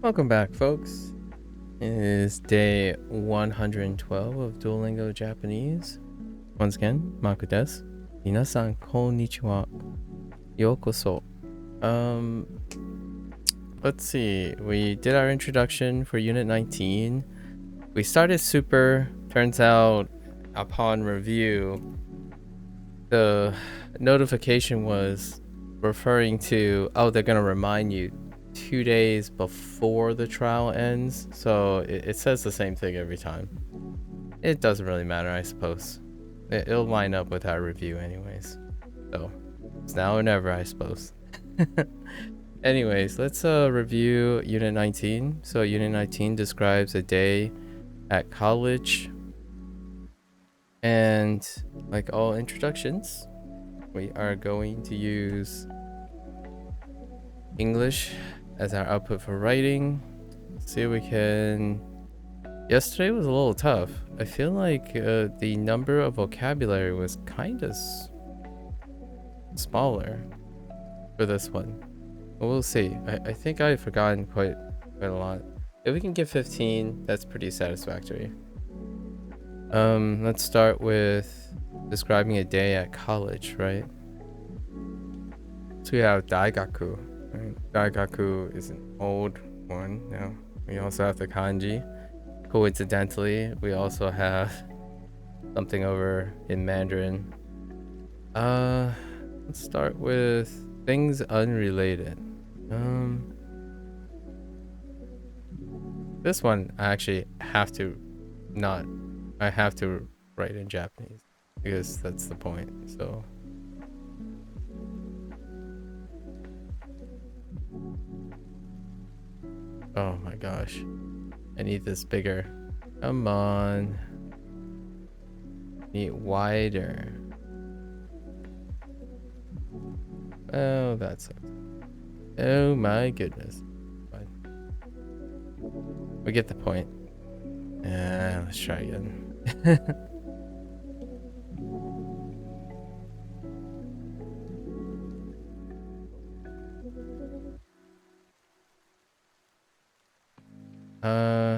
Welcome back, folks. It is day 112 of Duolingo Japanese. Once again, MAKU desu. Minasan konnichiwa. Yokoso. Let's see. We did our introduction for Unit 19. We started super. Turns out, upon review, the notification was referring to, oh, they're gonna remind you 2 days before the trial ends, so it says the same thing every time. It doesn't really matter, I suppose. It'll line up with our review anyways, so it's now or never, I suppose. Anyways, let's review Unit 19. So Unit 19 describes a day at college, and like all introductions, we are going to use English as our output for writing. See if we can. Yesterday was a little tough. I feel like the number of vocabulary was kind of smaller for this one. But we'll see. I think I've forgotten quite a lot. If we can get 15, that's pretty satisfactory. Let's start with describing a day at college, right? So we have daigaku. Right? Daigaku is an old one now. We also have the kanji. Coincidentally, we also have something over in Mandarin. Let's start with things unrelated. This one I actually have to write in Japanese because that's the point. So oh my gosh, I need this bigger. Come on, need wider. Oh, that sucks. Oh my goodness. Fine. We get the point. Let's try again.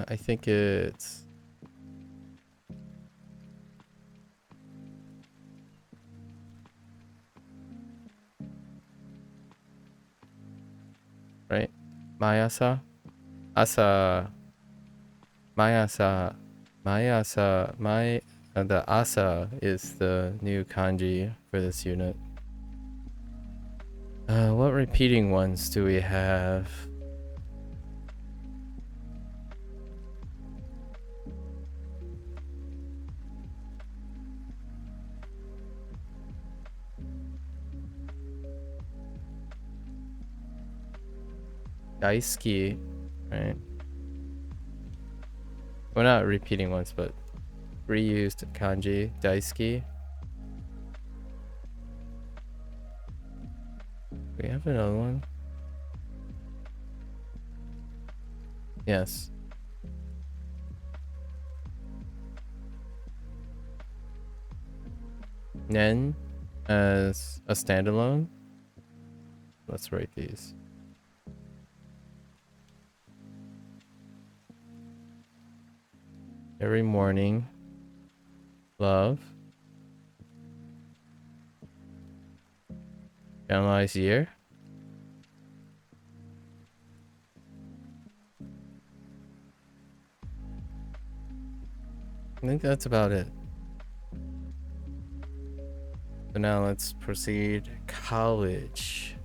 I think it's right. Mayasa, asa, mayasa, the asa is the new kanji for this unit. What repeating ones do we have? Daisuki, right? Well, not repeating ones, but reused kanji. Daisuki. We have another one. Yes. Nen as a standalone. Let's write these. Every morning. Love. Analyze year. I think that's about it. So now let's proceed. College.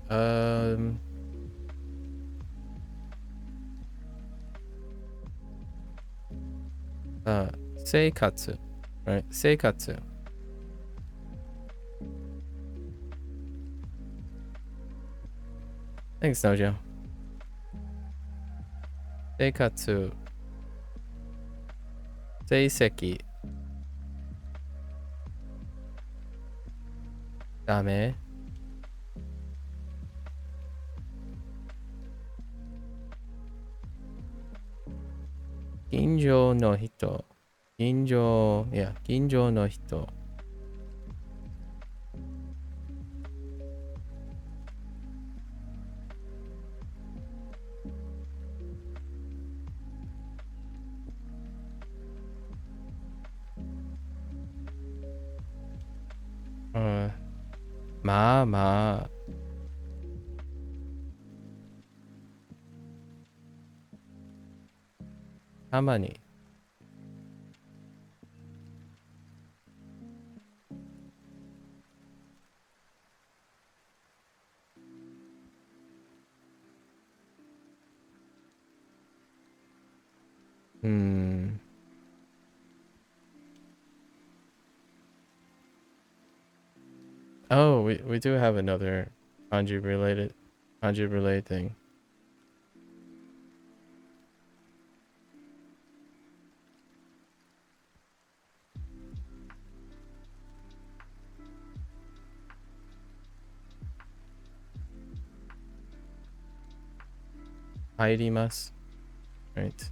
Seikatsu. Right? Seikatsu. Thanks, Nojo. Seikatsu. Seiseki. Dame. Ginjo no hito. Ginjo no hito. Uh, ma. Tamani. Hmm. Oh, we do have another kanji related thing. Haidimasu, right?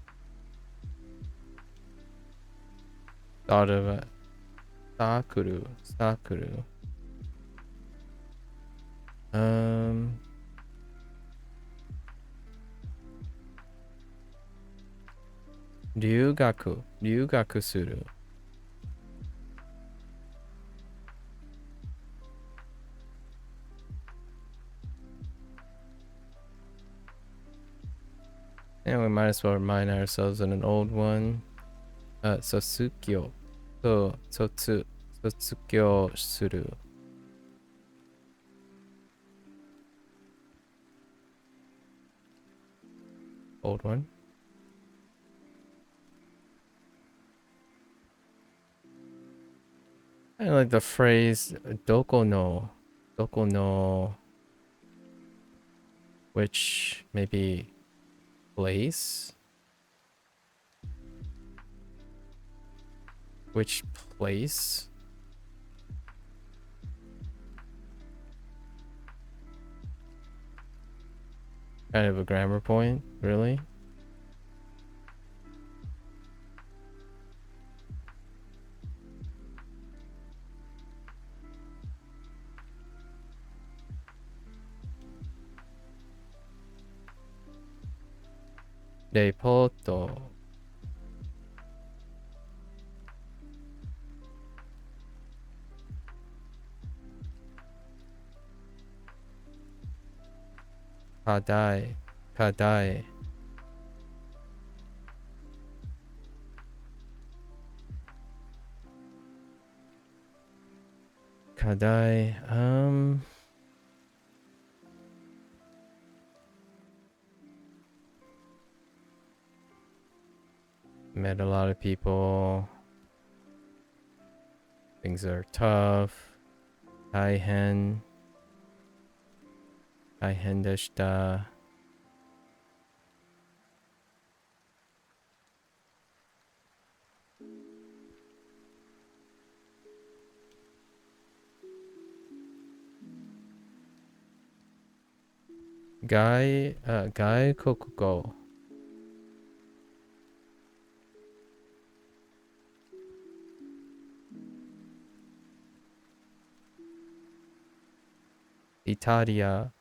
Thought of sakuru. Um, ryugaku suru. And we might as well remind ourselves of an old one. Sotsukyo. Sotsukyo suru. Old one. I like the phrase doko no, which maybe place? Which place? Kind of a grammar point, really? Reporto. Kadai. Met a lot of people. Things are tough. Taihen deshita. Gai kokugo. Italia.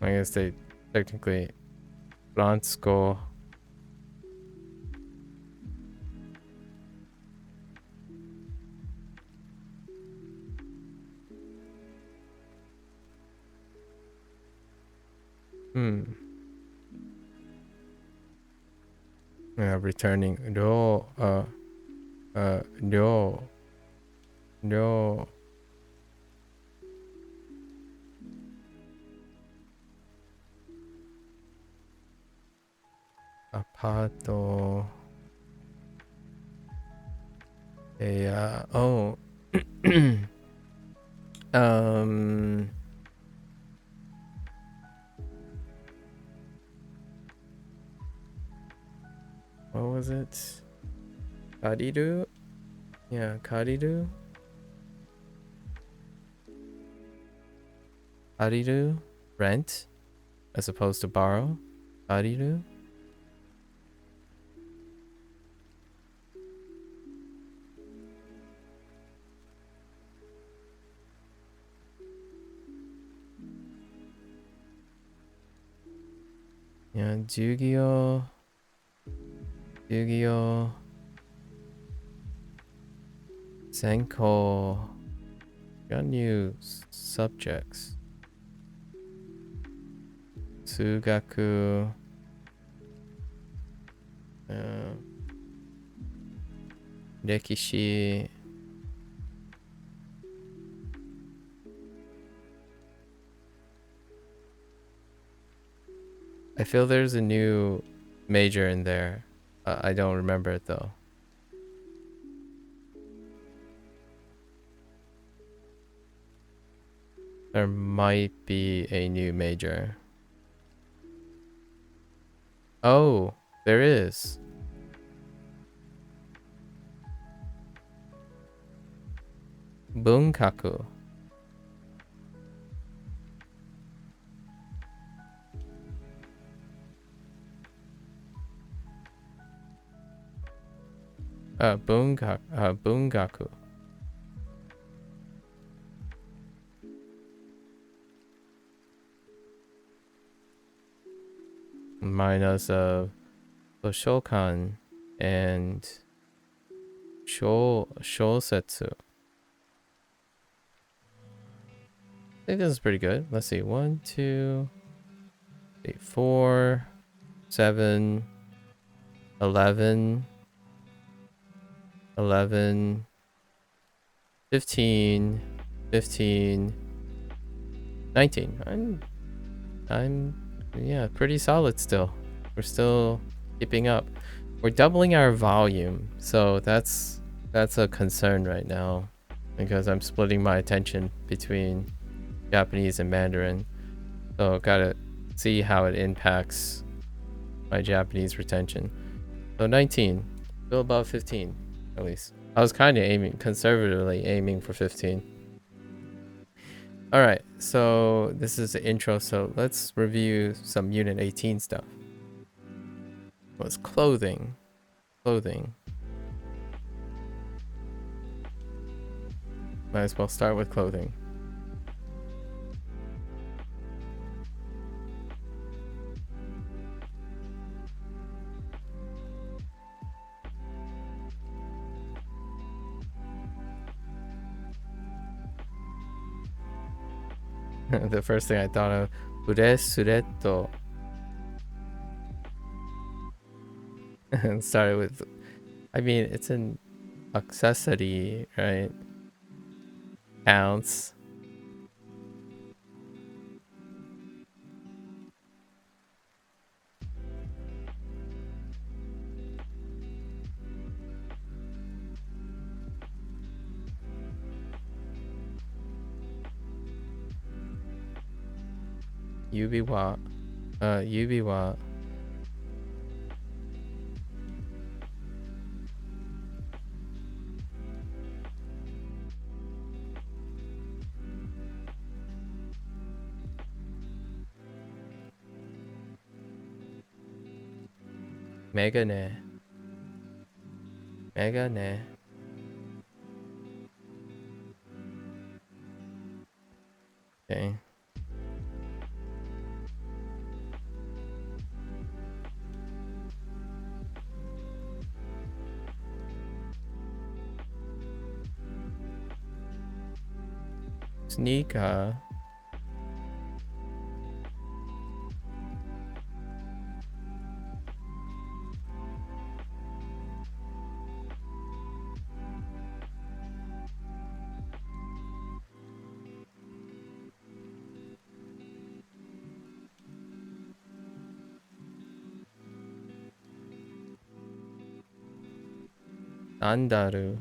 I guess they technically Fransko. Yeah, returning. No. Apato. Oh. What was it? Kariru? Yeah, Kariru? Kariru? Rent? As opposed to borrow? Kariru? Yeah, Yu-Gi-Oh! Yu-Gi-Oh! Senko. Got new subjects. Sugaku. Rekishi. I feel there's a new major in there. I don't remember it though. There might be a new major. Oh, there is. Bunkaku. Bungaku. Minus Shokan and Shosetsu. I think this is pretty good. Let's see. 1, 2, 3, 4, 7, 11, 11, 15, 15, 19. I'm yeah, pretty solid still. We're still keeping up. We're doubling our volume, so that's a concern right now because I'm splitting my attention between Japanese and Mandarin. So gotta see how it impacts my Japanese retention. So 19, still above 15 at least. I was kind of conservatively aiming for 15. All right, so this is the intro, so let's review some Unit 18 stuff. What's clothing? Clothing. Might as well start with clothing. The first thing I thought of, Uresuretto. And started with, I mean, it's an accessory, right? Counts. Yubi wa. Yubi wa. Megane. Megane. Okay. Sneaker. Sandaru.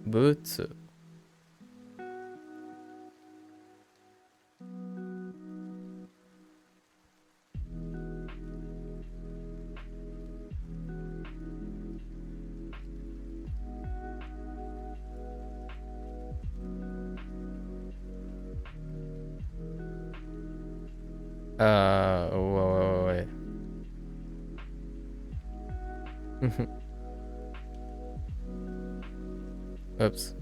Boots. Wait. Oops.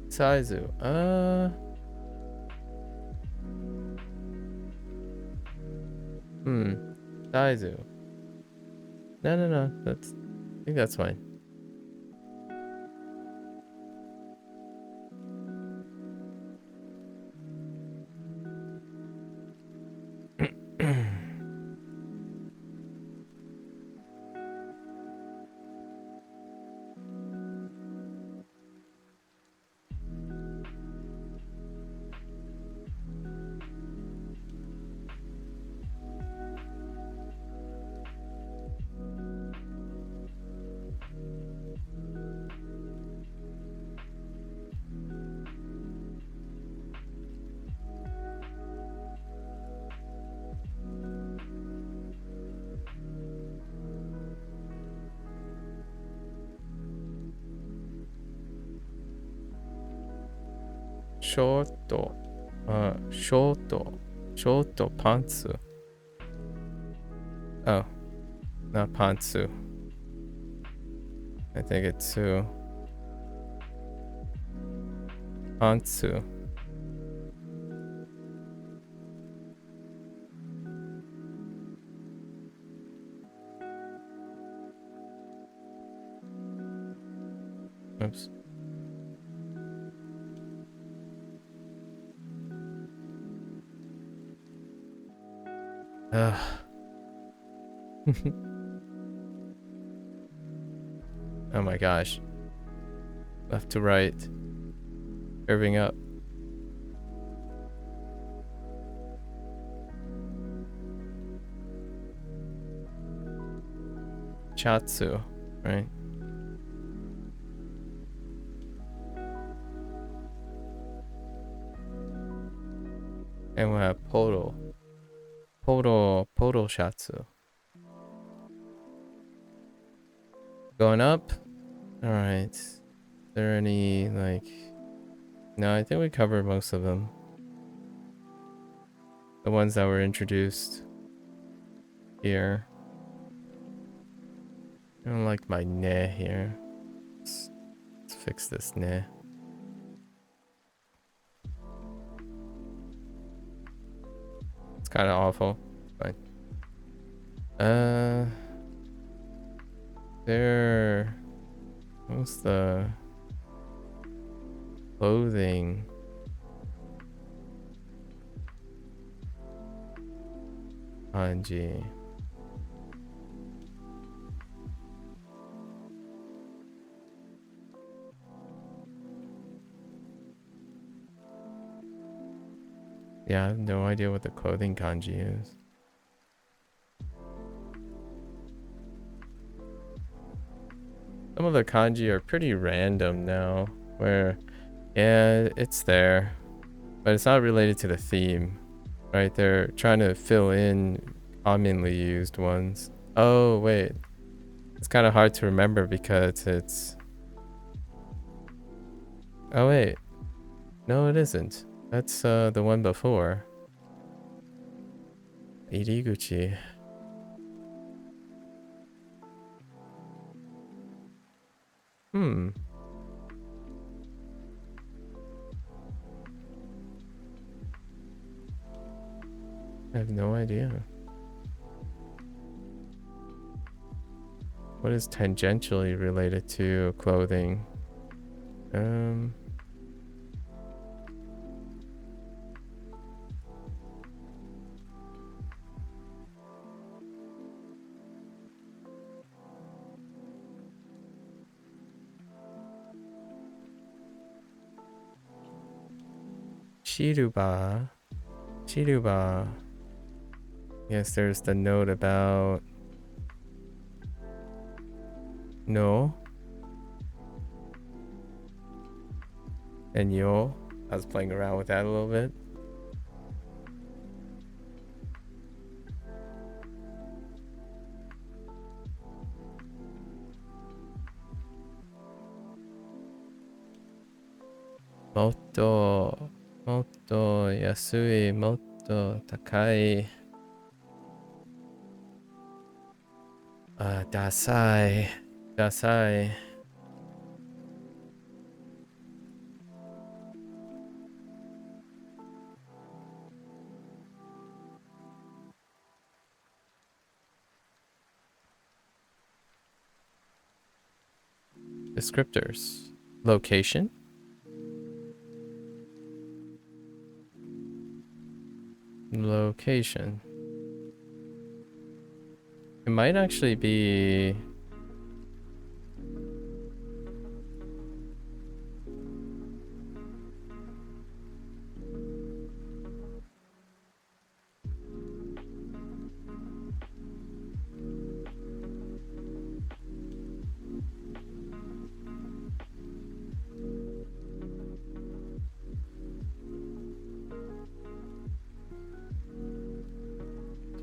Saizu. Saizu. No. I think that's fine. Shorto. Shorto pantsu. Oh, not pantsu. I think it's pantsu. Oops. Ugh. Oh my gosh. Left to right. Curving up. Chatsu, right? And we'll have Poto Shatsu. Going up? Alright. Is there any, like... No, I think we covered most of them. The ones that were introduced here. I don't like my ne here. Let's fix this ne. It's kind of awful. Fine. There... What's the... Clothing... Kanji. Yeah, I have no idea what the clothing kanji is. Some of the kanji are pretty random now, where, yeah, it's there, but it's not related to the theme, right? They're trying to fill in commonly used ones. Oh, wait. It's kind of hard to remember because it's... Oh, wait. No, it isn't. That's the one before. Iriguchi. I have no idea. What is tangentially related to clothing? Shiruba. Yes, there's the note about no and yo. I was playing around with that a little bit. Motto, motto yasui, motto takai. Dasai, dasai. Descriptors. Location. Location. It might actually be...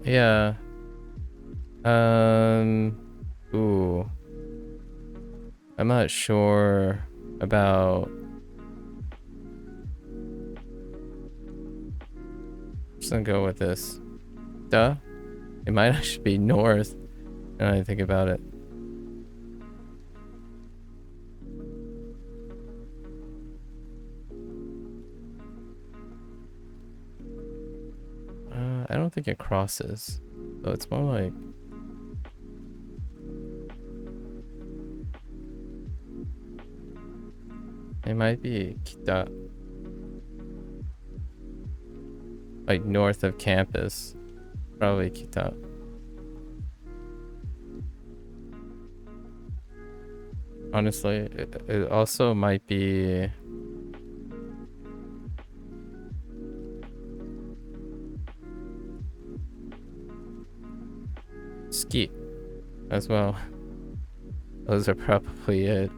Yeah. Ooh. I'm not sure about... Just gonna go with this. Duh. It might actually be north. Now I think about it. I don't think it crosses. So it's more like... It might be Kita. Like north of campus. Probably Kita. Honestly, it also might be... Ski as well. Those are probably it.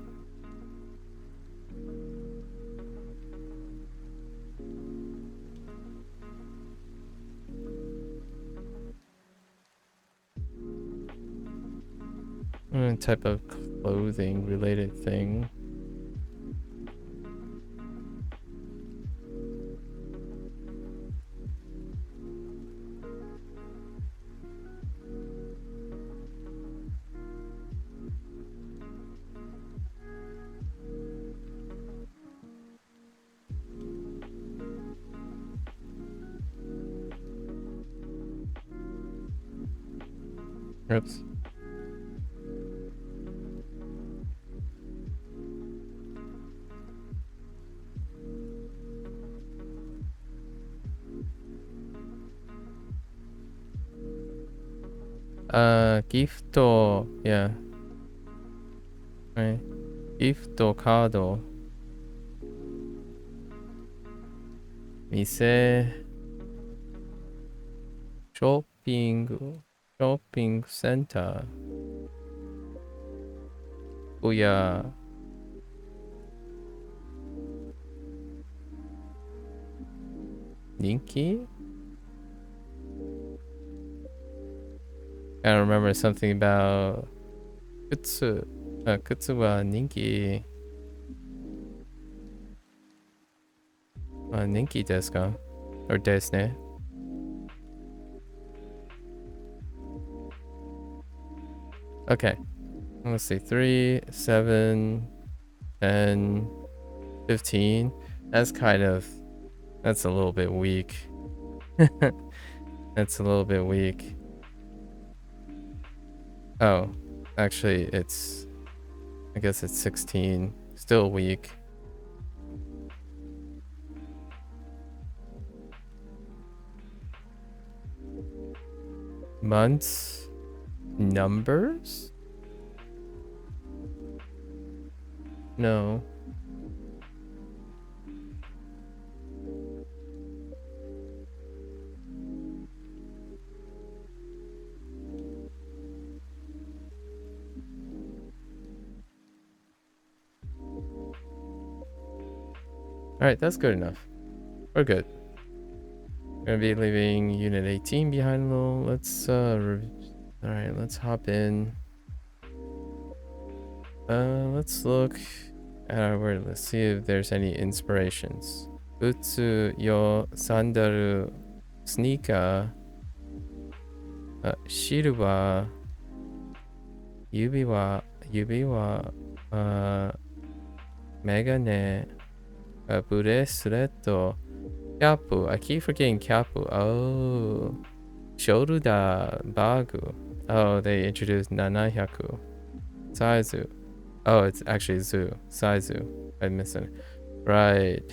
Type of clothing related thing. Oops. Gift, yeah. Right. Gift card. Mise. Shopping center. Oh yeah. Ninki? I remember something about Kutsu. Kutsu wa Ninki. Ninki desu ka? Or desu ne? Okay. Let's see. 3, 7, 10, 15. That's kind of... That's a little bit weak. That's a little bit weak. Oh, actually, it's... I guess it's 16. Still weak. Months? Numbers? No. Alright, that's good enough. We're good. Gonna be leaving Unit 18 behind a little. Let's, alright, let's hop in. Let's look word. Let's see if there's any inspirations. Utsu yo sandalu sneaker. Shiru wa yubi wa megane. Bracelet. Kyapu. I keep forgetting Kyapu. Oh. Shoulder bagu. Oh, they introduced Nanahyaku. Saizu. Oh, it's actually Zu. Saizu. I missed it. Right.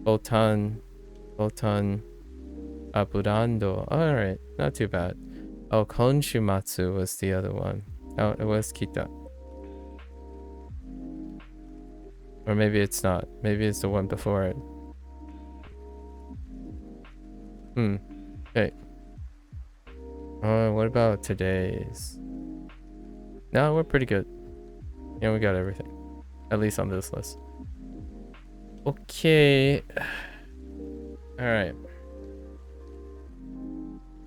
Botan. Apurando. Alright. Not too bad. Oh, Konshimatsu was the other one. Oh, it was Kita. Or maybe it's not. Maybe it's the one before it. Okay. What about today's? No, we're pretty good. Yeah, we got everything. At least on this list. Okay. Alright.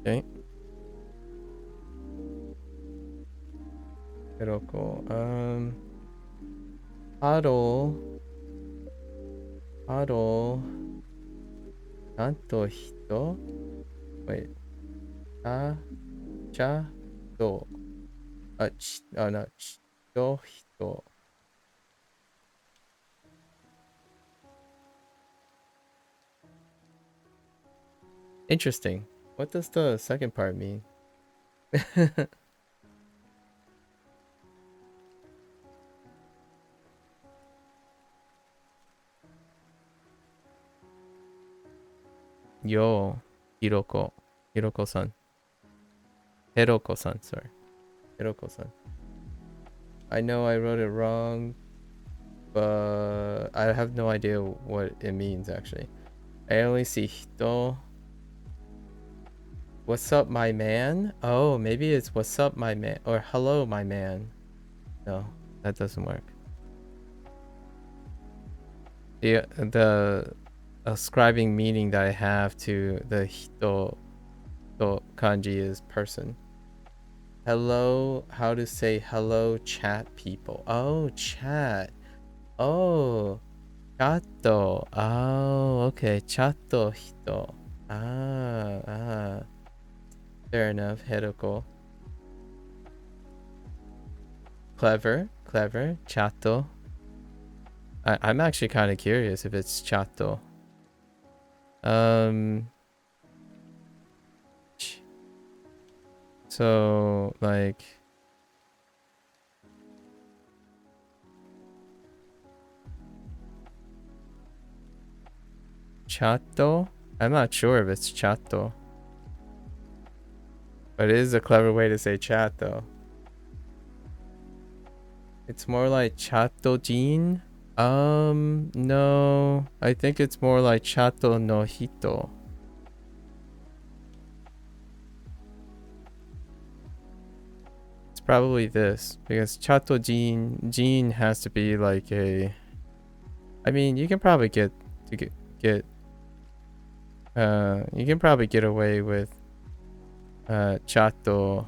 Okay. Hiroko. Haro. Nanto hito? Wait. Cha do. No. Chido hito. Interesting. What does the second part mean? Yo, Hiroko-san. Hiroko-san, sorry. Hiroko-san. I know I wrote it wrong, but I have no idea what it means actually. I only see hito. What's up, my man? Oh, maybe it's what's up, my man, or hello, my man. No, that doesn't work. The ascribing meaning that I have to the hito kanji is person. Hello, how to say hello, chat people. Oh, chat. Oh, chatto. Oh, okay, chatto hito. Fair enough, Hiroko. Clever, chatto. I'm actually kind of curious if it's chatto. So, like... Chatto? I'm not sure if it's chatto. But it is a clever way to say chat, though. It's more like chatto-jin? No. I think it's more like chatto no hito. It's probably this. Because chatto-jin has to be like a... I mean, you can probably get you can probably get away with chatto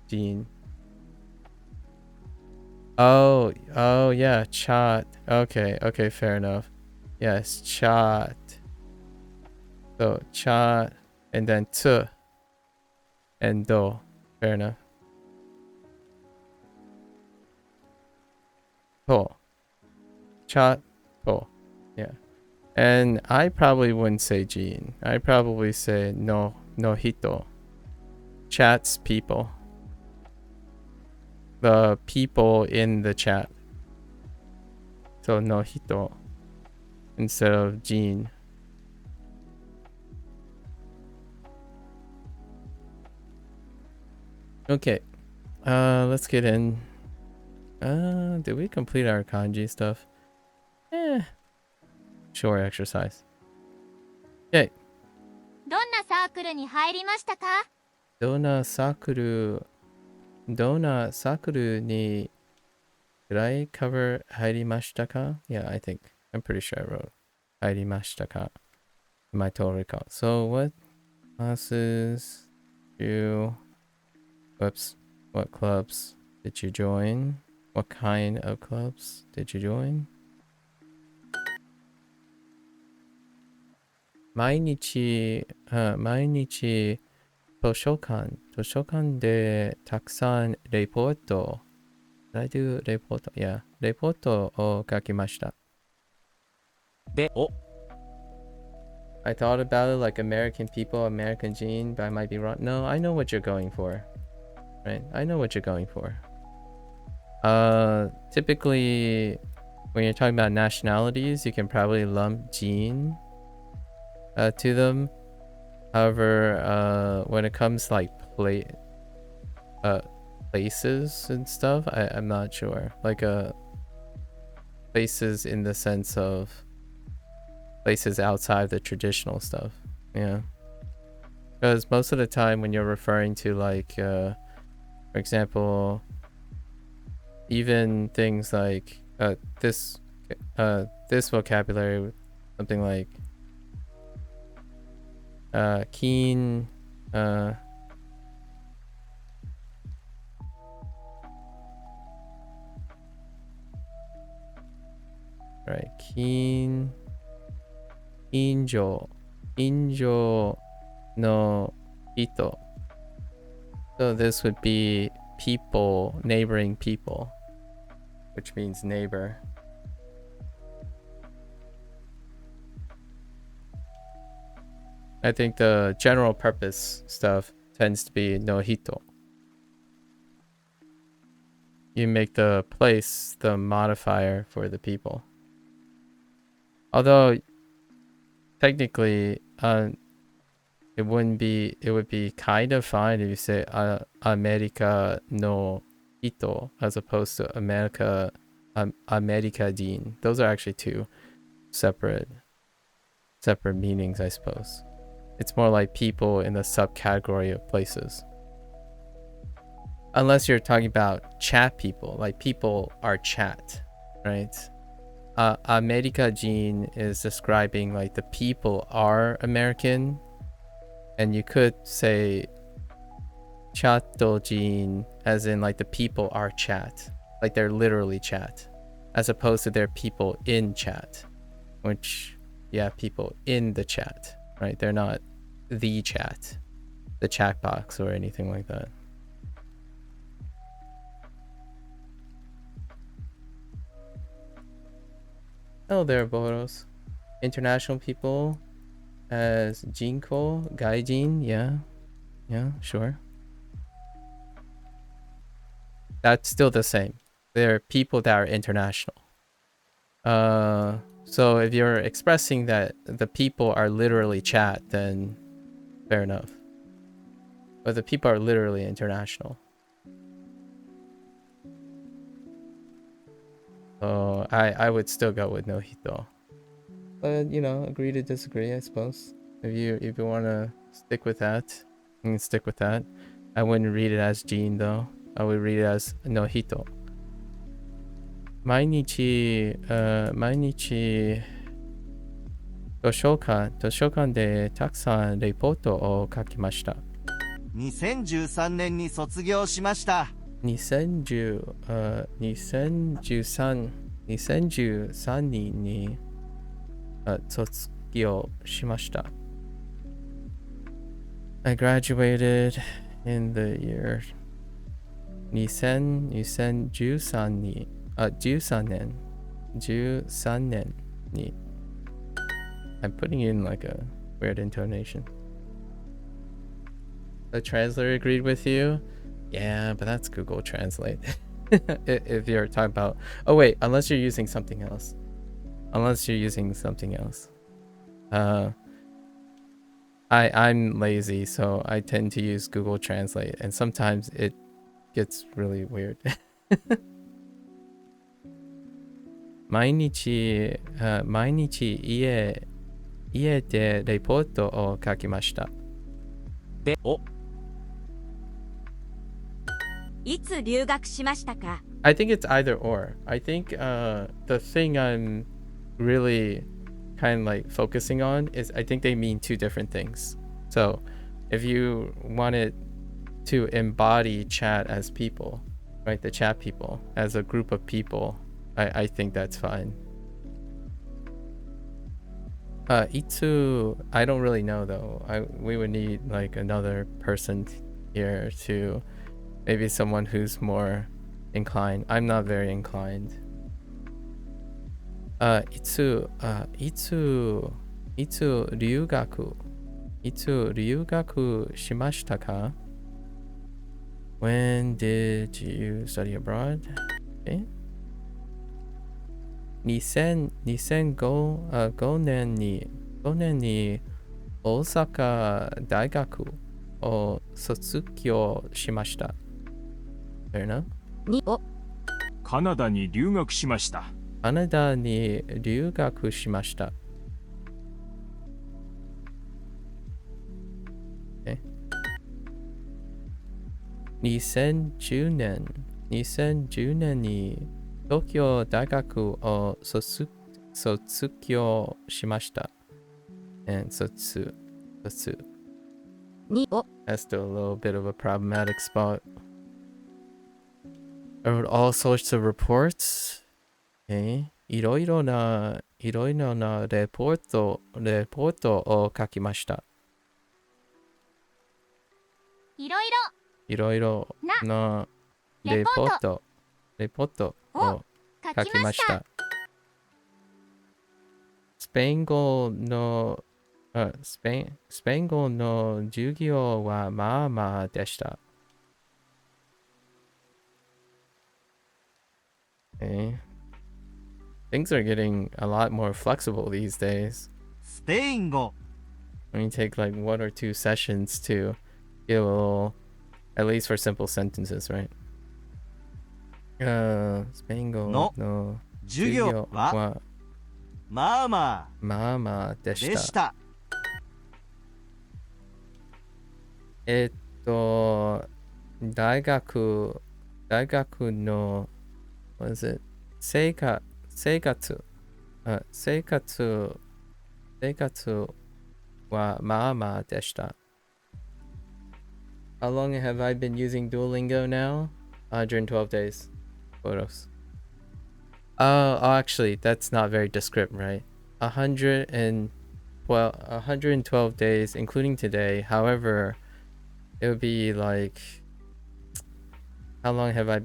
jin. Oh yeah, chat. Okay, fair enough. Yes, chat. So chat and then t and do. Fair enough. To. Chat to. Yeah. And I probably wouldn't say Jin. I probably say no hito. Chats people. The people in the chat. So no hito instead of Jin. Okay. Let's get in. Did we complete our kanji stuff? Sure, exercise. Okay. どんなサークルに入りましたか? どんなサークルに Did I cover 入りましたか? Yeah, I think. I'm pretty sure I wrote 入りましたか in my total recall. So what classes what clubs did you join? What kind of clubs did you join? 毎日図書館でたくさんレポート Did I do レポート Yeah レポートを書きました。で、お、I thought about it like American people, American gene, but I might be wrong. No, I know what you're going for. Right? I know what you're going for. Typically, when you're talking about nationalities, you can probably lump gene to them. However, when it comes to like places and stuff, I'm not sure. Like places in the sense of places outside the traditional stuff. Yeah. Because most of the time when you're referring to like, for example, even things like this vocabulary, something like keen, right, keen, injo no hito. So this would be people, neighboring people, which means neighbor. I think the general purpose stuff tends to be no hito. You make the place the modifier for the people. Although technically it would be kind of fine if you say America no hito as opposed to America din. Those are actually two separate meanings, I suppose. It's more like people in the subcategory of places. Unless you're talking about chat people, like people are chat, right? America gene is describing like the people are American, and you could say chato gene as in like the people are chat, like they're literally chat, as opposed to they're people in chat, which yeah, people in the chat, right? They're not the chat, the chat box or anything like that. Hello there, Boros. International people as Jinko, Gaijin, yeah, sure. That's still the same. They're people that are international. So if you're expressing that the people are literally chat, then fair enough. But the people are literally international. So I would still go with no hito. But you know, agree to disagree, I suppose. If you wanna stick with that, you can stick with that. I wouldn't read it as Gene though. I would read it as no hito. 毎日図書館でたくさんレポートを書きました。2013年に卒業しました。2013年に卒業しました。I graduated in the year 2013年に I'm putting in like a weird intonation. The translator agreed with you? Yeah, but that's Google Translate. If you're talking about... Oh wait, unless you're using something else. I'm lazy, so I tend to use Google Translate, and sometimes it gets really weird. 毎日家でレポートを書きました。で、お、いつ留学しましたか? I think it's either or. I think the thing I'm really kind of like focusing on is I think they mean two different things. So if you wanted to embody chat as people, right? The chat people as a group of people. I think that's fine. Itsu, I don't really know though. We would need like another person here to maybe someone who's more inclined. I'm not very inclined. Itsu ryugaku shimashita ka? When did you study abroad? Okay. 2005年に大阪大学を卒業しました。Fair enough. カナダに留学しました。カナダに留学しました。Okay. 2010年に東京大学を卒業しました。And 卒 That's still a little bit of a problematic spot. I wrote all sorts of reports. Okay. いろいろなレポートを書きました。いろいろなレポートを書きました。スペイン語の授業はまあまあでした。Okay. Things are getting a lot more flexible these days. スペイン語 When you take like 1 or 2 sessions to get a little, at least for simple sentences, right? スペイン語の授業はまあまあであした。でした。大学の what is it? 生活はまあまあでした。How long have I been using Duolingo now? 112 days. Photos. Oh, actually, that's not very descriptive, right? 112 days, including today. However, it would be like, how long have I?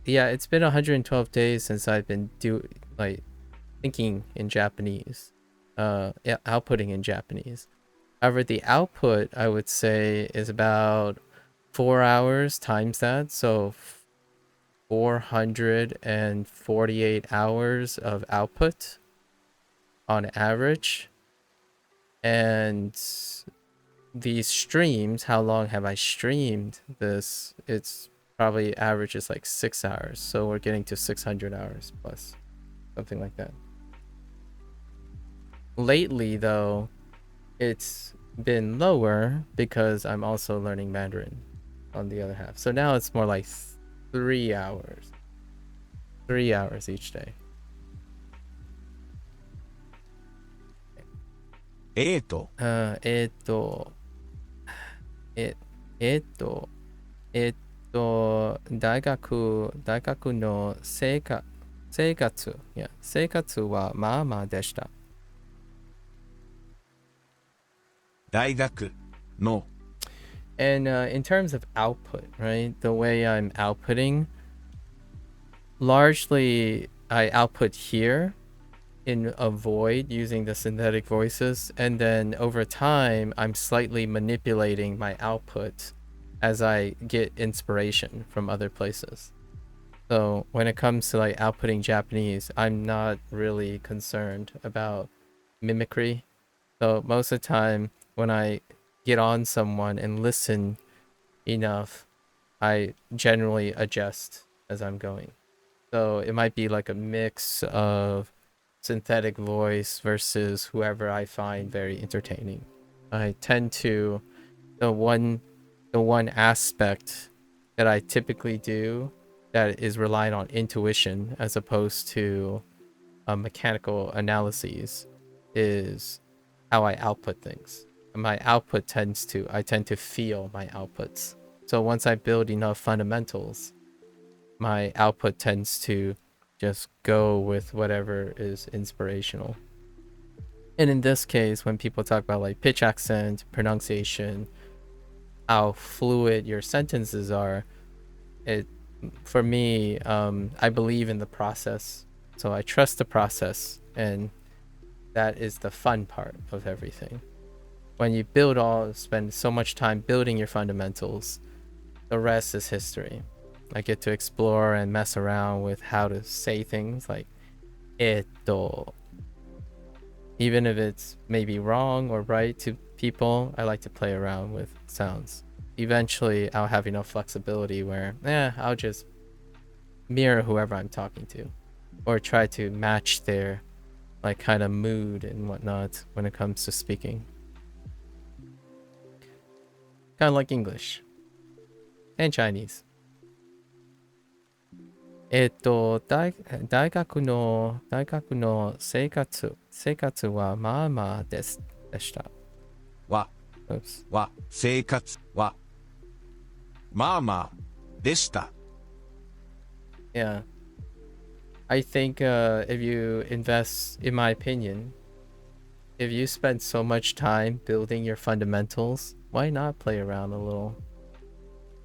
Yeah, it's been 112 days since I've been thinking in Japanese, outputting in Japanese. However, the output I would say is about 4 hours times that, so 448 hours of output on average. And these streams, how long have I streamed this? It's probably averages like 6 hours, so we're getting to 600 hours plus, something like that. Lately though, it's been lower because I'm also learning Mandarin on the other half, so now it's more like 3 hours each day. 大学の生活はまあまあでした。大学の And in terms of output, right? The way I'm outputting, largely I output here in a void using the synthetic voices, and then over time I'm slightly manipulating my output as I get inspiration from other places. So when it comes to like outputting Japanese, I'm not really concerned about mimicry. So most of the time when I get on someone and listen enough, I generally adjust as I'm going. So it might be like a mix of synthetic voice versus whoever I find very entertaining. I tend to, the one aspect that I typically do that is reliant on intuition as opposed to mechanical analyses is how I output things. My output I tend to feel my outputs. So once I build enough fundamentals, my output tends to just go with whatever is inspirational. And in this case, when people talk about like pitch accent, pronunciation, how fluid your sentences are, it for me, I believe in the process. So I trust the process, and that is the fun part of everything. When you spend so much time building your fundamentals, the rest is history. I get to explore and mess around with how to say things like eto. Even if it's maybe wrong or right to people, I like to play around with sounds. Eventually, I'll have enough flexibility where, I'll just mirror whoever I'm talking to, or try to match their like kind of mood and whatnot when it comes to speaking. Kind of like English and Chinese. 大学の生活はまあまあでした。Oops. 生活はまあまあでした。 Yeah. I think if you invest, in my opinion, if you spend so much time building your fundamentals, why not play around a little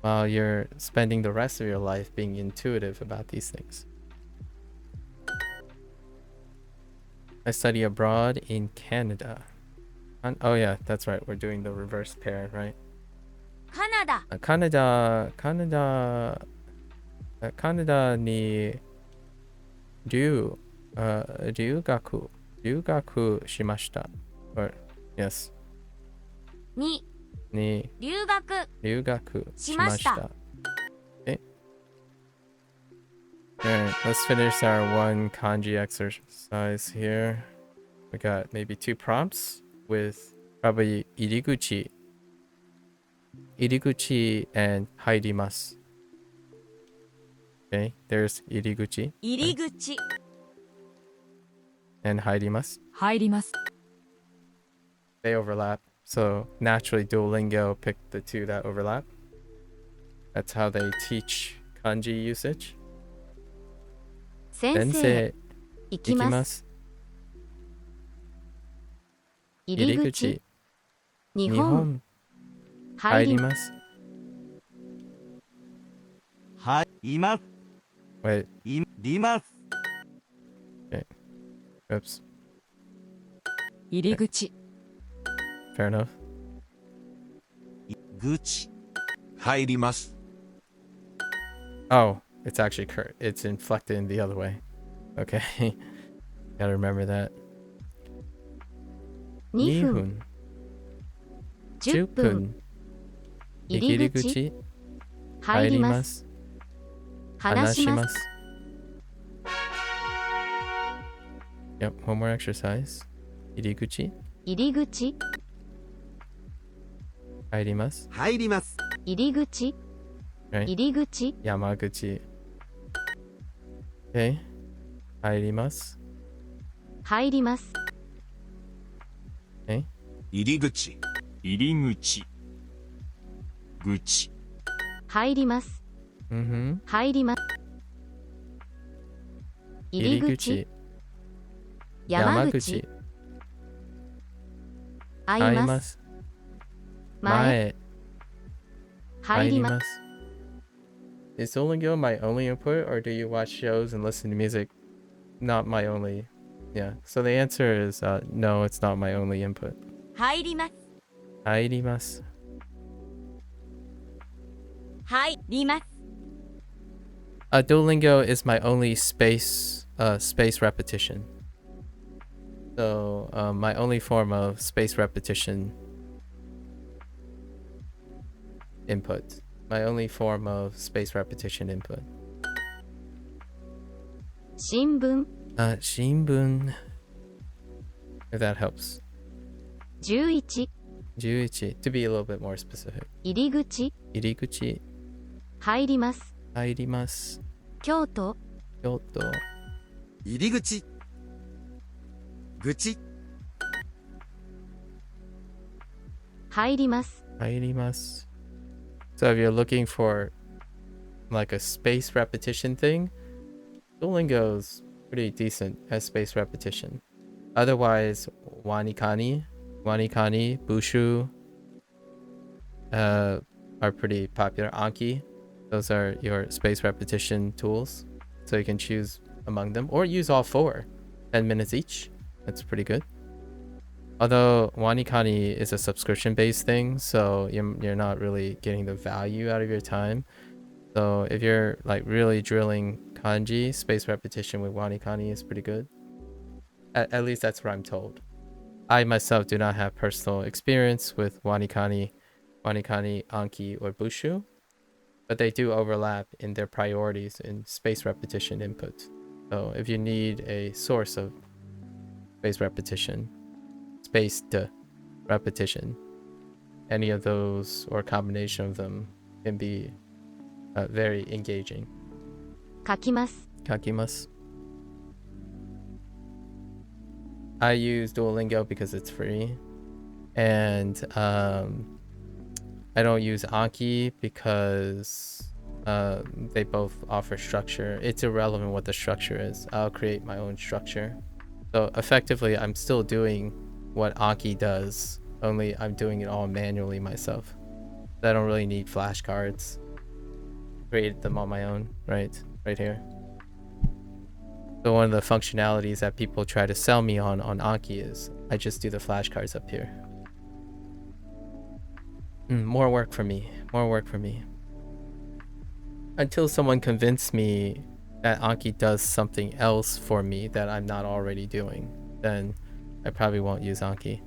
while you're spending the rest of your life being intuitive about these things? I study abroad in Canada. Oh yeah, that's right. We're doing the reverse pair, right? カナダ。カナダに留学しました。Or, yes. に留学しました。Okay. Alright, let's finish our one kanji exercise here. We got maybe 2 prompts with probably 入り口and 入ります。Okay, there's 入り口 and 入ります。They overlap, so naturally Duolingo picked the 2 that overlap. That's how they teach kanji usage. 先生行きます。入り口日本入ります。います。 Wait. ります。 Okay. Oops. 入り口 Fair enough. 口。入ります。 Oh, it's actually it's inflected in the other way. Okay. Gotta remember that. 2 2分分10 10分入り口入ります話します Yep, one more exercise. 入り口入り口入ります。入ります。入り口 Right? 入り口山口 Okay. 入ります。入ります Okay. 入り口入り口口入ります Mm-hmm. 入ります入り口山口会います前入ります Is Duolingo my only input, or do you watch shows and listen to music? Not my only. Yeah. So the answer is no, it's not my only input. 入ります入ります。入ります Duolingo is my only space repetition. So my only form of space repetition input. My only form of space repetition input. 新聞 Shinbun. If that helps. 11 11. To be a little bit more specific. 入り口入り口入ります入ります京都京都入り口。口。入ります入ります So if you're looking for like a space repetition thing, Duolingo's pretty decent at space repetition. Otherwise, Wanikani, Bushu are pretty popular. Anki, those are your space repetition tools. So you can choose among them or use all four. 10 minutes each. That's pretty good. Although Wanikani is a subscription-based thing, so you're not really getting the value out of your time. So if you're like really drilling kanji, space repetition with Wanikani is pretty good. At least that's what I'm told. I myself do not have personal experience with Wanikani, Anki, or Bushu, but they do overlap in their priorities in space repetition input. So if you need a source of space repetition, spaced repetition, any of those or a combination of them can be very engaging. 書きます。 Kakimasu. I use Duolingo because it's free, and I don't use Anki because they both offer structure. It's irrelevant what the structure is. I'll create my own structure. So effectively, I'm still doing what Anki does, only I'm doing it all manually myself. I don't really need flashcards. Created them on my own, right here. So one of the functionalities that people try to sell me on Anki is I just do the flashcards up here. More work for me. Until someone convinced me that Anki does something else for me that I'm not already doing, then I probably won't use Anki.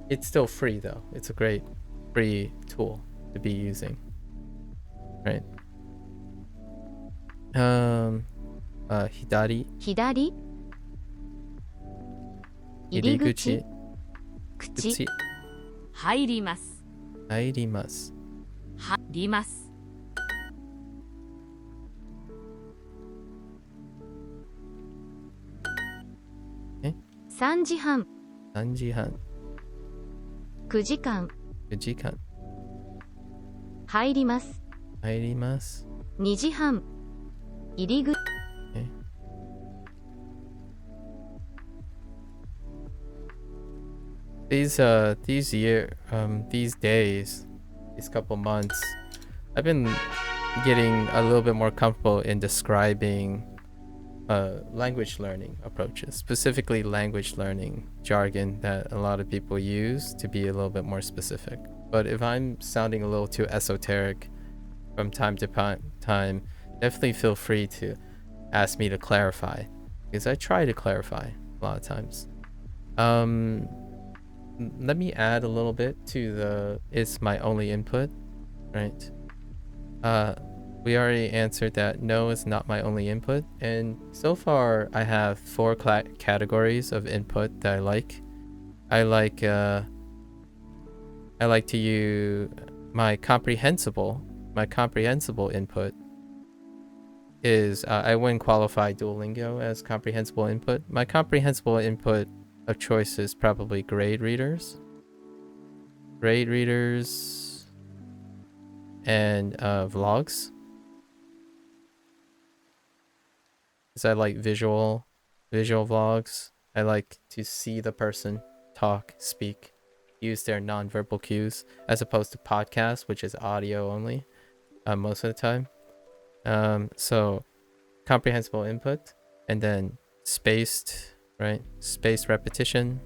It's still free though. It's a great free tool to be using. Right? Hidari. 左 入り口 口 Kuchi. 入ります Airimasu. 入ります 3時半 3時半 9時間 9時間入ります入ります2時半入り口 These days, these couple months, I've been getting a little bit more comfortable in describing language learning approaches, specifically language learning jargon that a lot of people use to be a little bit more specific. But if I'm sounding a little too esoteric from time to time, definitely feel free to ask me to clarify, because I try to clarify a lot of times. Let me add a little bit to the "it's my only input," right? We already answered that no is not my only input, and so far I have 4 categories of input that I like. I like to use my comprehensible input is I wouldn't qualify Duolingo as comprehensible input. My comprehensible input of choice is probably grade readers and vlogs, because I like visual vlogs. I like to see the person talk, speak, use their nonverbal cues, as opposed to podcasts, which is audio only most of the time. So comprehensible input, and then spaced repetition.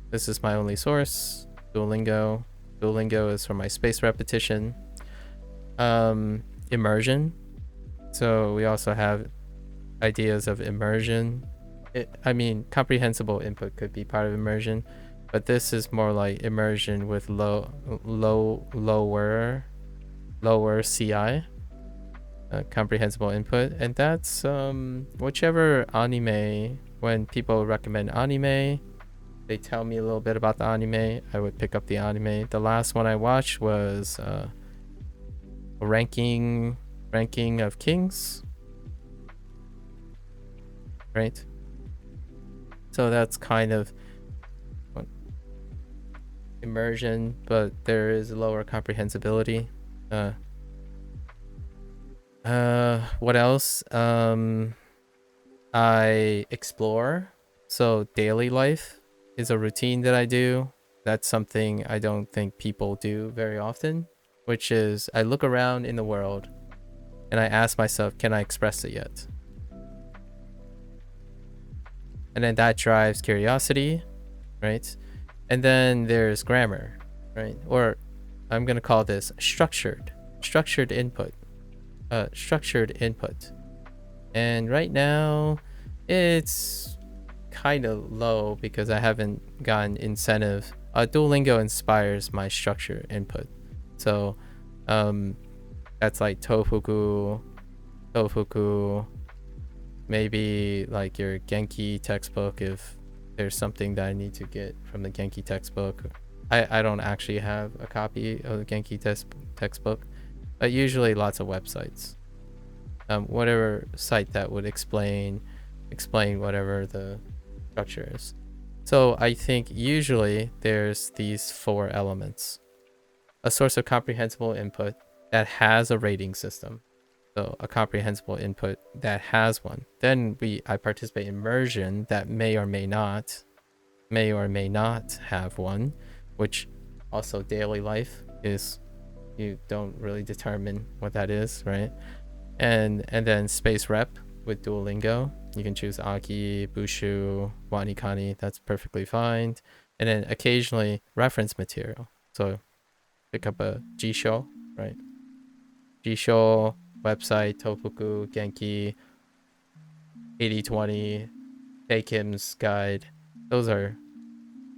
This is my only source. Duolingo is for my spaced repetition. Immersion. So we also have ideas of immersion. Comprehensible input could be part of immersion, but this is more like immersion with lower CI. Comprehensible input, and that's whichever anime. When people recommend anime, they tell me a little bit about the anime, I would pick up the anime. The last one I watched was ranking of kings, right? So that's kind of immersion, but there is lower comprehensibility. What else? I explore. So daily life is a routine that I do. That's something I don't think people do very often, which is I look around in the world and I ask myself, can I express it yet? And then that drives curiosity, right? And then there's grammar, right? Or I'm going to call this structured input. Structured input. And right now it's kind of low because I haven't gotten incentive. Duolingo inspires my structure input. So that's like tofuku, maybe like your Genki textbook if there's something that I need to get from the Genki textbook. I don't actually have a copy of the Genki textbook, but usually lots of websites. Whatever site that would explain whatever the structure is. So I think usually there's these 4 elements. A source of comprehensible input that has a rating system. So a comprehensible input that has one. Then I participate in immersion that may or may not have one, which also daily life is, you don't really determine what that is, right? And then space rep with Duolingo. You can choose Aki, Bushu, Wanikani. That's perfectly fine. And then occasionally reference material. So pick up a Jisho, right? Jisho, website, Tofuku, Genki, 80/20, Taekim's guide. Those are,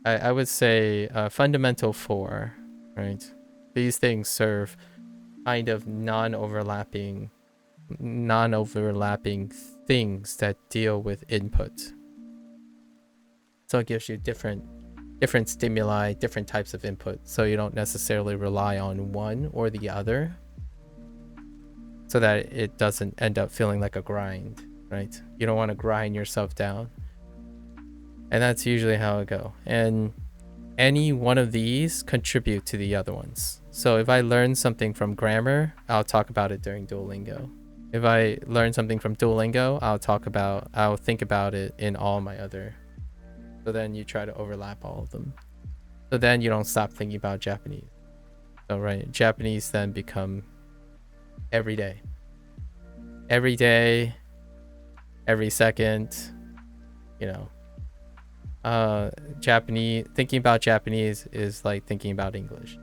I would say, fundamental 4, right? These things serve kind of non-overlapping things that deal with input. So it gives you different stimuli, different types of input, so you don't necessarily rely on one or the other, so that it doesn't end up feeling like a grind, right? You don't want to grind yourself down. And that's usually how it go. And any one of these contribute to the other ones. So if I learn something from grammar, I'll talk about it during Duolingo. If I learn something from Duolingo, I'll think about it in all my other. So then you try to overlap all of them. So then you don't stop thinking about Japanese. So right, Japanese then become every day, every second, you know. Thinking about Japanese is like thinking about English.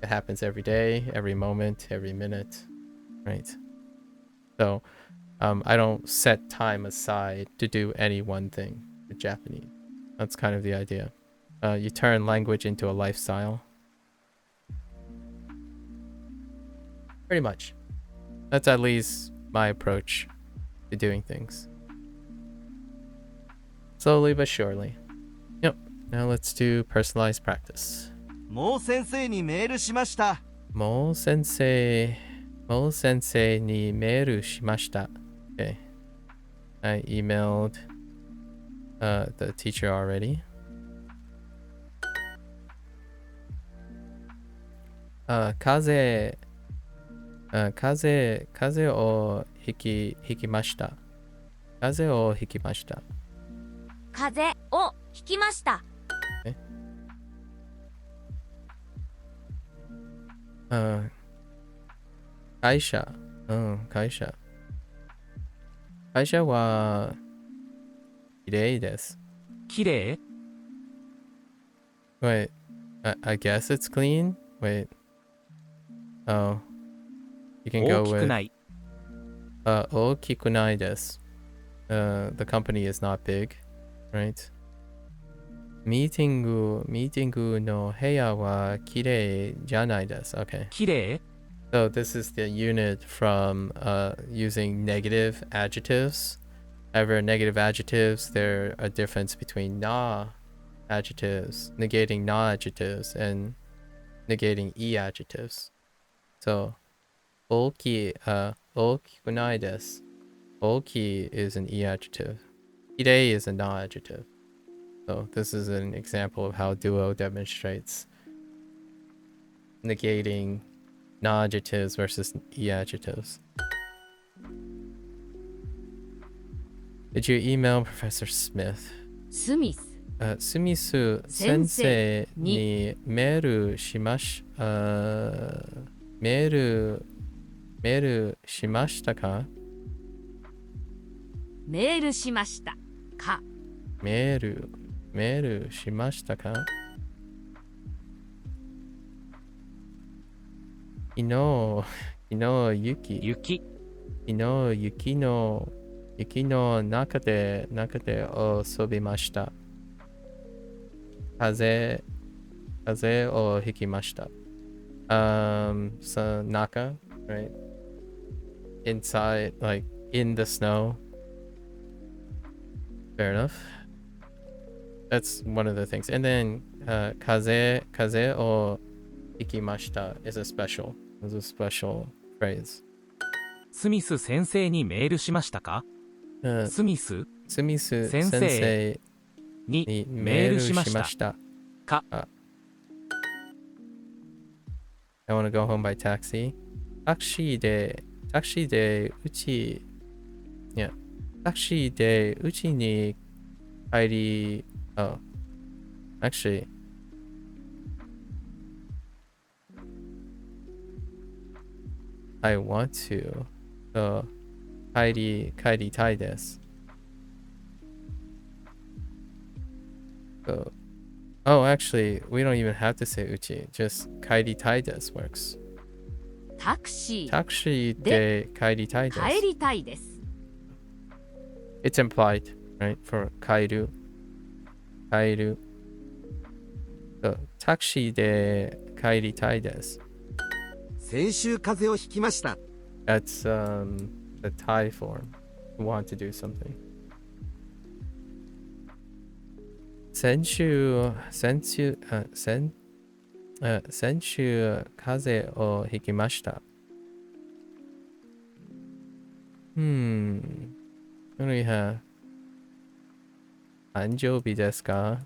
It happens every day, every moment, every minute, right? So I don't set time aside to do any one thing with Japanese. That's kind of the idea. You turn language into a lifestyle. Pretty much. That's at least my approach to doing things. Slowly but surely. Yep. Now let's do personalized practice. もう先生にメールしました。もう先生にメールしました。Okay. I emailed the teacher already. 風邪をひきました。風邪をひきました。風邪をひきました。会社はきれいです。きれい Wait, I guess it's clean? Wait. Oh. You can go 大き with くない。大きくないです。The company is not big, right? ミーティングの部屋はきれいじゃないです。Okay. きれい So this is the unit from using negative adjectives. However, negative adjectives, there are a difference between na adjectives, negating na adjectives, and negating e adjectives. So, 大きくないです。大き is an e adjective. きれい is a na adjective. So this is an example of how Duo demonstrates negating non-adjectives versus e-adjectives. Did you email Professor Smith? スミス Sumisu 先生にメールしまし、メールしましたか？メールしましたかメールしましたか？昨日雪の中で遊びました。風邪をひきました。So naka, right? Inside, like in the snow. Fair enough. That's one of the things. And then kaze o hikimashita is a special phrase. スミス先生にメールしましたか？スミス先生にメールしましたか？ I want to go home by taxi. タクシーでうちに帰り、oh, actually, I want to, 帰りたいです。So, oh, actually, we don't even have to say uchi. Just 帰りたいです works. タクシータクシーで帰りたいです。帰りたいです It's implied, right? For 帰る。So, タクシーで帰りたいです。先週風邪をひきました。 That's the Thai form. Want to do something. 先週風邪をひきました。What do we have? 誕生日ですか?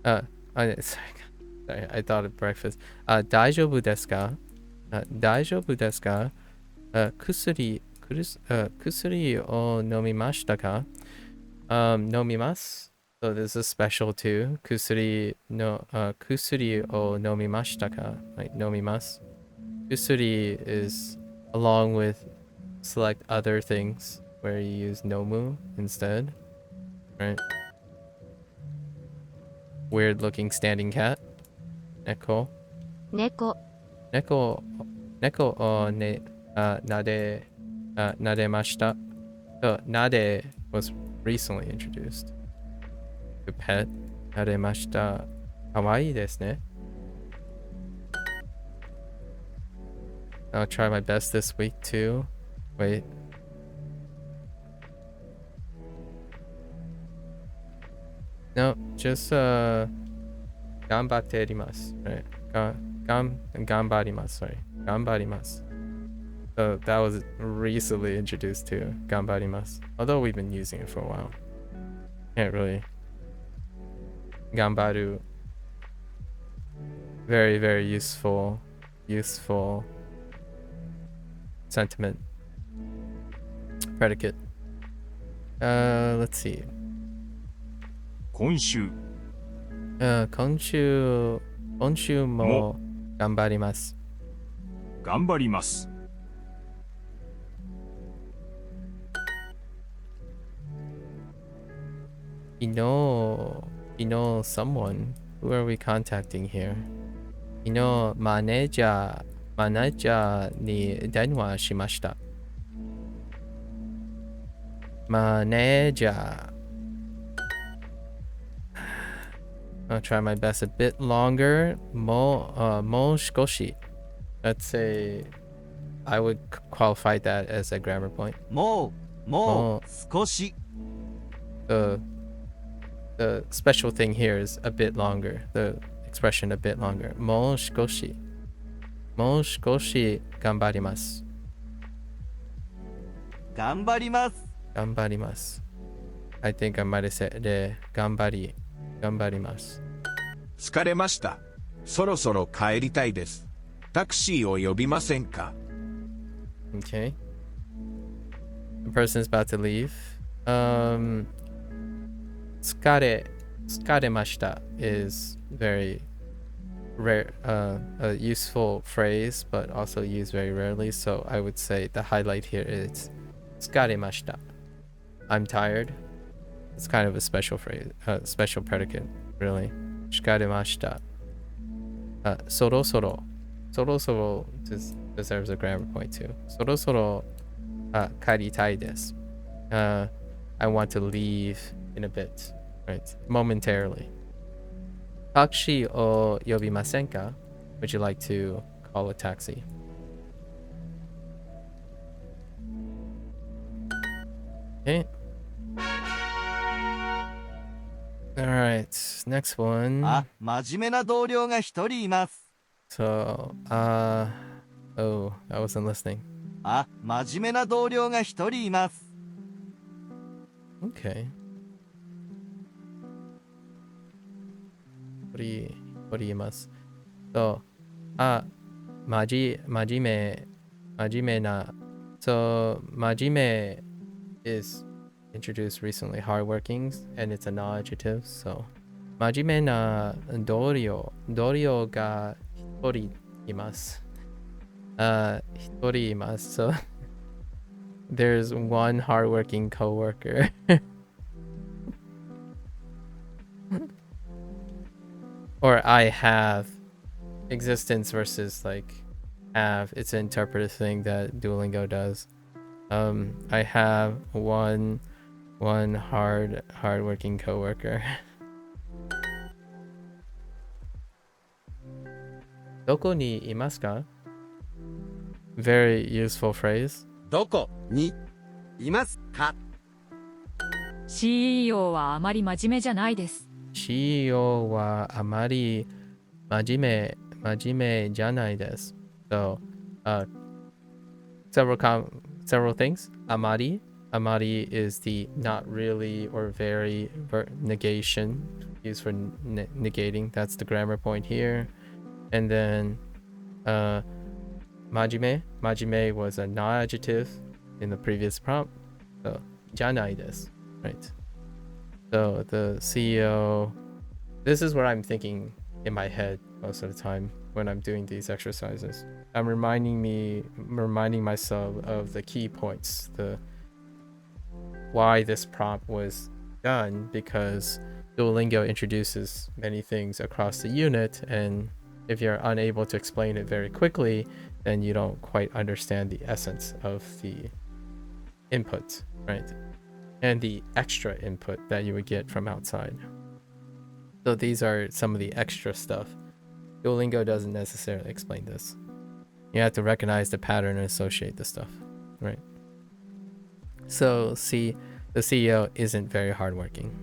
Sorry, I thought of breakfast. 大丈夫ですか? 大丈夫ですか? 薬を飲みましたか? 飲みます。So this is special too. 薬を飲みましたか? Like 飲みます。薬 is along with select other things where you use nomu instead, right? Weird looking standing cat. Neko. 猫をなでました。So, なで was recently introduced. To pet. なでました。かわいいですね。I'll try my best this week too. Wait. No, just 頑張っています。Right. 頑張ります。Sorry. 頑張ります。So that was recently introduced too. 頑張ります。Although we've been using it for a while. Can't really. 頑張る. Very, very useful sentiment. Predicate. Let's see. 今週今週も頑張ります。頑張ります。昨日 someone, who are we contacting here? 昨日マネージャーに電話しました。マネージャー I'll try my best a bit longer. もう少し Let's say I would qualify that as a grammar point. もう少し The special thing here is a bit longer. The expression a bit longer. もう少し頑張ります。頑張ります。頑張ります。I think I might have said 頑張ります。疲れました。そろそろ帰りたいです。タクシーを呼びませんか？ Okay. The person's about to leave. Tsukaremashita is very rare, a useful phrase, but also used very rarely. So I would say the highlight here is tsukaremashita. I'm tired. It's kind of a special phrase, special predicate, really. Tsukaremashita. Sorosoro. Sorosoro deserves a grammar point too. Sorosoro karitai desu. I want to leave in a bit, right? Momentarily. Taxi o yobimasen ka? Would you like to call a taxi? Okay. Alright, next one. あ、真面目な同僚が一人います。 So, oh, I wasn't listening. あ、真面目な同僚が一人います。 Okay. What do you must? So, majime na. So, majime is introduced recently, hardworking, and it's a non-adjective. So, majime na dorio ga hitori imasu. Hitori imasu. So, there's one hardworking coworker. Or I have. Existence versus like have. It's an interpretive thing that Duolingo does. I have one hardworking coworker. Doko ni imasu ka? Very useful phrase. どこにいますか？ CEO はあまり真面目じゃないです。 CEO wa amari majime janai desu. So, several things. Amari is the not really or very negation used for negating. That's the grammar point here. And then majime was a non-adjective in the previous prompt. So janai desu, right? So the CEO, this is what I'm thinking in my head most of the time when I'm doing these exercises. I'm reminding myself of the key points, the why this prompt was done, because Duolingo introduces many things across the unit, and if you're unable to explain it very quickly, then you don't quite understand the essence of the input, right? And the extra input that you would get from outside. So these are some of the extra stuff. Duolingo doesn't necessarily explain this. You have to recognize the pattern and associate the stuff, right? So see, the CEO isn't very hardworking.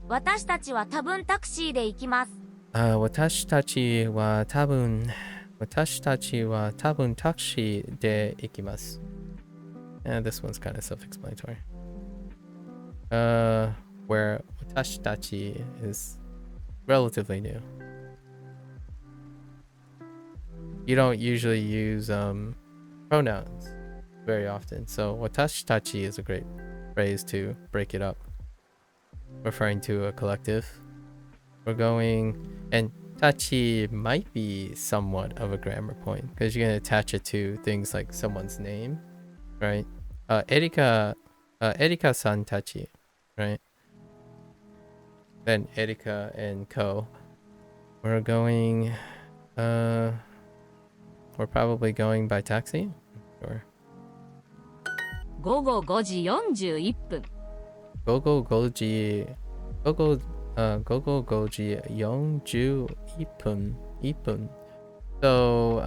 私たちは多分タクシーで行きます。私たちは多分タクシーで行きます。This one's kind of self-explanatory. Where watashitachi is relatively new. You don't usually use pronouns very often, so watashitachi is a great phrase to break it up, referring to a collective. We're going, and tachi might be somewhat of a grammar point because you're going to attach it to things like someone's name, right? Erika-san tachi, right? Then Erika and Ko. We're going, we're probably going by taxi? Sure. 午後5時41分。午後5時41分. So,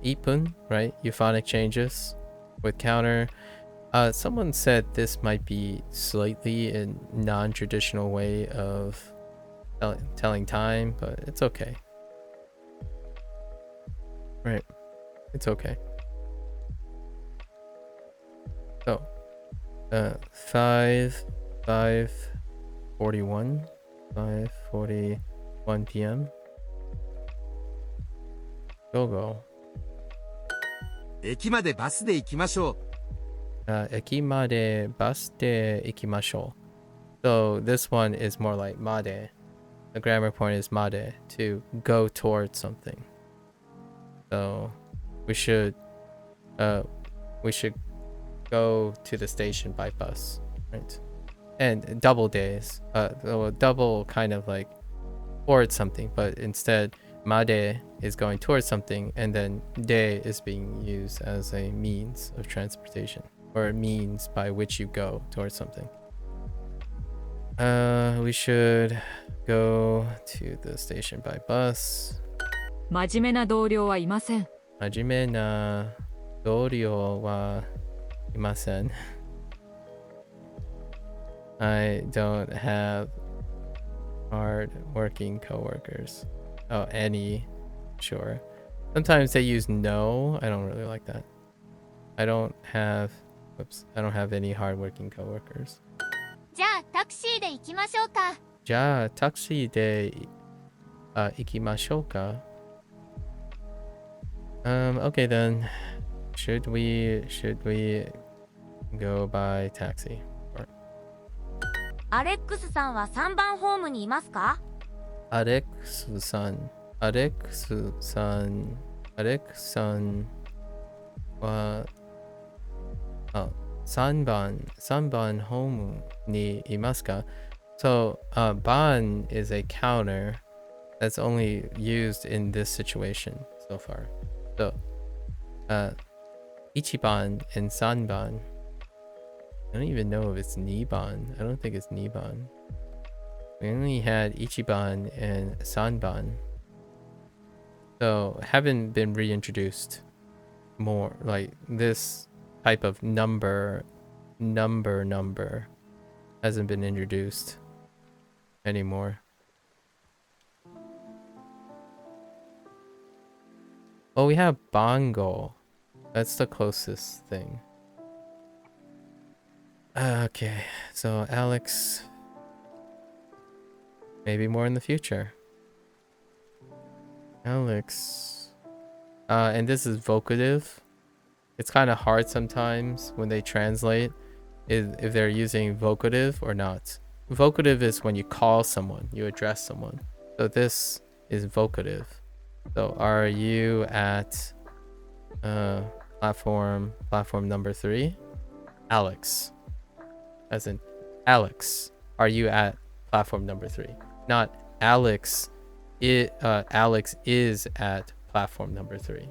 1分, right? Euphonic changes with counter. Someone said this might be slightly a non-traditional way of telling time, but it's okay. Right. It's okay. So, 5:41. 1 p.m. Go. 駅までバスで行きましょう。駅までバスで行きましょう. So this one is more like made. The grammar point is made, to go towards something. So we should go to the station by bus, right? And double days, double kind of like towards something, but instead made is going towards something, and then de is being used as a means of transportation, or a means by which you go towards something. We should go to the station by bus. 真面目な同僚はいません。真面目な同僚はいません。I don't have hard working coworkers. Oh, any. Sure. Sometimes they use no. I don't really like that. I don't have any hard working coworkers. じゃあタクシーで行きましょうか。じゃあタクシーで行きましょうか。Okay then. Should we go by taxi? アレックスさんは3番ホームにいますか？アレックスさんは3番ホームにいますか? So, ban is a counter that's only used in this situation so far. So, 1番 and 3番. I don't even know if it's Niban. I don't think it's Niban. We only had Ichiban and Sanban. So haven't been reintroduced more. Like this type of number hasn't been introduced anymore. Oh, we have Bongo. That's the closest thing. Okay, so Alex, maybe more in the future. Alex, and this is vocative. It's kind of hard sometimes when they translate if they're using vocative or not. Vocative is when you call someone, you address someone. So this is vocative. So are you at platform number 3? Alex. As in, Alex, are you at platform number 3? Not Alex. Alex is at platform number 3.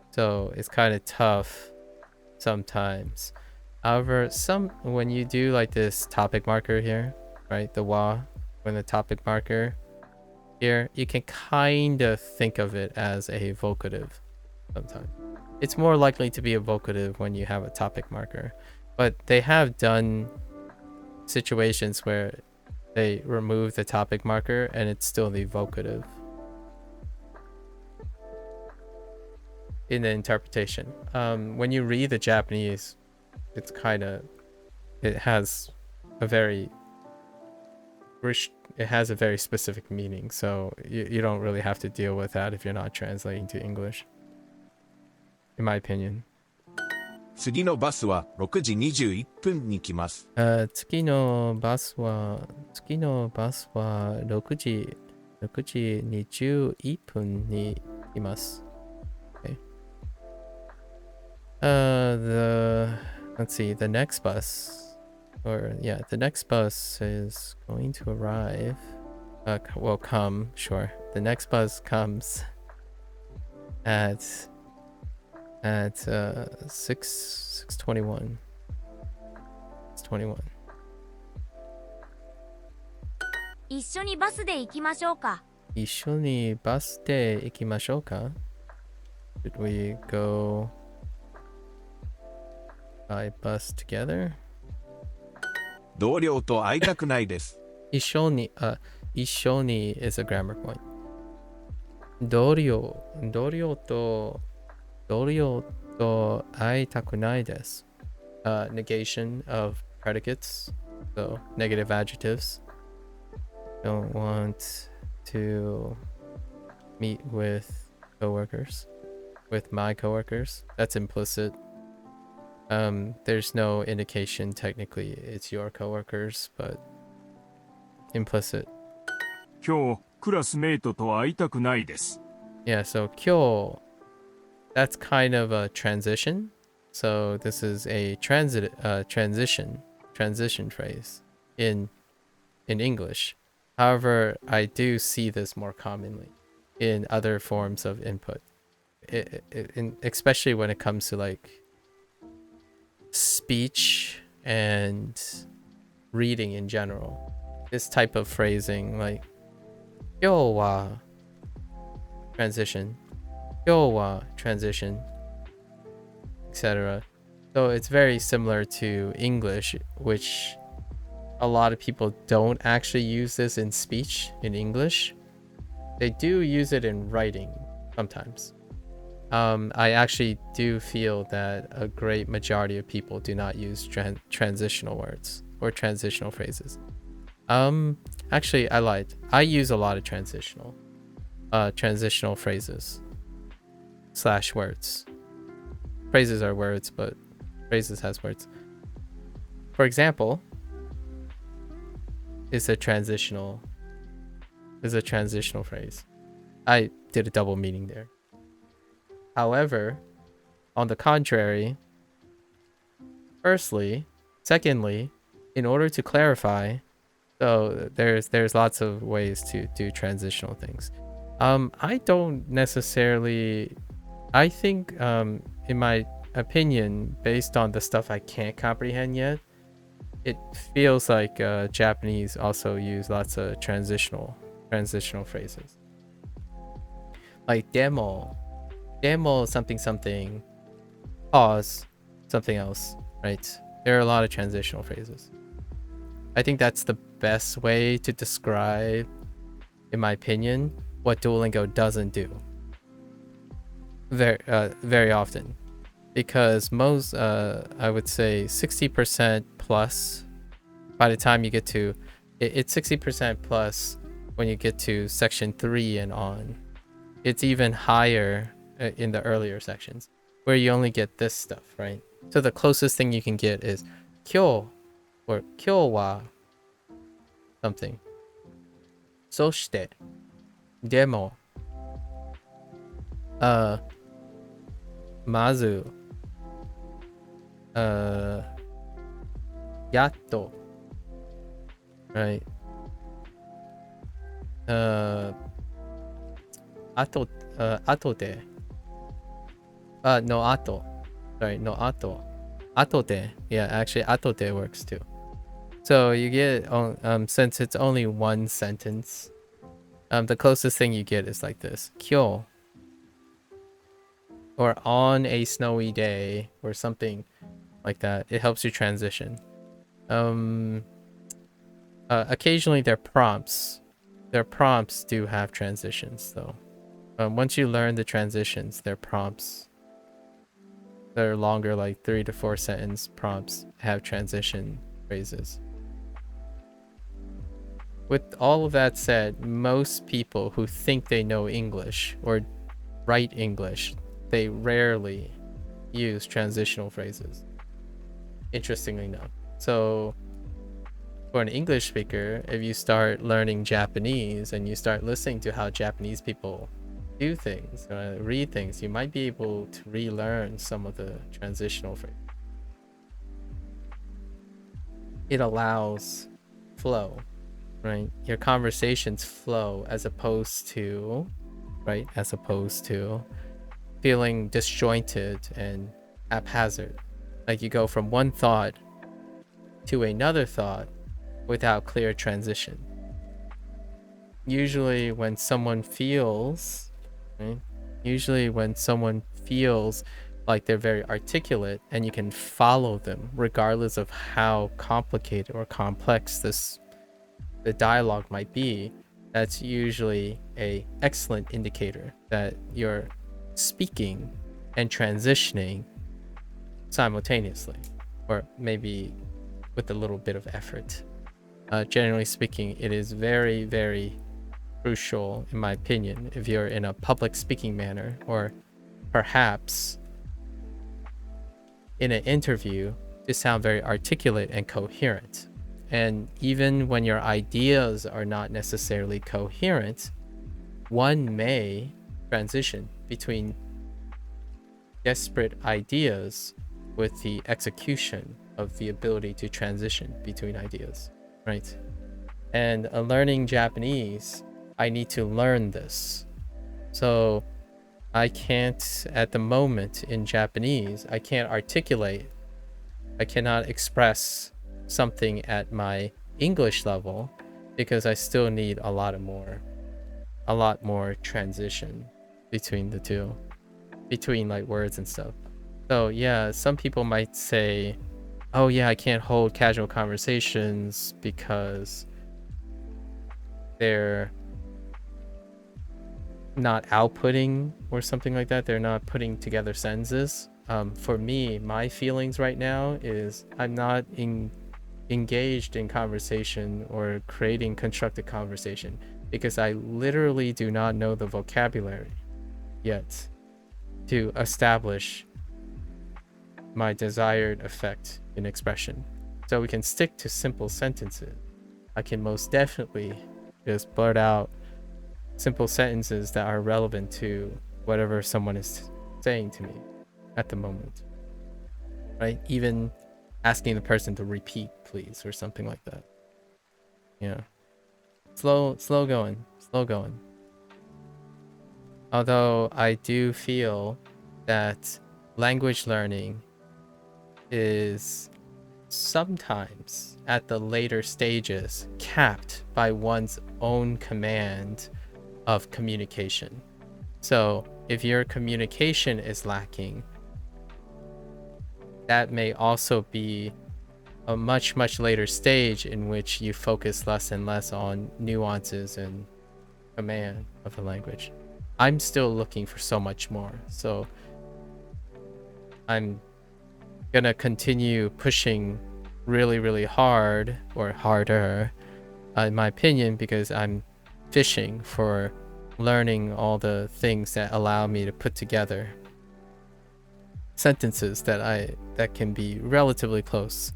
So it's kind of tough sometimes. However, when you do like this topic marker here, right? The wa, when the topic marker here, you can kind of think of it as a vocative sometimes. It's more likely to be a vocative when you have a topic marker. But they have done situations where they remove the topic marker and it's still the vocative in the interpretation. When you read the Japanese, it has a very specific meaning, so you don't really have to deal with that if you're not translating to English, in my opinion. 次のバスは6時21分に来ます。次のバスは6時21分に来ます。Okay. Let's see, the next bus is going to arrive. The next bus comes at 6:21. It's 21. 一緒にバスで行きましょうか。一緒にバスで行きましょうか? Should we go by bus together? 同僚と会いたくないです。一緒に is a grammar point. 同僚と会いたくないです。Negation of predicates, so negative adjectives. Don't want to meet with coworkers, with my coworkers. That's implicit. There's no indication technically it's your coworkers, but implicit. 今日、クラスメイトと会いたくないです。 Yeah, so 今日, that's kind of a transition. So this is a transition phrase in English. However, I do see this more commonly in other forms of input, especially when it comes to like speech and reading in general. This type of phrasing, like 今日は transition, 今日は transition, etc. So it's very similar to English, which a lot of people don't actually use this in speech in English. They do use it in writing sometimes. I actually do feel that a great majority of people do not use transitional words or transitional phrases. Actually, I lied. I use a lot of transitional phrases / words. Phrases are words, but phrases has words. For example, is a transitional phrase. I did a double meaning there. However, on the contrary, secondly, in order to clarify, so there's lots of ways to do transitional things. I don't necessarily, I think, in my opinion, based on the stuff I can't comprehend yet, it feels like Japanese also use lots of transitional phrases. Like demo something, pause, something else, right? There are a lot of transitional phrases. I think that's the best way to describe, in my opinion, what Duolingo doesn't do very often. Because most, I would say 60% plus, by the time you get to, it's 60% plus when you get to section 3 and on. It's even higher in the earlier sections, where you only get this stuff, right? So the closest thing you can get is 今日 or 今日は something. そして、でも、まず、やっと、right? 後で、no 後 sorry, no 後で yeah, actually 後で works too. So you get, since it's only one sentence, the closest thing you get is like this, 今日 or on a snowy day or something like that. It helps you transition. Occasionally their prompts do have transitions though. Once you learn the transitions, their prompts, they're longer, like 3 to 4 sentence prompts, have transition phrases. With all of that said, most people who think they know English or write English, they rarely use transitional phrases, interestingly enough. So for an English speaker, if you start learning Japanese and you start listening to how Japanese people do things, read things, you might be able to relearn some of the transitional phrases. It allows flow, right? Your conversations flow as opposed to feeling disjointed and haphazard. Like you go from one thought to another thought without clear transition. Usually when someone feels like they're very articulate and you can follow them regardless of how complicated or complex the dialogue might be, that's usually an excellent indicator that you're speaking and transitioning simultaneously, or maybe with a little bit of effort. Generally speaking, it is very, very crucial, in my opinion, if you're in a public speaking manner, or perhaps in an interview, to sound very articulate and coherent. And even when your ideas are not necessarily coherent, one may transition between disparate ideas with the execution of the ability to transition between ideas, right? And learning Japanese, I need to learn this. So I can't, at the moment in Japanese, I can't articulate, I cannot express something at my English level because I still need a lot more transition between the two, between like words and stuff. So yeah, some people might say, oh yeah, I can't hold casual conversations because they're not outputting or something like that. They're not putting together sentences. For me, my feelings right now is I'm not engaged in conversation or creating constructive conversation because I literally do not know the vocabulary yet to establish my desired effect in expression. So we can stick to simple sentences. I can most definitely just blurt out simple sentences that are relevant to whatever someone is saying to me at the moment, right? Even asking the person to repeat, please, or something like that. Yeah, slow going. Although I do feel that language learning is sometimes at the later stages capped by one's own command of communication. So if your communication is lacking, that may also be a much later stage in which you focus less and less on nuances and command of the language. I'm still looking for so much more, so I'm gonna continue pushing really hard, or harder, in my opinion, because I'm fishing for learning all the things that allow me to put together sentences that can be relatively close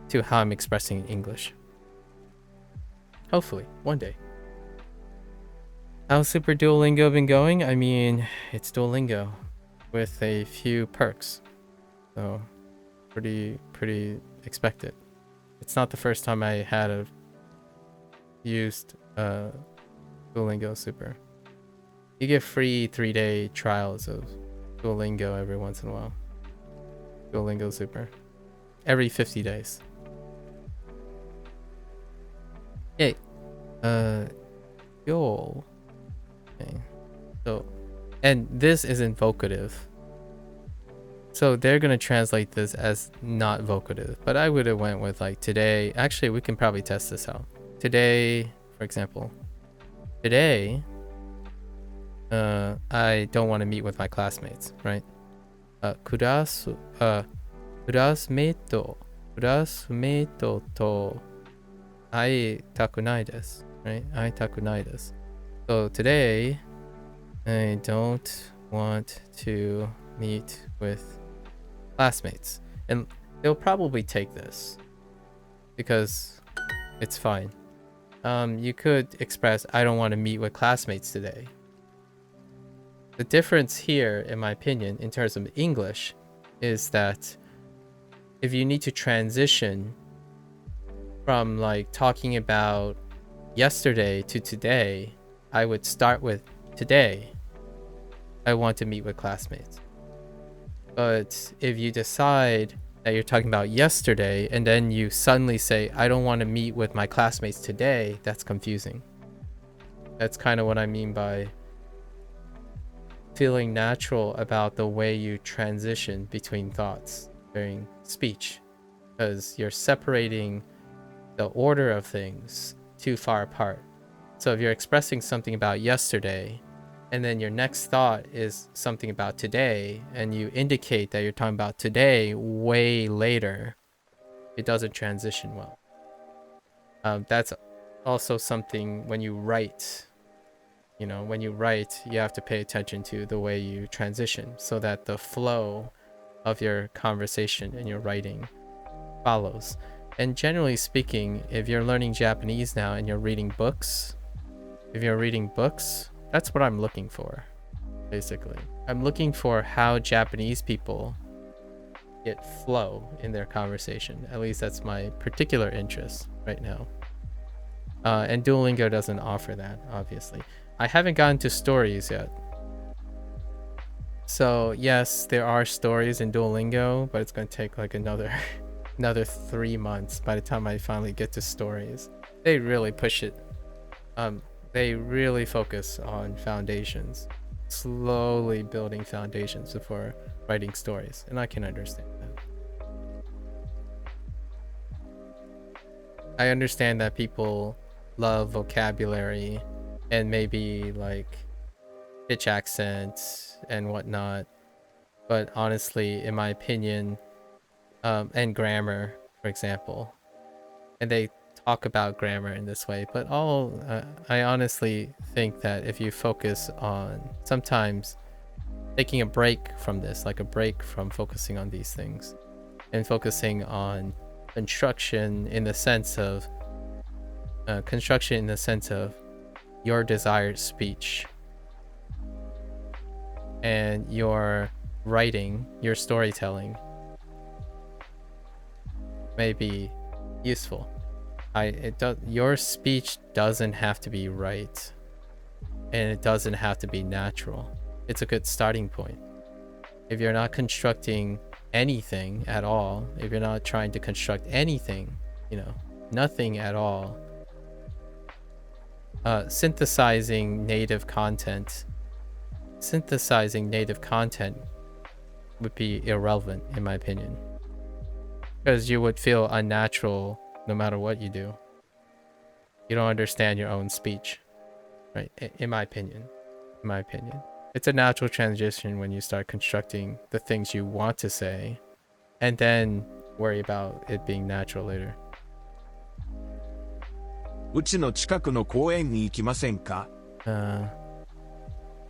to how I'm expressing in English. Hopefully, one day. How's Super Duolingo been going? I mean, it's Duolingo with a few perks, so pretty expected. It's not the first time I had used Duolingo Super. You get free 3-day trials of Duolingo every once in a while. Duolingo Super. Every 50 days. Yay. Yol. Okay. So, and this isn't vocative. So they're going to translate this as not vocative. But I would have went with like today. Actually, we can probably test this out. Today, for example. Today, I don't want to meet with my classmates, right? Classmate to 会いたくないです right? 会いたくないです So today, I don't want to meet with classmates. And they'll probably take this because it's fine. You could express, I don't want to meet with classmates today. The difference here, in my opinion, in terms of English, is that if you need to transition from like talking about yesterday to today, I would start with today. I want to meet with classmates. But if you decide that you're talking about yesterday and then you suddenly say, I don't want to meet with my classmates today, that's confusing. That's kind of what I mean by feeling natural about the way you transition between thoughts during speech, because you're separating the order of things too far apart. So if you're expressing something about yesterday and then your next thought is something about today and you indicate that you're talking about today way later, it doesn't transition well. That's also something when you write You know, when you write, you have to pay attention to the way you transition so that the flow of your conversation and your writing follows. And generally speaking, if you're learning Japanese now and you're reading books, that's what I'm looking for, basically. I'm looking for how Japanese people get flow in their conversation. At least that's my particular interest right now. And Duolingo doesn't offer that, obviously. I haven't gotten to stories yet. So yes, there are stories in Duolingo, but it's going to take like another 3 months by the time I finally get to stories. They really push it. They really focus on foundations, slowly building foundations before writing stories, and I can understand that. I understand that people love vocabulary and maybe like pitch accents and whatnot, but honestly, in my opinion, and grammar, for example, and they talk about grammar in this way, but I honestly think that if you focus on sometimes taking a break from this, like a break from focusing on these things and focusing on construction in the sense of your desired speech and your writing, your storytelling may be useful. Your speech doesn't have to be right, and it doesn't have to be natural. It's a good starting point. If you're not constructing anything at all, if you're not trying to construct anything, nothing at all, synthesizing native content would be irrelevant, in my opinion, because you would feel unnatural no matter what you do. You don't understand your own speech, right? In my opinion. It's a natural transition when you start constructing the things you want to say and then worry about it being natural later. うちの近くの公園に行きませんか?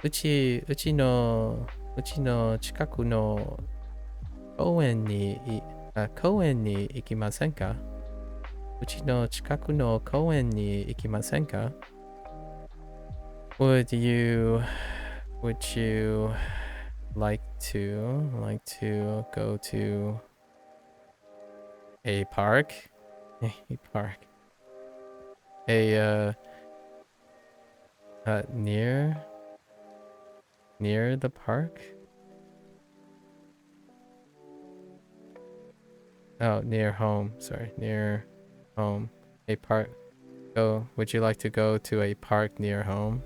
うちの近くの公園に行きませんか? うちの近くの公園に行きませんか? Would you like to go to a park? Near the park? Oh, near home. Sorry, near home. A park. Would you like to go to a park near home?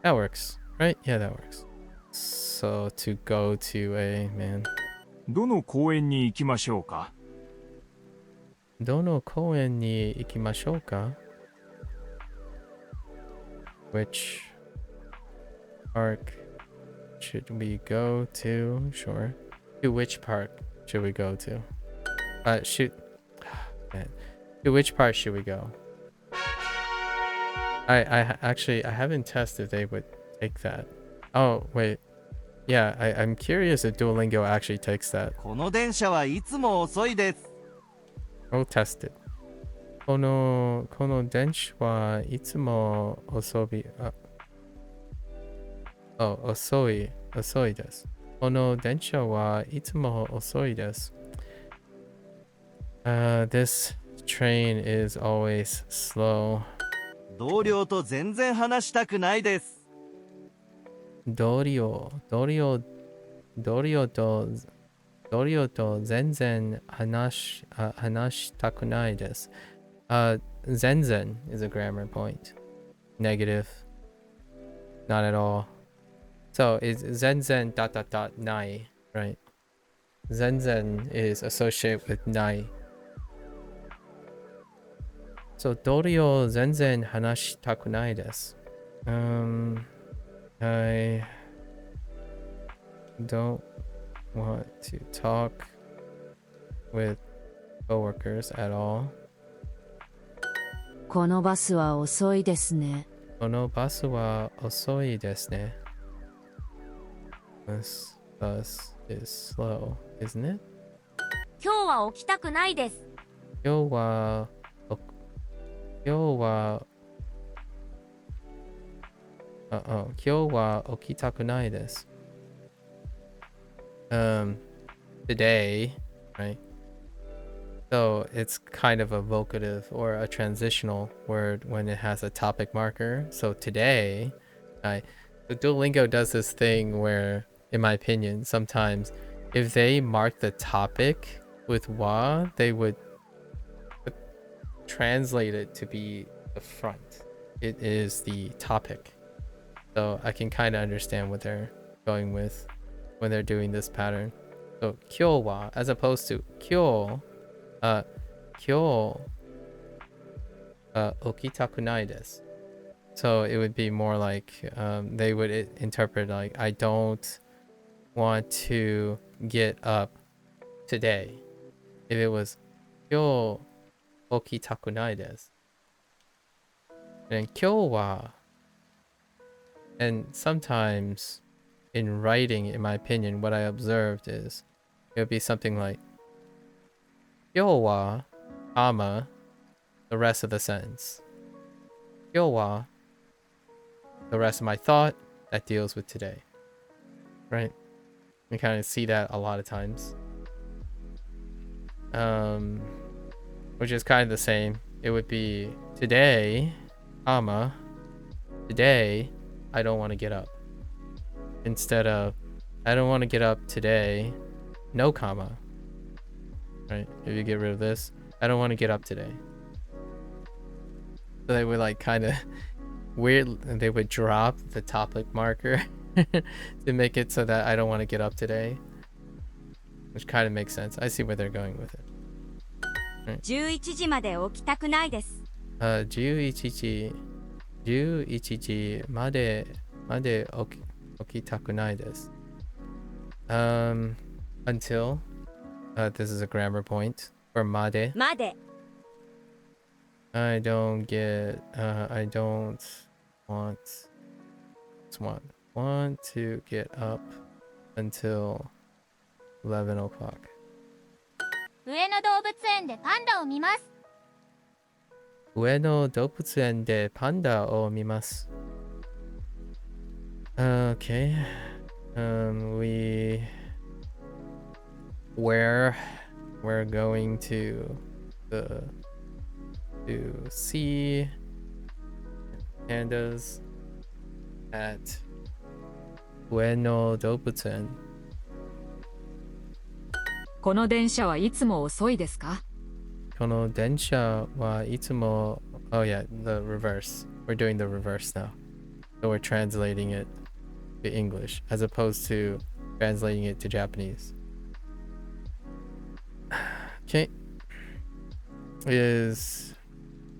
That works, right? Yeah, that works. So to go to a man. どの公園に行きましょうか? どの公園に行きましょうか? Which park should we go to? Sure. To which park should we go to? Man. To which part should we go? I haven't tested if they would take that. Oh, wait. Yeah, I'm curious if Duolingo actually takes that. この電車はいつも遅いです。 We'll test it. この電車はいつも遅いです。この電車はいつも遅いです。This train is always slow. 同僚と全然話したくないです。同僚と全然話したくないです。全然 is a grammar point. Negative. Not at all. So it's 全然 ... nai, right? 全然 is associated with nai. So 同僚全然話したくないです。I don't want to talk with coworkers at all. このバスは遅いですね。Kono basu wa osoi desu ne. This bus is slow, isn't it? 今日は起きたくないです。今日は、今日は、今日は起きたくないです。Today, right? So it's kind of a vocative or a transitional word when it has a topic marker. So today, the Duolingo does this thing where, in my opinion, sometimes if they mark the topic with wa, they would translate it to be the front. It is the topic. So I can kind of understand what they're going with when they're doing this pattern. So kyo wa as opposed to kyo okitakunai desu. So it would be more like they would interpret like I don't want to get up today. If it was kyo okitakunai desu. And kyo wa, and sometimes in writing, in my opinion, what I observed is it would be something like kyo wa, comma, the rest of the sentence. Kyo wa, the rest of my thought that deals with today. Right? You kind of see that a lot of times. Which is kind of the same. It would be today, comma, today, I don't want to get up. Instead of, I don't want to get up today, no comma. Right? If you get rid of this, I don't want to get up today. So they would like kind of weird, they would drop the topic marker to make it so that I don't want to get up today. Which kind of makes sense. I see where they're going with it. Right. 11時まで起きたくないです。11時まで起きたくないです。Until, this is a grammar point for まで。まで。I don't want to get up until 11 o'clock. 上野動物園でパンダを見ます。上野動物園でパンダを見ます。Okay. We're going to see pandas at 上野動物園。この電車はいつも遅いですか？この電車はいつも... Oh yeah, the reverse. We're doing the reverse now. So we're translating it to English as opposed to translating it to Japanese. Okay. Is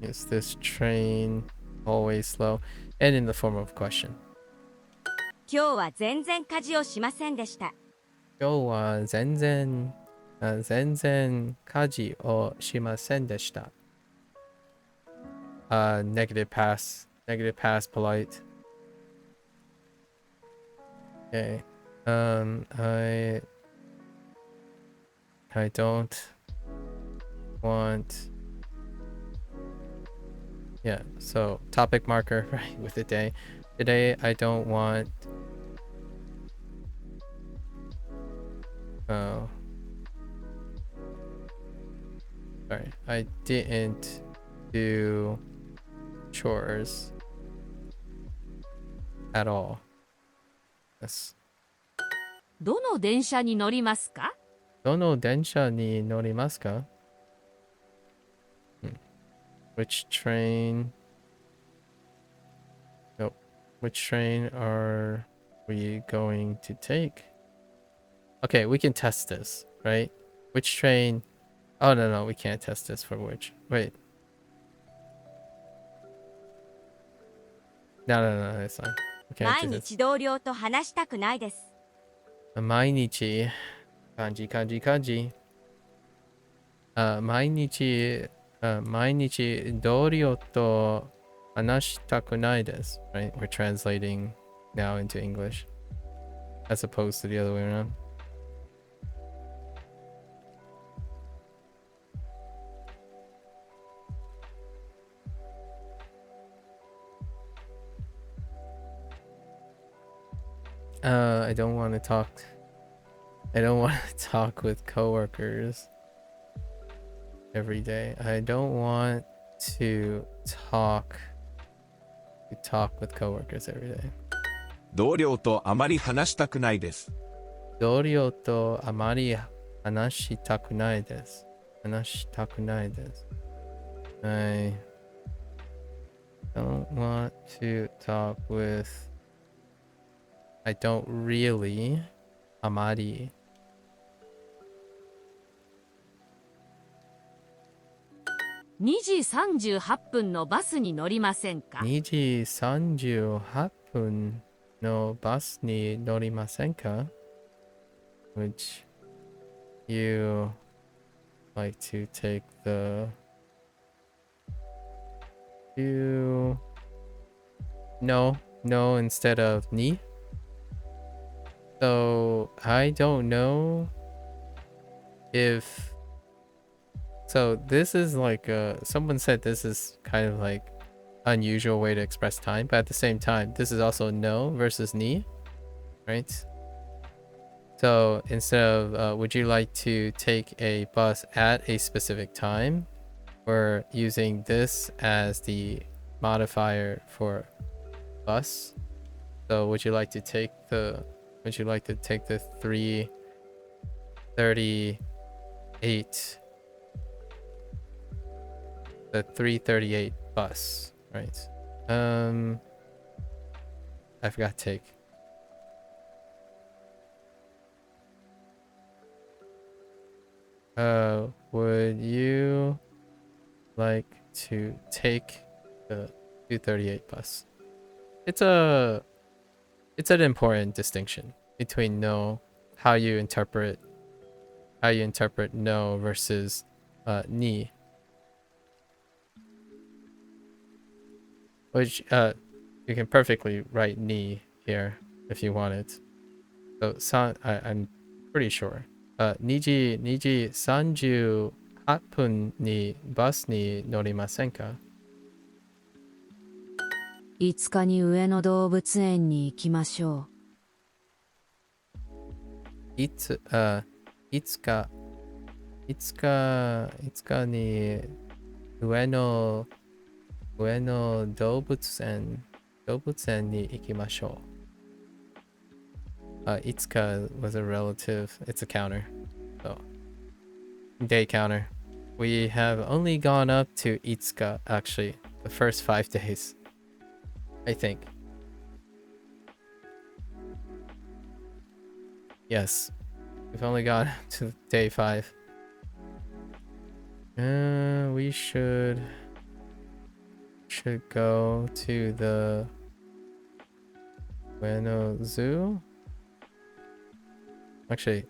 this train always slow? And in the form of question. 今日は全然家事をしませんでした。今日は全然家事をしませんでした。Negative past polite. Okay. I don't want... Yeah, so topic marker, right, with the day. Today, I don't want... Oh. Sorry, I didn't do chores at all. Yes. どの電車に乗りますか？どの電車に乗りますか? Which train? Nope. Which train are we going to take? Okay, we can test this, right? Which train? Oh, no, we can't test this for which. Wait. No, it's fine. We can't 毎 do 日 this. 同僚と話したくないです。毎日 kanji. 毎日同僚と Anashitakunai desu, right? We're translating now into English as opposed to the other way around. I don't want to talk. I don't want to talk with coworkers every day. I don't want to talk with coworkers every day. 同僚とあまり話したくないです。同僚とあまり話したくないです。話したくないです。I don't want to talk with. I don't really. あまり。2時38分のバスに乗りませんか？ 2時38分のバスに乗りませんか? Would you like to take the no instead of ni? So I don't know if so this is like someone said this is kind of like unusual way to express time, but at the same time this is also no versus ni, right? So instead of would you like to take a bus at a specific time, we're using this as the modifier for bus. So would you like to take the 3:38 the 3:38 bus, right? I forgot take. Would you like to take the 2:38 bus? It's an important distinction between no, how you interpret no versus ni. Which you can perfectly write ni here if you wanted. So I'm pretty sure. 2時38分にバスに乗りませんか? 5日に上野動物園に行きましょう。いつかに上野動物園に行きましょう。Itsuka was a relative. It's a counter. So day counter. We have only gone up to Itsuka actually the first 5 days. I think. Yes. We've only gone to day 5. We should go to the Ueno Zoo. Actually,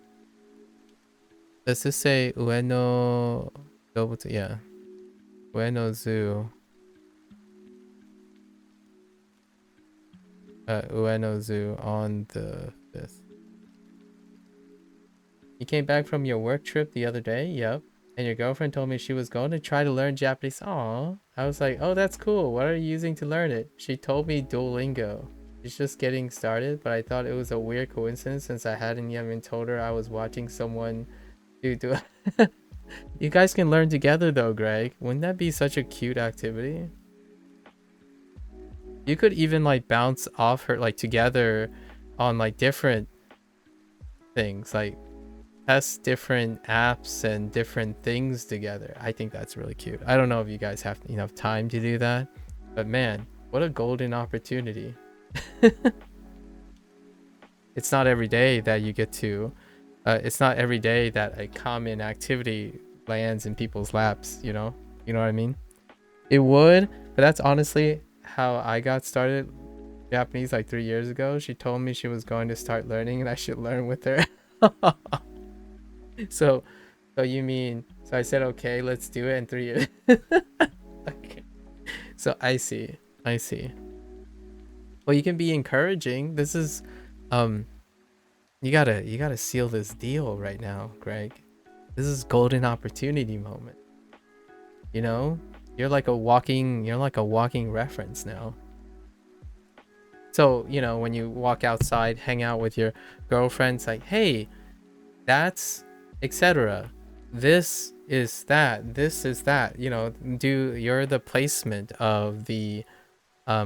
does this say Ueno Dobutsu? Yeah. Ueno Zoo. Ueno Zoo on the 5th. You came back from your work trip the other day? Yep. And your girlfriend told me she was going to try to learn Japanese. Aww. I was like, oh, that's cool. What are you using to learn it? She told me Duolingo. She's just getting started, but I thought it was a weird coincidence since I hadn't even told her I was watching someone do You guys can learn together though, Greg. Wouldn't that be such a cute activity? You could even like bounce off her like together on like different things, like test different apps and different things together. I think that's really cute. I don't know if you guys have enough time to do that, but man, what a golden opportunity. It's not every day that you get to it's not every day that a common activity lands in people's laps, you know what I mean? It would, but that's honestly how I got started Japanese like 3 years ago. She told me she was going to start learning and I should learn with her. So you mean, so I said okay, let's do it in 3 years. Okay, so I see. I see. Well, you can be encouraging. This is, you gotta seal this deal right now, Greg. This is golden opportunity moment. You know, you're like a walking reference now. So, you know, when you walk outside, hang out with your girlfriends, like, hey, that's etc. This is that. This is that. You know, you're the placement of the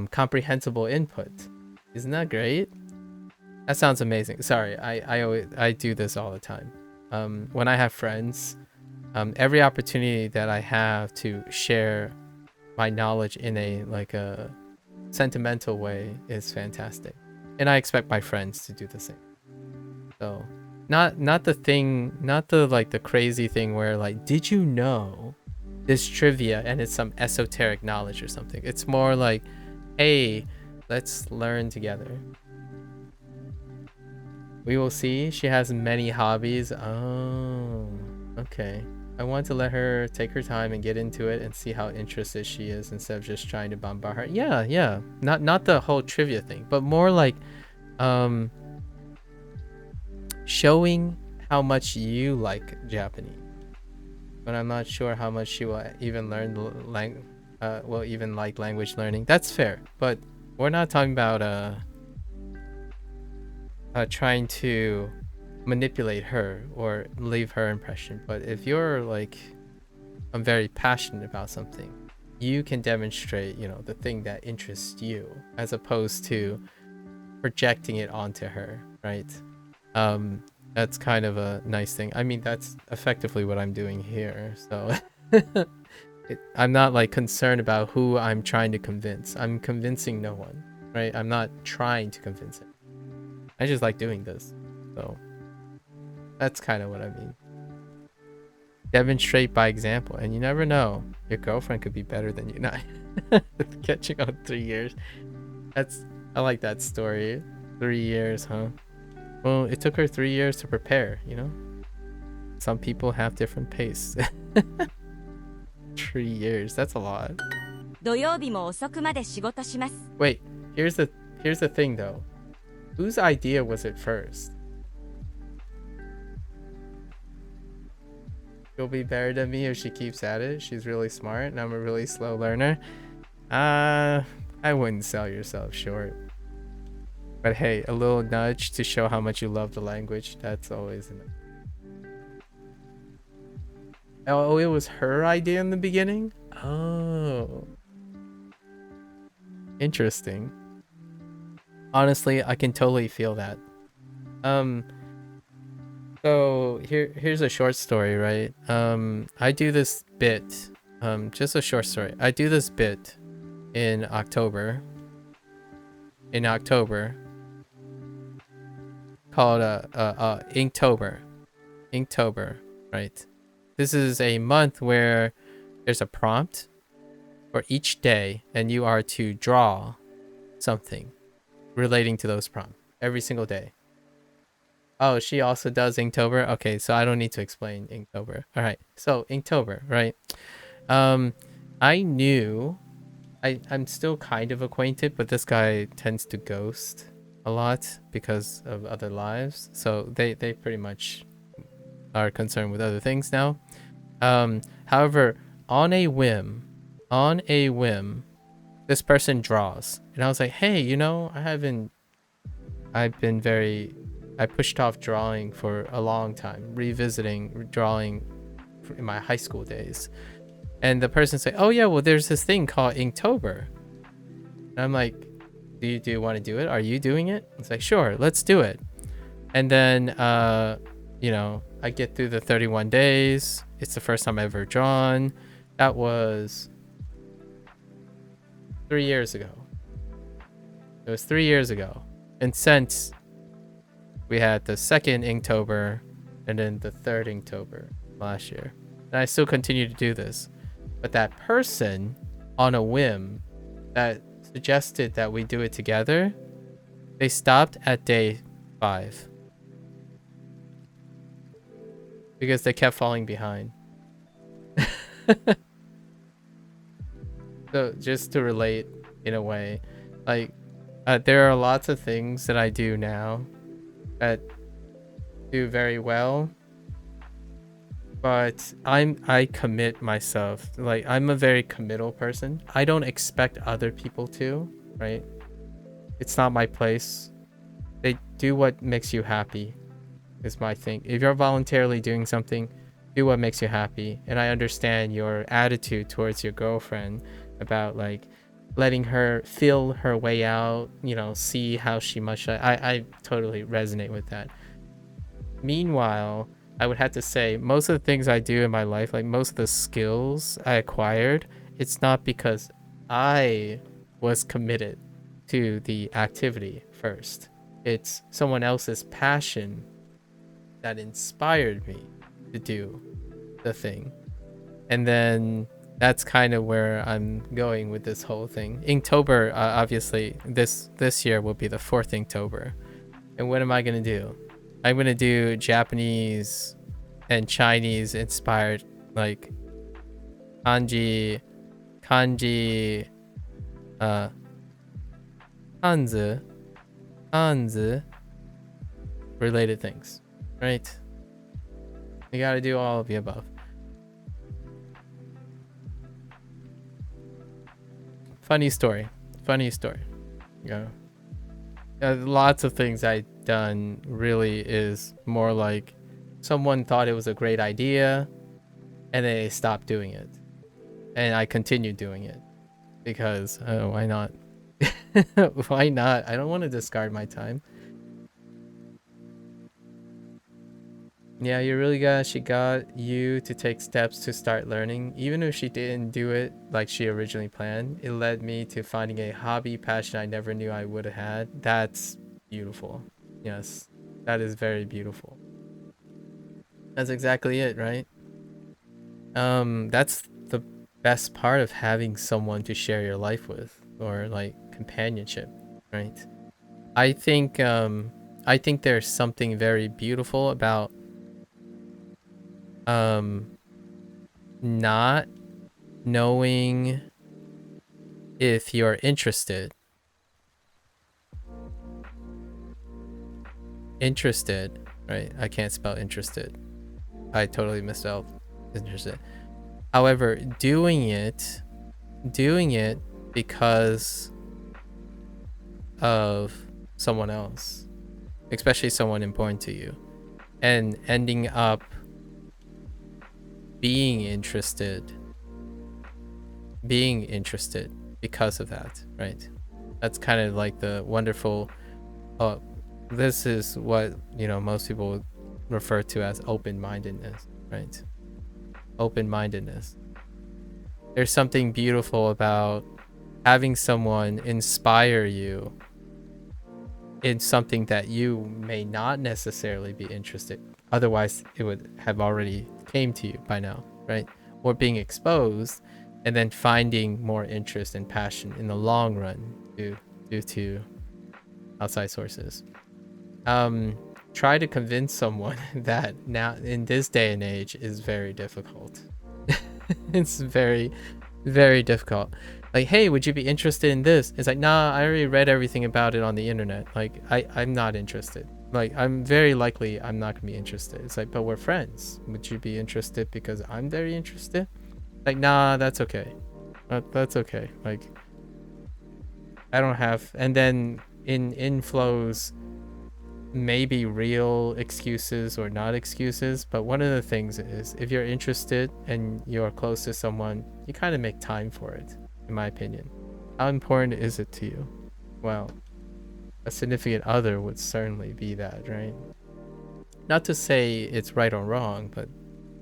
comprehensible input. Isn't that great? That sounds amazing. Sorry, I do this all the time. When I have friends, every opportunity that I have to share my knowledge in a sentimental way is fantastic, and I expect my friends to do the same. So, not the crazy thing where like, did you know this trivia and it's some esoteric knowledge or something. It's more like, hey, let's learn together. We will see. She has many hobbies. Oh, okay. I want to let her take her time and get into it and see how interested she is instead of just trying to bombard her. Yeah. Not the whole trivia thing, but more like showing how much you like Japanese. But I'm not sure how much she will even learn even like language learning. That's fair, but we're not talking about trying to manipulate her or leave her impression. But if you're like, I'm very passionate about something, you can demonstrate, you know, the thing that interests you as opposed to projecting it onto her, right? That's kind of a nice thing. I mean, that's effectively what I'm doing here. So I'm not like concerned about who I'm trying to convince. I'm convincing no one, right? I'm not trying to convince him. I just like doing this. So that's kind of what I mean. Demonstrate by example. And you never know. Your girlfriend could be better than you. Not catching on 3 years. I like that story. 3 years, huh? Well, it took her 3 years to prepare, you know? Some people have different pace. 3 years, that's a lot. 土曜日も遅くまで仕事します。 Wait, here's the thing though. Whose idea was it first? She'll be better than me if she keeps at it. She's really smart and I'm a really slow learner. I wouldn't sell yourself short. But hey, a little nudge to show how much you love the language. That's always enough. Oh, it was her idea in the beginning? Oh. Interesting. Honestly, I can totally feel that. So here's a short story, right? I do this bit, just a short story. I do this bit in October. Called Inktober. Inktober, right? This is a month where there's a prompt for each day, and you are to draw something relating to those prompts every single day. Oh, she also does Inktober? Okay, so I don't need to explain Inktober. All right, so Inktober, right? I knew, I'm still kind of acquainted, but this guy tends to ghost a lot because of other lives. So they pretty much are concerned with other things now. However, on a whim, this person draws. And I was like, hey, you know, I pushed off drawing for a long time, revisiting drawing in my high school days. And the person said, oh yeah, well, there's this thing called Inktober. And I'm like, do you want to do it? Are you doing it? It's like, sure, let's do it. And then, you know, I get through the 31 days. It's the first time I've ever drawn. That was 3 years ago. It was 3 years ago. And since we had the second Inktober and then the third Inktober last year. And I still continue to do this. But that person, on a whim, that suggested that we do it together, they stopped at day 5. Because they kept falling behind. So just to relate, in a way. Like, there are lots of things that I do now that do very well, but I commit myself. Like, I'm a very committal person. I don't expect other people to, right? It's not my place. They do what makes you happy is my thing. If you're voluntarily doing something, do what makes you happy. And I understand your attitude towards your girlfriend about like letting her feel her way out, you know, see how she must. I totally resonate with that. Meanwhile, I would have to say most of the things I do in my life, like most of the skills I acquired, it's not because I was committed to the activity first. It's someone else's passion that inspired me to do the thing. And then that's kind of where I'm going with this whole thing. Inktober, obviously, this year will be the 4th Inktober. And what am I going to do? I'm going to do Japanese and Chinese inspired, like kanji, hanzu related things, right? You got to do all of the above. Funny story. Yeah. Lots of things I've done really is more like someone thought it was a great idea and they stopped doing it. And I continued doing it because, why not? Why not? I don't want to discard my time. Yeah, she got you to take steps to start learning. Even if she didn't do it like she originally planned, it led me to finding a hobby passion I never knew I would have had. That's beautiful. Yes, that is very beautiful. That's exactly it, right? That's the best part of having someone to share your life with, or like companionship, right? I think there's something very beautiful about not knowing if you're interested, right? I can't spell interested. I totally misspelled interested. However, doing it because of someone else, especially someone important to you, and ending up being interested because of that, right? That's kind of like the wonderful, this is what, you know, most people refer to as open-mindedness, right? Open-mindedness. There's something beautiful about having someone inspire you in something that you may not necessarily be interested. Otherwise, it would have already came to you by now, right? Or being exposed and then finding more interest and passion in the long run due to outside sources. Try to convince someone that now in this day and age is very difficult. It's very, very difficult. Like, hey, would you be interested in this? It's like, nah, I already read everything about it on the internet. Like, I'm not interested. Like, I'm very likely I'm not gonna be interested. It's like, but we're friends. Would you be interested because I'm very interested? Like, nah, that's okay. That's okay. Like, I don't have. And then in flows maybe real excuses or not excuses, but one of the things is if you're interested and you're close to someone, you kind of make time for it, in my opinion. How important is it to you? Well, a significant other would certainly be that, right? Not to say it's right or wrong, but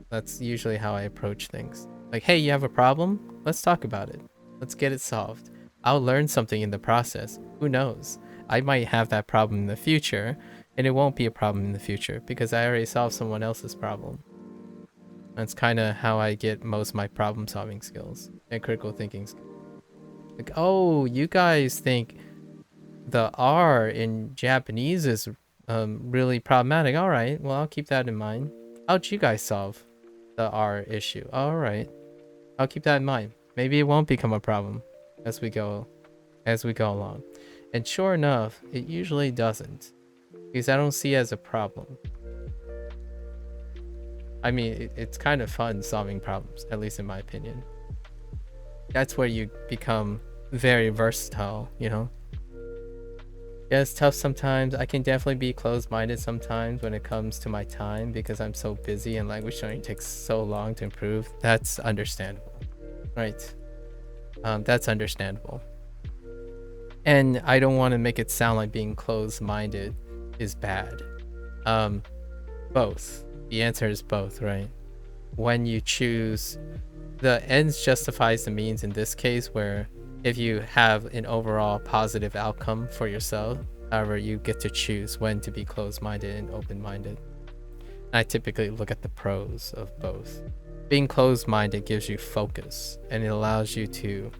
that's usually how I approach things. Like, hey, you have a problem? Let's talk about it. Let's get it solved. I'll learn something in the process. Who knows? I might have that problem in the future, and it won't be a problem in the future because I already solved someone else's problem. That's kind of how I get most of my problem solving skills and critical thinking skills. Like, oh, you guys think the R in Japanese is really problematic. All right, well, I'll keep that in mind. How'd you guys solve the R issue? All right, I'll keep that in mind. Maybe it won't become a problem as we go as we go along. And sure enough, it usually doesn't, because I don't see it as a problem. I mean, it's kind of fun solving problems, at least in my opinion. That's where you become very versatile, you know? Yeah, it's tough sometimes. I can definitely be closed-minded sometimes when it comes to my time because I'm so busy and language learning takes so long to improve. That's understandable, right? That's understandable. And I don't want to make it sound like being closed-minded is bad. Both. The answer is both, right? When you choose, the ends justifies the means in this case, where if you have an overall positive outcome for yourself, however, you get to choose when to be closed-minded and open-minded. I typically look at the pros of both. Being closed-minded gives you focus, and it allows you to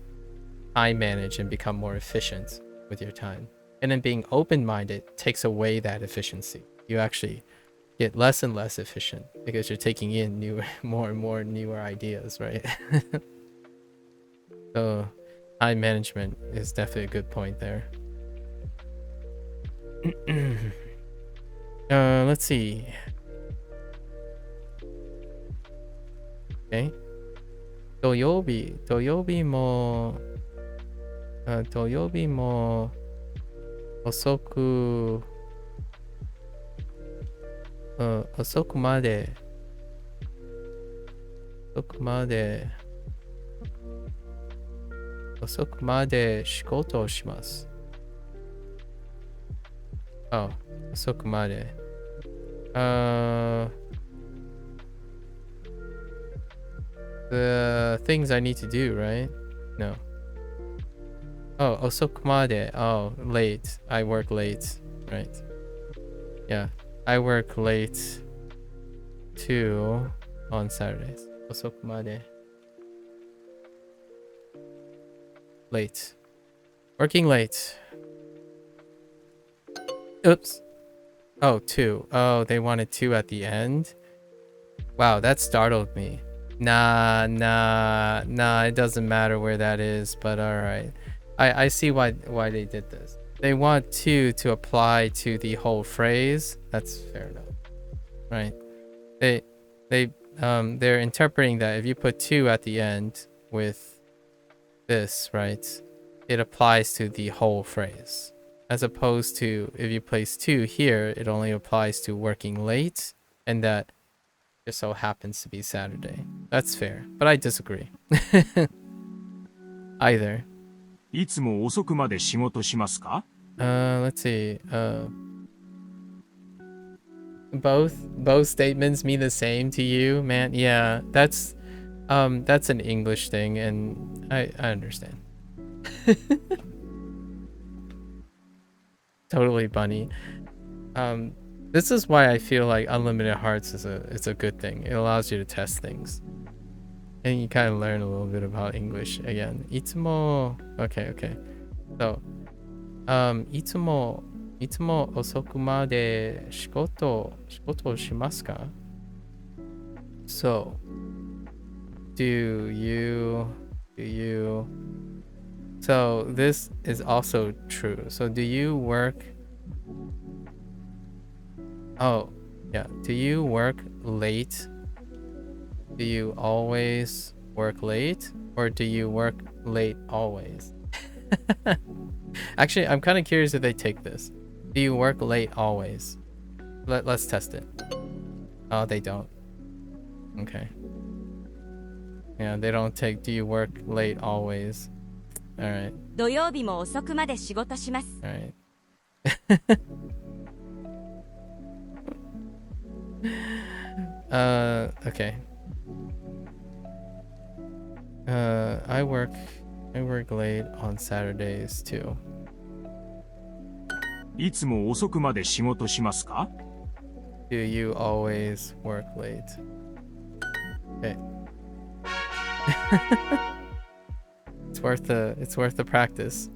time manage and become more efficient with your time. And then being open-minded takes away that efficiency. You actually get less and less efficient because you're taking in more and more newer ideas, right? So time management is definitely a good point there. Let's see. Okay. 土曜日も遅くまで仕事をします。遅くまで。The things I need to do, right? No. Oh, 遅くまで. Oh, late. I work late, right? Yeah, I work late too on Saturdays. 遅くまで. Late. Working late. Oops. Oh, 2. Oh, they wanted 2 at the end? Wow, that startled me. Nah, it doesn't matter where that is, but alright. I see why they did this. They want 2 to apply to the whole phrase. That's fair enough. Right. They're interpreting that if you put 2 at the end with this, right, it applies to the whole phrase. As opposed to if you place 2 here, it only applies to working late, and that just so happens to be Saturday. That's fair, but I disagree. Either. いつも遅くまで仕事しますか? Let's see. Both statements mean the same to you, man. Yeah, that's an English thing, and I understand. Totally bunny. This is why I feel like unlimited hearts is a good thing. It allows you to test things, and you kind of learn a little bit about English again. いつも okay. So, いつも遅くまで仕事をしますか? So, do you so this is also true. So do you work? Oh, yeah. Do you work late? Do you always work late? Or do you work late always? Actually, I'm kind of curious if they take this. Do you work late always? Let's test it. Oh, they don't. Okay. Yeah, they don't take do you work late always. Alright. 土曜日も遅くまで仕事します。Alright. Okay. I work late on Saturdays too. いつも遅くまで仕事しますか? Do you always work late? Okay. It's worth the practice.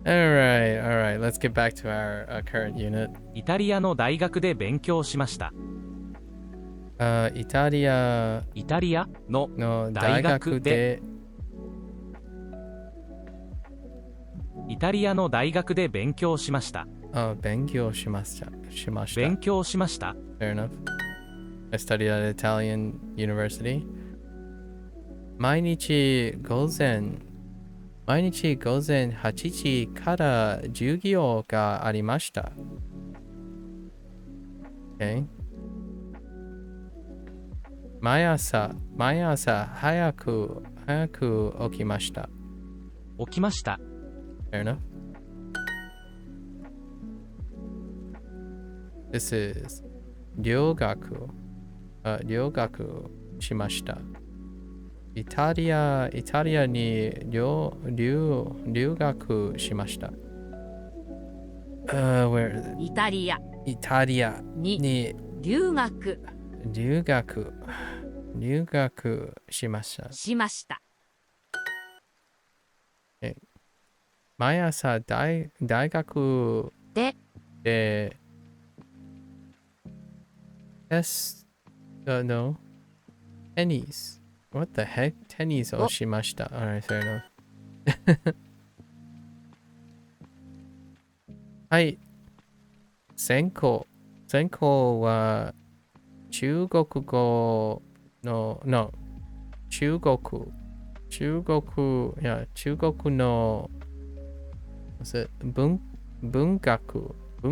All right. Let's get back to our current unit. イタリアの大学で勉強しました。イタリアの大学でイタリアの大学で勉強しました。勉強しました。勉強しました。Fair enough. I studied at Italian university. 毎日午前8時から授業がありました。Okay. 毎朝早く起きました。起きました。Fair enough. This is 留学しました。イタリアに留学しました。Where is it? イタリアに留学しました。しました。毎朝大学でno tennis. What the heck? テニスをしました。Alright, fair enough. はい。専攻は中国語の中国の文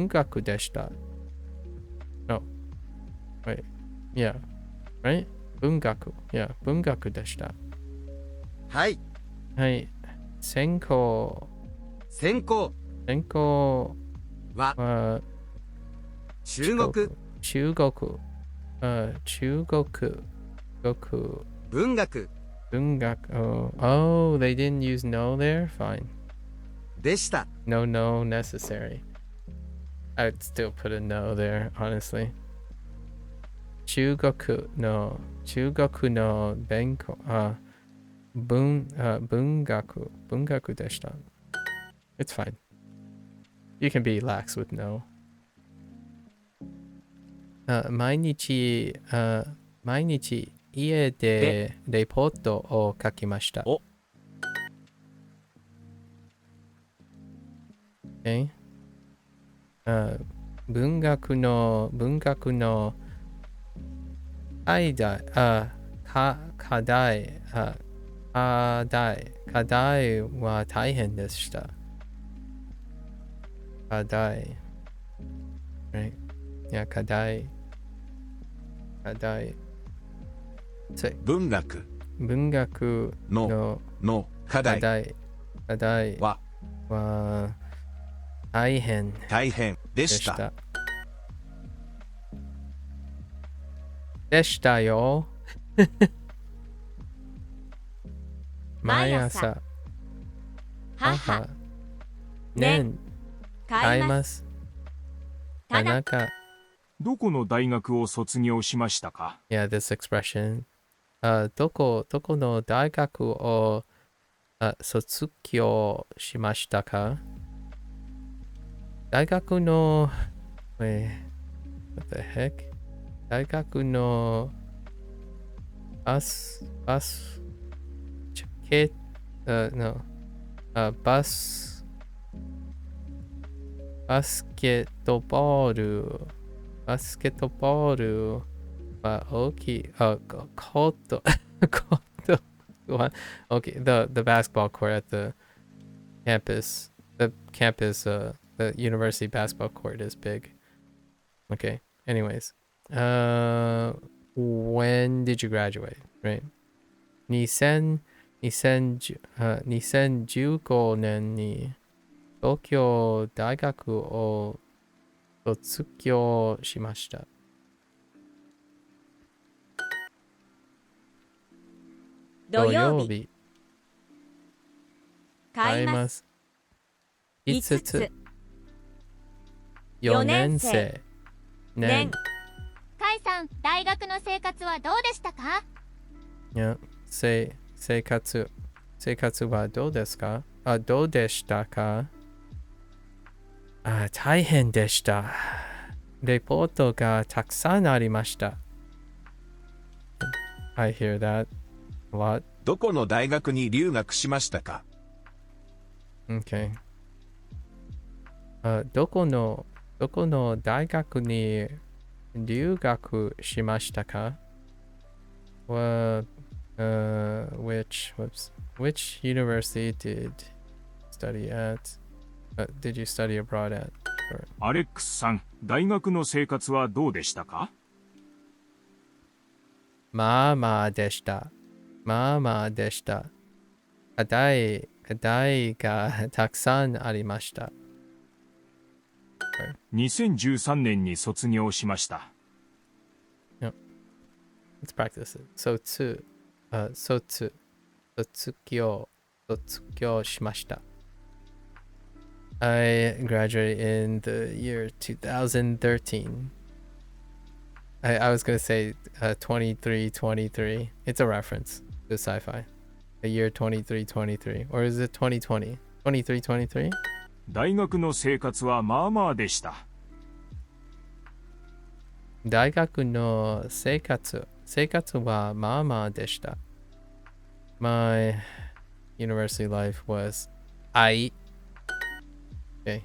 学でした。No. Wait. Yeah. Right? 文学でした。はい。専攻は中国文学 Oh, they didn't use no there? Fine. でした。 No necessary. I would still put a no there, honestly. 中国の勉強文学でした。It's fine. You can be lax with no. 毎日家でレポートを書きました。Okay. 文学の課題は大変でした。課題。Right? Yeah, 課題。文学の課題は大変でした。でしたよ。毎朝母年買います。田中。どこの大学を卒業しましたか？ Yeah, this expression. どこの大学を卒業しましたか？大学の Wait, what the heck? 大学のバスケットボールは大きい。コート。Okay, the basketball court at the campus. The university basketball court is big. Okay, anyways. When did you graduate? Right? 2015年に東京大学を卒業しました。土曜日買います。5つ。4 4年年生生。年カイさん、大学の生活はどうでしたか？いや、生活はどうですか？どうでしたか？大変でした。レポートがたくさんありました。I hear that a lot. どこの大学に留学しましたか？ Okay. どこの大学に留学しましたか? Which university did you study at? Did you study abroad at? アレックスさん、大学の生活はどうでしたか？まあまあでした。まあまあでした。課題がたくさんありました。2013年に卒業しました。Let's practice it. 卒業しました。I graduated in the year 2013. I was going to say 2323. It's a reference to sci-fi. The year 2323. Or is it 2020? 2323? 大学の生活はまあまあでした。大学の生活はまあまあでした。My university life was I. Okay.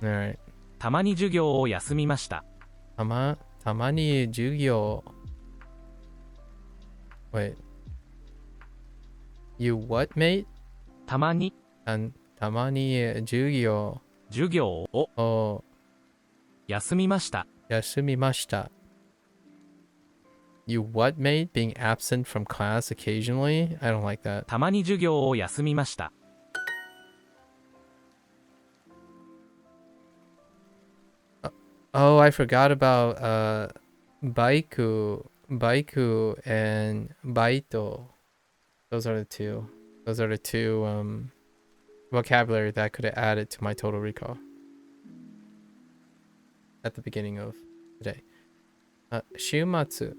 Alright. たまに授業を休みました。たまに授業 Wait. You what, mate? たまにたまに授業を休みました。休みました。You what, mate? Being absent from class occasionally? I don't like that. たまに授業を休みました。Oh, I forgot about baiku and baito. Those are the two vocabulary that I could have added to my total recall at the beginning of today. 週末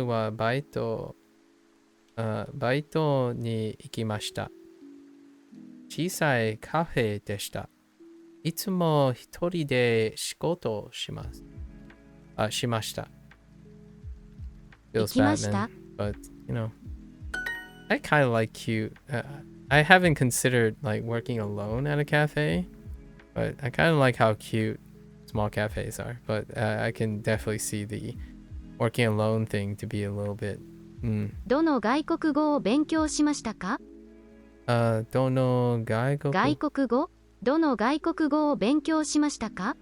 はバイトに行きました。小さいカフェでした。いつも一人で仕事をしました。行きました。 But, you know, I kind of like cute. I haven't considered like working alone at a cafe, but I kind of like how cute small cafes are. But I can definitely see the working alone thing to be a little bit. どの外国語を勉強しましたか？どの外国語を勉強しましたか？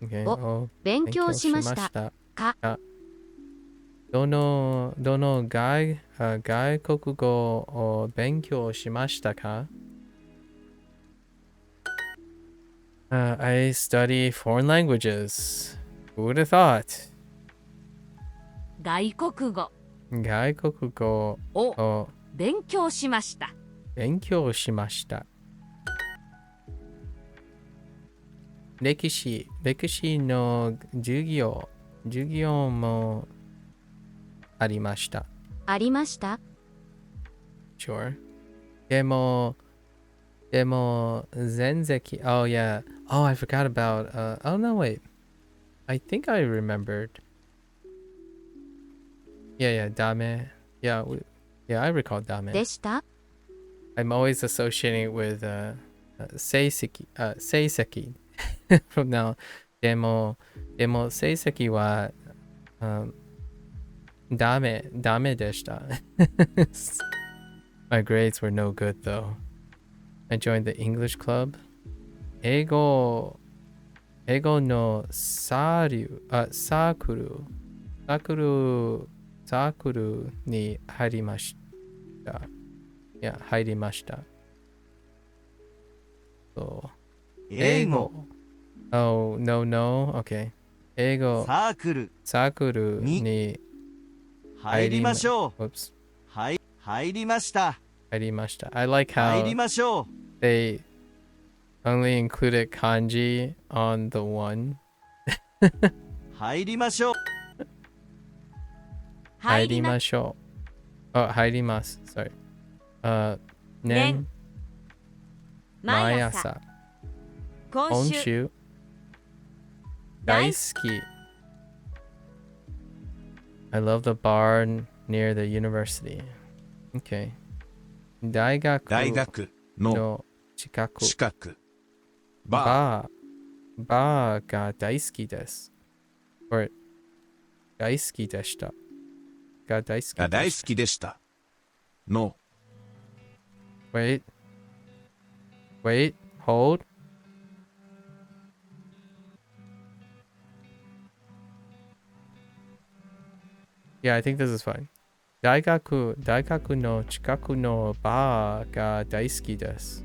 Okay. を勉強しましたか？どの外国語を勉強しましたか？ I study foreign languages. Who would have thought? 外国語を勉強しました。勉強しました。歴史の授業もありました。ありました。 Sure. でも前席 Oh yeah. Oh, I forgot about oh no wait. I think I remembered. Yeah, dame. Yeah, I recall dame. でした。 I'm always associating it with seiseki. From now. でも成績はダメでした。My grades were no good though. I joined the English club. 英語のサークルに入りました。いや、入りました。そう。英語 Oh, no. Okay. 英語サークルに入りましょう。 Oops. 入りました。 I like 入 how りましょう。 they only included kanji on the one. 入りましょう。入りましょう。入ります。Sorry. 毎朝。今週。大好き。I love the bar near the university. Okay. 大学のの近く。近く。ババーが大好きです。or 大好きでした。が大好きーが大好でした。きでした。の Wait, hold. Yeah, I think this is fine. 大学の近くのバーが大好きです。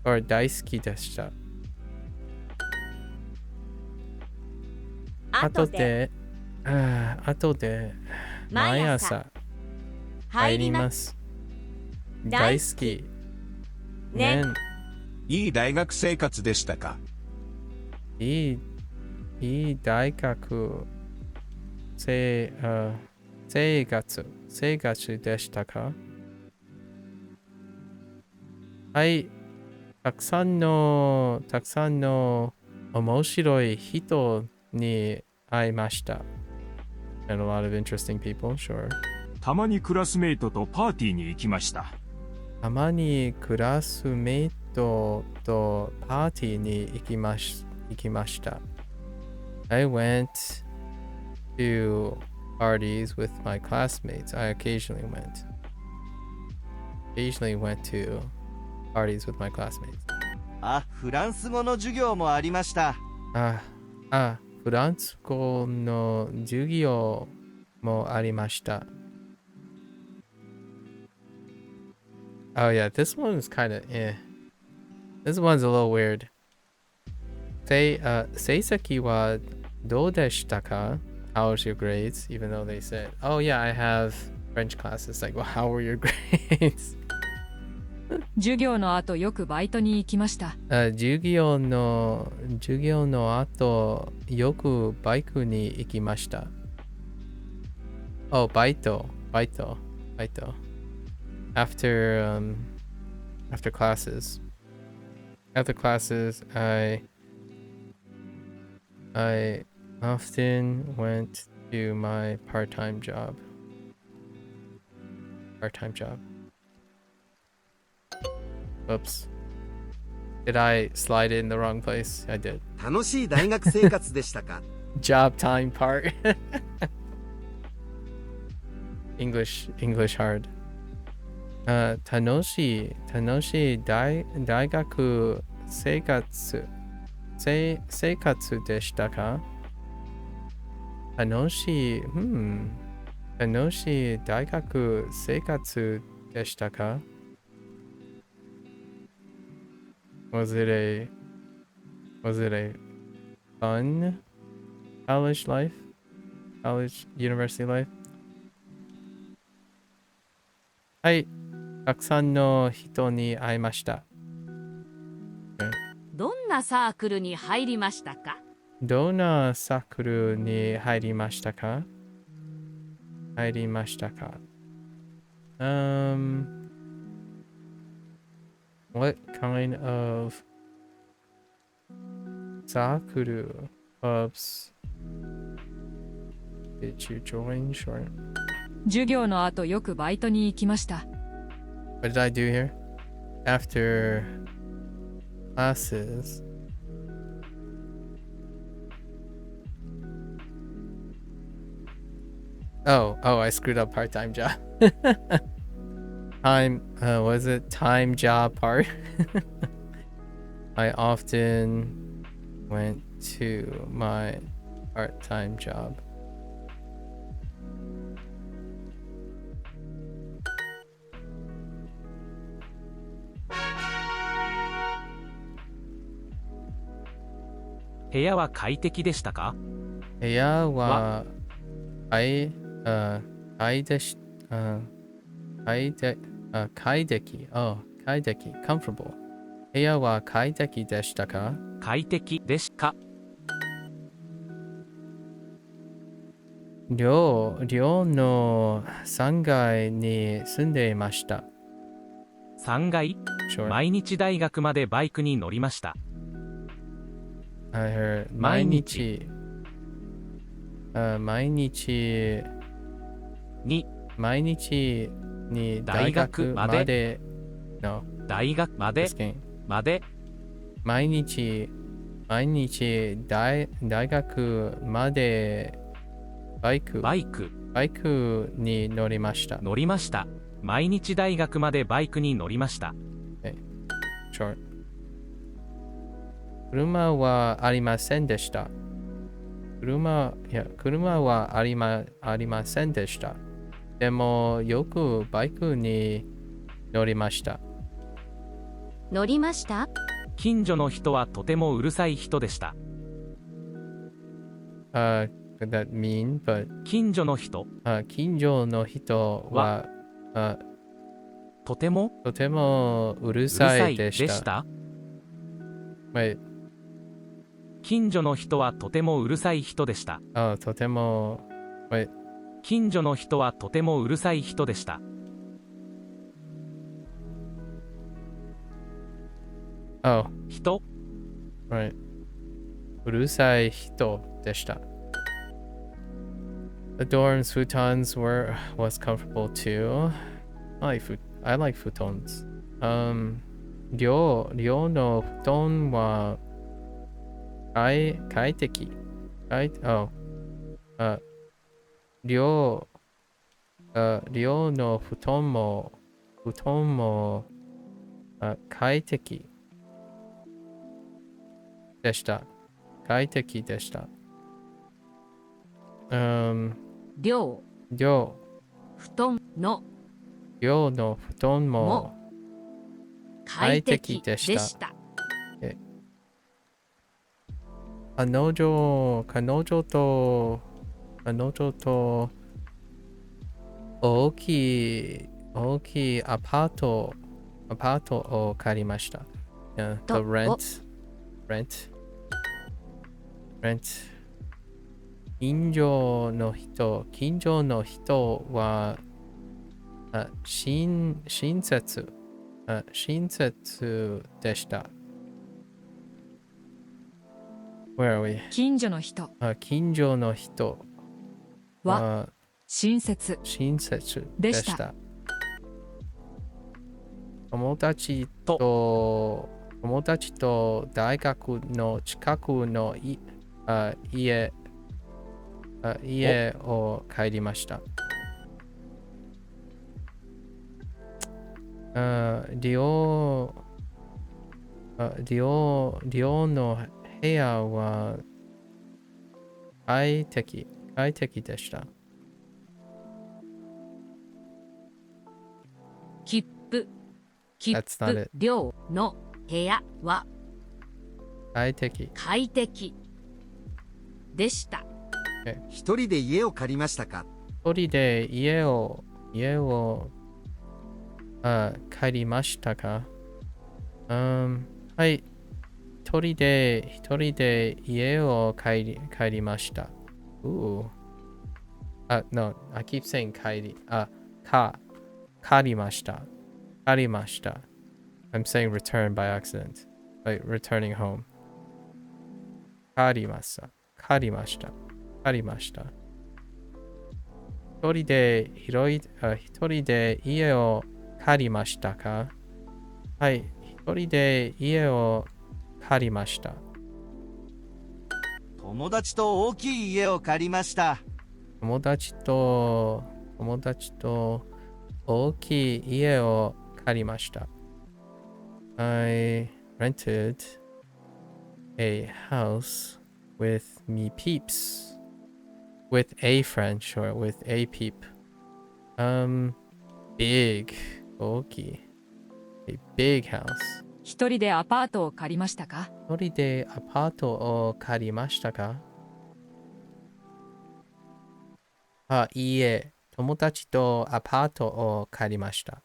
or 大好きでした。後で毎朝入ります。大好き。ね。いい大学生活でしたか？いい大学生活でしたか？はい。たくさんの面白い人に会いました。And a lot of interesting people, sure. たまにクラスメイトとパーティーに行きました。たまにクラスメイトとパーティーに行きました。I went to parties with my classmates. I occasionally went to parties with my classmates. あ、フランス語の授業もありました。フランス語の授業もありました。Oh yeah, this one is kind of This one's a little weird. 成績はどうでしたか? How was your grades? Even though they said, oh yeah, I have French classes. Like, well, how were your grades? 授業の後よくバイトに行きました。授業の後よくバイクに行きました。Oh, バイト。After classes. After classes, I often went to my part-time job. Oops. Did I slide it in the wrong place? I did. 楽しい大学生活でしたか？ Job time part. English hard. 楽しい大学生活でしたか？楽しい大学生活でしたか？ Was it a fun university life? はい。たくさんの人に会いました。どんなサークルに入りましたか？どんなサークルに入りましたか？ What kind of circle clubs did you join? Sure. 授業の後よくバイトに行きました。What did I do here? After classes. Oh, I screwed up part-time job. Was it time job part? I often went to my part-time job.部屋は快適でしたか？部屋は快適 comfortable 部屋は快適でしたか？快適でしか？寮の3階に住んでいました。3階？ Sure. 毎日大学までバイクに乗りました。I heard 毎日に大学まで No 大学まで This game. まで毎日大学までバイクに乗りました。乗りました。毎日大学までバイクに乗りました。Short. 車はありませんでした。車はありませんでした。でもよくバイクに乗りました。乗りました。近所の人はとてもうるさい人でした。Could that mean? But 近所の人近所の人はとてもうるさいでした。Wait. 近所の人はとてもうるさい人でした。とても Wait. 近所の人はとてもうるさい人でした。人 Right. うるさい人でした。The dorms futons was comfortable too. I like futons. 寮の布団は快適。寮の布団も快適でした。快適でした。寮寮の布団も快適でした。彼女と大きいアパートを借りました。The rent. 近所の人は親切でした。Where are we? 近所の人近所の人は親切でした。友達と大学の近くの家を帰りました。寮の部屋は快適でした。切符 That's not it. 寮の部屋は快適でした。一人で家を借りましたか？一人で家を借りましたか？はい。一人で家を帰りました。No, I keep saying 借りました。I'm saying return by accident. Like returning home. 借りました。一人で家を借りましたか？はい。一人で家を借りました。友達と大きい家を借りました。友達と大きい家を借りました。I rented a house with me peeps. With a friend, sure, with a peep. Big, 大きい。A big house. 一人でアパートを借りましたか？一人でアパートを借りましたか？いいえ、友達とアパートを借りました。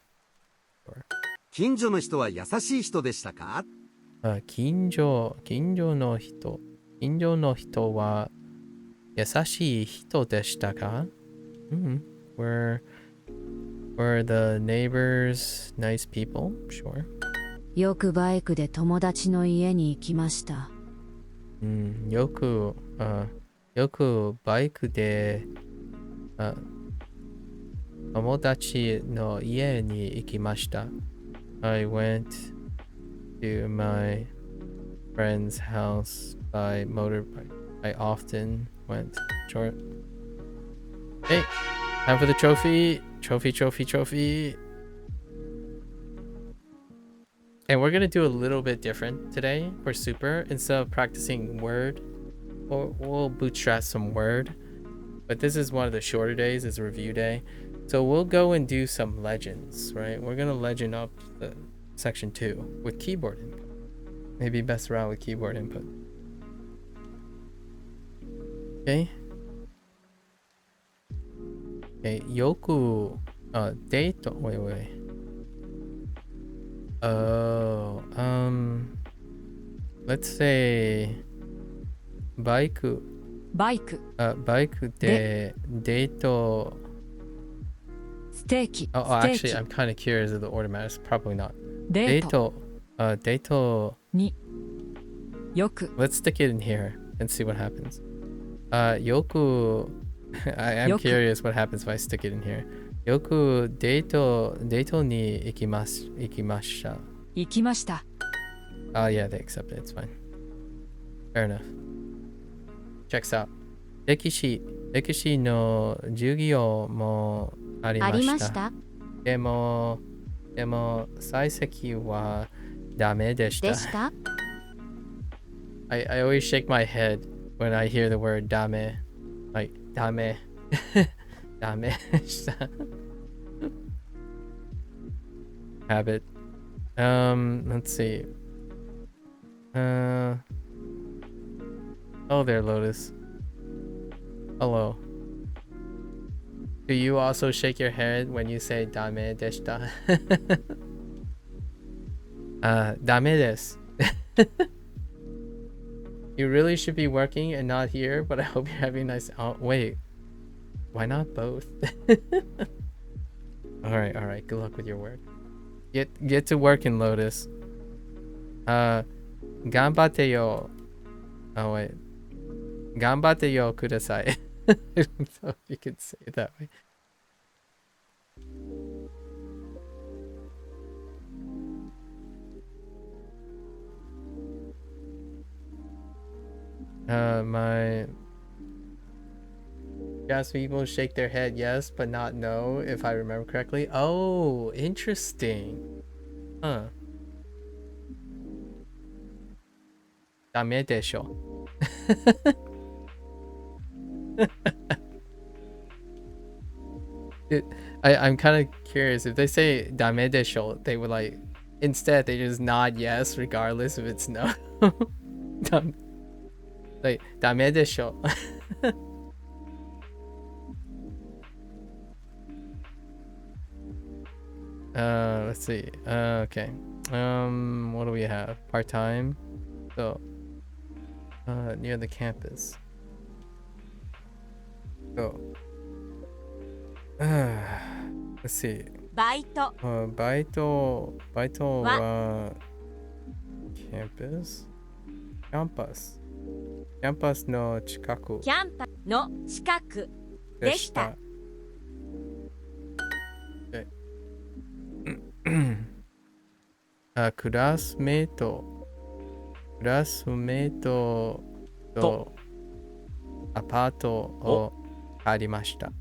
近所の人は優しい人でしたか？近所の人は優しい人でしたか？Were the neighbors nice people? Sure. よくバイクで友達の家に行きました。よくバイクで友達の家に行きました。I went to my friend's house by motorbike. I often went short. Hey, time for the trophy. Trophy. And we're gonna do a little bit different today for super. Instead of practicing word, we'll bootstrap some word. But this is one of the shorter days. It's review day. So we'll go and do some legends, right? We're gonna legend up the section 2 with keyboard input. Maybe best route with keyboard input. Okay. Okay, yoku date. Wait. Oh, let's say bike. バイク、 bike de date. Oh, ステーキ、 actually, I'm kind of curious if the order matters. Probably not. デート date. によく、 Let's stick it in here and see what happens. Yoku. I'm Yoku. curious what happens if I stick it in here. Yoku date ni ikimashita. 行きました。 Oh yeah, they accept it. It's fine. Fair enough. Checks out. 歴史の授業もありまありました。したでも採石はダメでした。でした I always shake my head when I hear the word ダメ. Like ダメダメでした。Habit. Let's see. Oh there, Lotus. Hello. Do you also shake your head when you say ダメでした? ダメです You really should be working and not here, but I hope you're having a nice... Oh, wait. Why not both? Alright. Good luck with your work. Get to working, Lotus. 頑張ってよ. Oh, wait. 頑張ってよください. I don't know if you could say it that way. My Japanese people shake their head yes, but not no, if I remember correctly. Oh, interesting. Huh. ダメでしょ. I'm kind of curious if they say ダメでしょ, they would like instead they just nod yes regardless if it's no. Like ダメでしょ. Let's see. Okay. What do we have? Part-time. So, near the campus. Go. Let's see. バイト、バイトは campus? キャンパスの近くキャンパの近くでした。クラスメイトとアパートを借りました。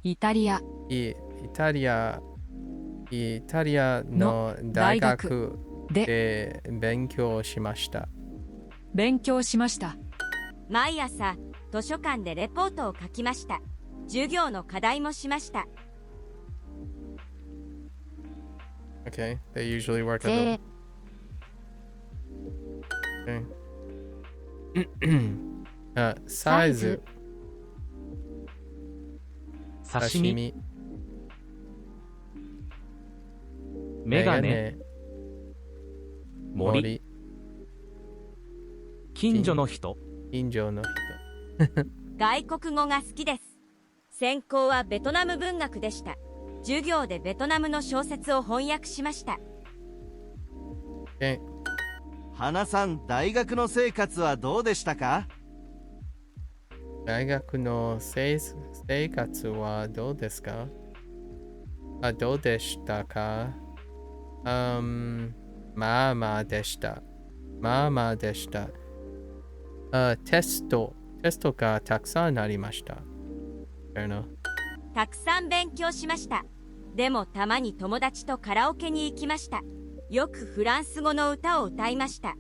イタリアの大学で勉強しました。毎朝図書館でレポートを書きました。授業の課題もしました。Okay, they usually work at the... Okay. サイズ刺身、メガネ、森、近所の人。外国語が好きです。専攻はベトナム文学でした。授業でベトナムの小説を翻訳しました。花さん、大学の生活はどうでしたか？大学の生活はどうですか？どうでしたか？まあまあでした。まあまあでした。テストがたくさんありました。Fair enough. たくさん勉強しました。でもたまに友達とカラオケに行きました。よくフランス語の歌を歌いました。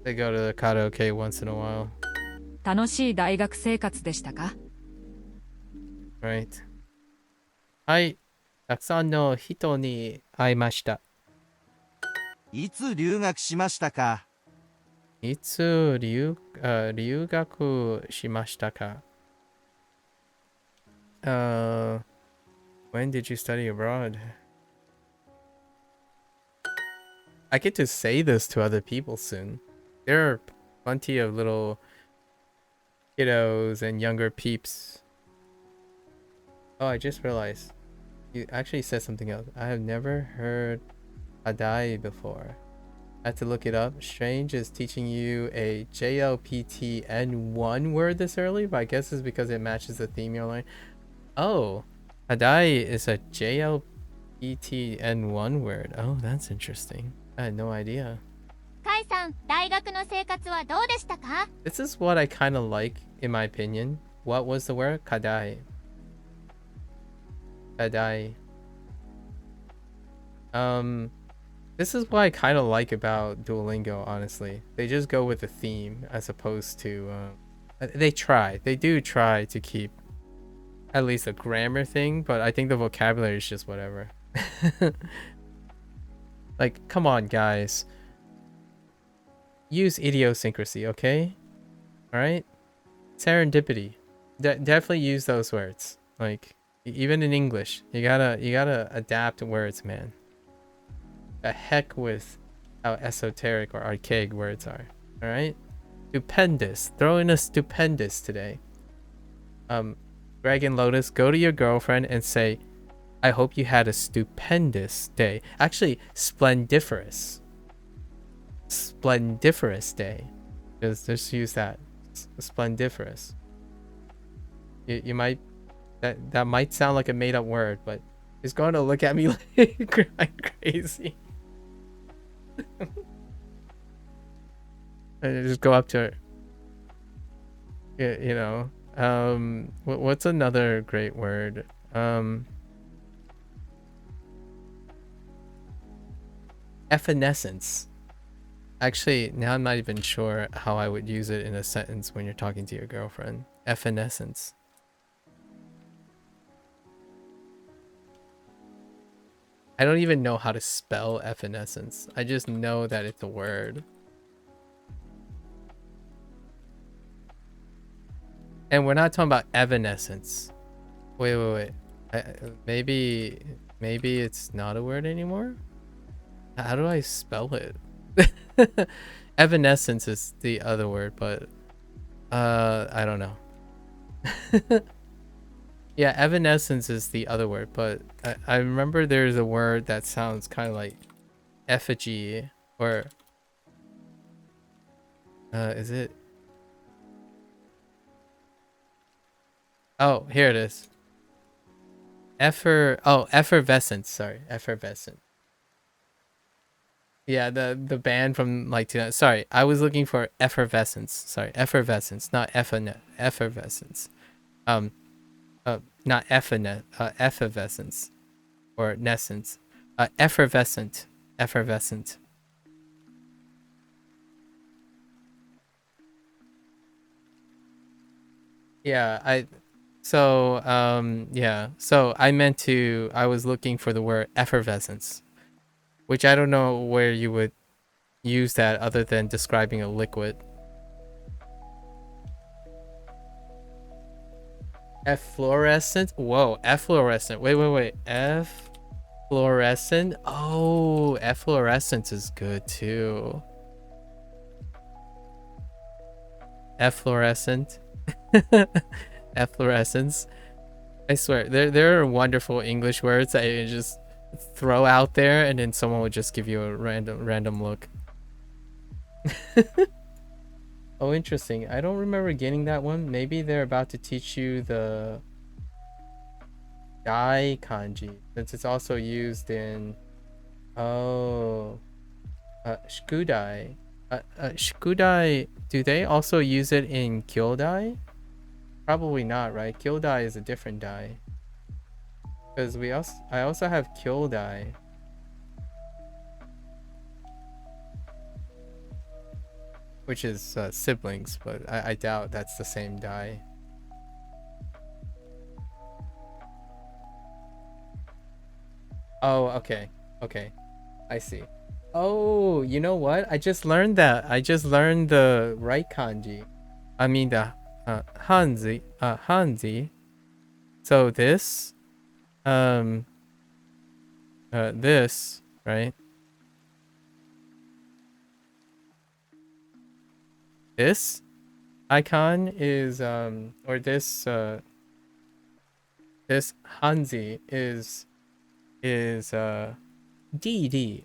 They go to the karaoke once in a while. 楽しい大学生活でしたか？ Right. はい。たくさんの人に会いました。いつ留学しましたか？いつ留学しましたか？ When did you study abroad? I get to say this to other people soon. There are plenty of little kiddos and younger peeps. Oh, I just realized. You actually said something else. I have never heard Adai before. I had to look it up. Strange is teaching you a JLPTN1 word this early, but I guess it's because it matches the theme you're learning. Oh, Adai is a JLPTN1 word. Oh, that's interesting. I had no idea. カイさん、大学の生活はどうでしたか？ This is what I kind of like, in my opinion. What was the word? Kadai. Kadai. This is what I kind of like about Duolingo, honestly. They just go with the theme as opposed to... they do try to keep at least a grammar thing, but I think the vocabulary is just whatever. Like, come on, guys. Use idiosyncrasy, okay? Alright? Serendipity. Definitely use those words. Like, even in English, you gotta adapt words, man. The heck with how esoteric or archaic words are. Alright? Stupendous. Throw in a stupendous today. Greg and Lotus, go to your girlfriend and say, I hope you had a stupendous day. Actually, splendiferous. Splendiferous day. Just use that. Splendiferous. You might... That might sound like a made-up word, but he's going to look at me like I'm crazy. And just go up to her. You know. What's another great word? Evanescence. Actually, now I'm not even sure how I would use it in a sentence when you're talking to your girlfriend. Evanescence. I don't even know how to spell evanescence. I just know that it's a word. And we're not talking about evanescence. Wait. Maybe it's not a word anymore? How do I spell it? Evanescence is the other word, but I don't know. Yeah, evanescence is the other word, but I remember there's a word that sounds kind of like effigy, or is it? Oh, here it is. Effervescence. Sorry, effervescent. Yeah, the band from like 2000. Sorry, I was looking for effervescence. Sorry, effervescence, not effervescence. Not effervescence or nescence. Effervescent. Yeah, so I was looking for the word effervescence, which I don't know where you would use that other than describing a liquid. Efflorescent? Whoa, efflorescent. Wait. Efflorescent? Oh, efflorescence is good too. Efflorescent. Efflorescence. I swear, there are wonderful English words that you just throw out there and then someone would just give you a random look. Oh, interesting. I don't remember getting that one. Maybe they're about to teach you the dai kanji, since it's also used in shikudai. Shikudai, do they also use it in kyodai? Probably not, right? Kyodai is a different dai. Because I also have kyodai. Which is siblings, but I doubt that's the same dai. Oh, okay. Okay. I see. Oh, you know what? I just learned that. I just learned the right kanji. I mean the hanzi. Hanzi. So this, this, right? This icon is or this this hanzi is DD.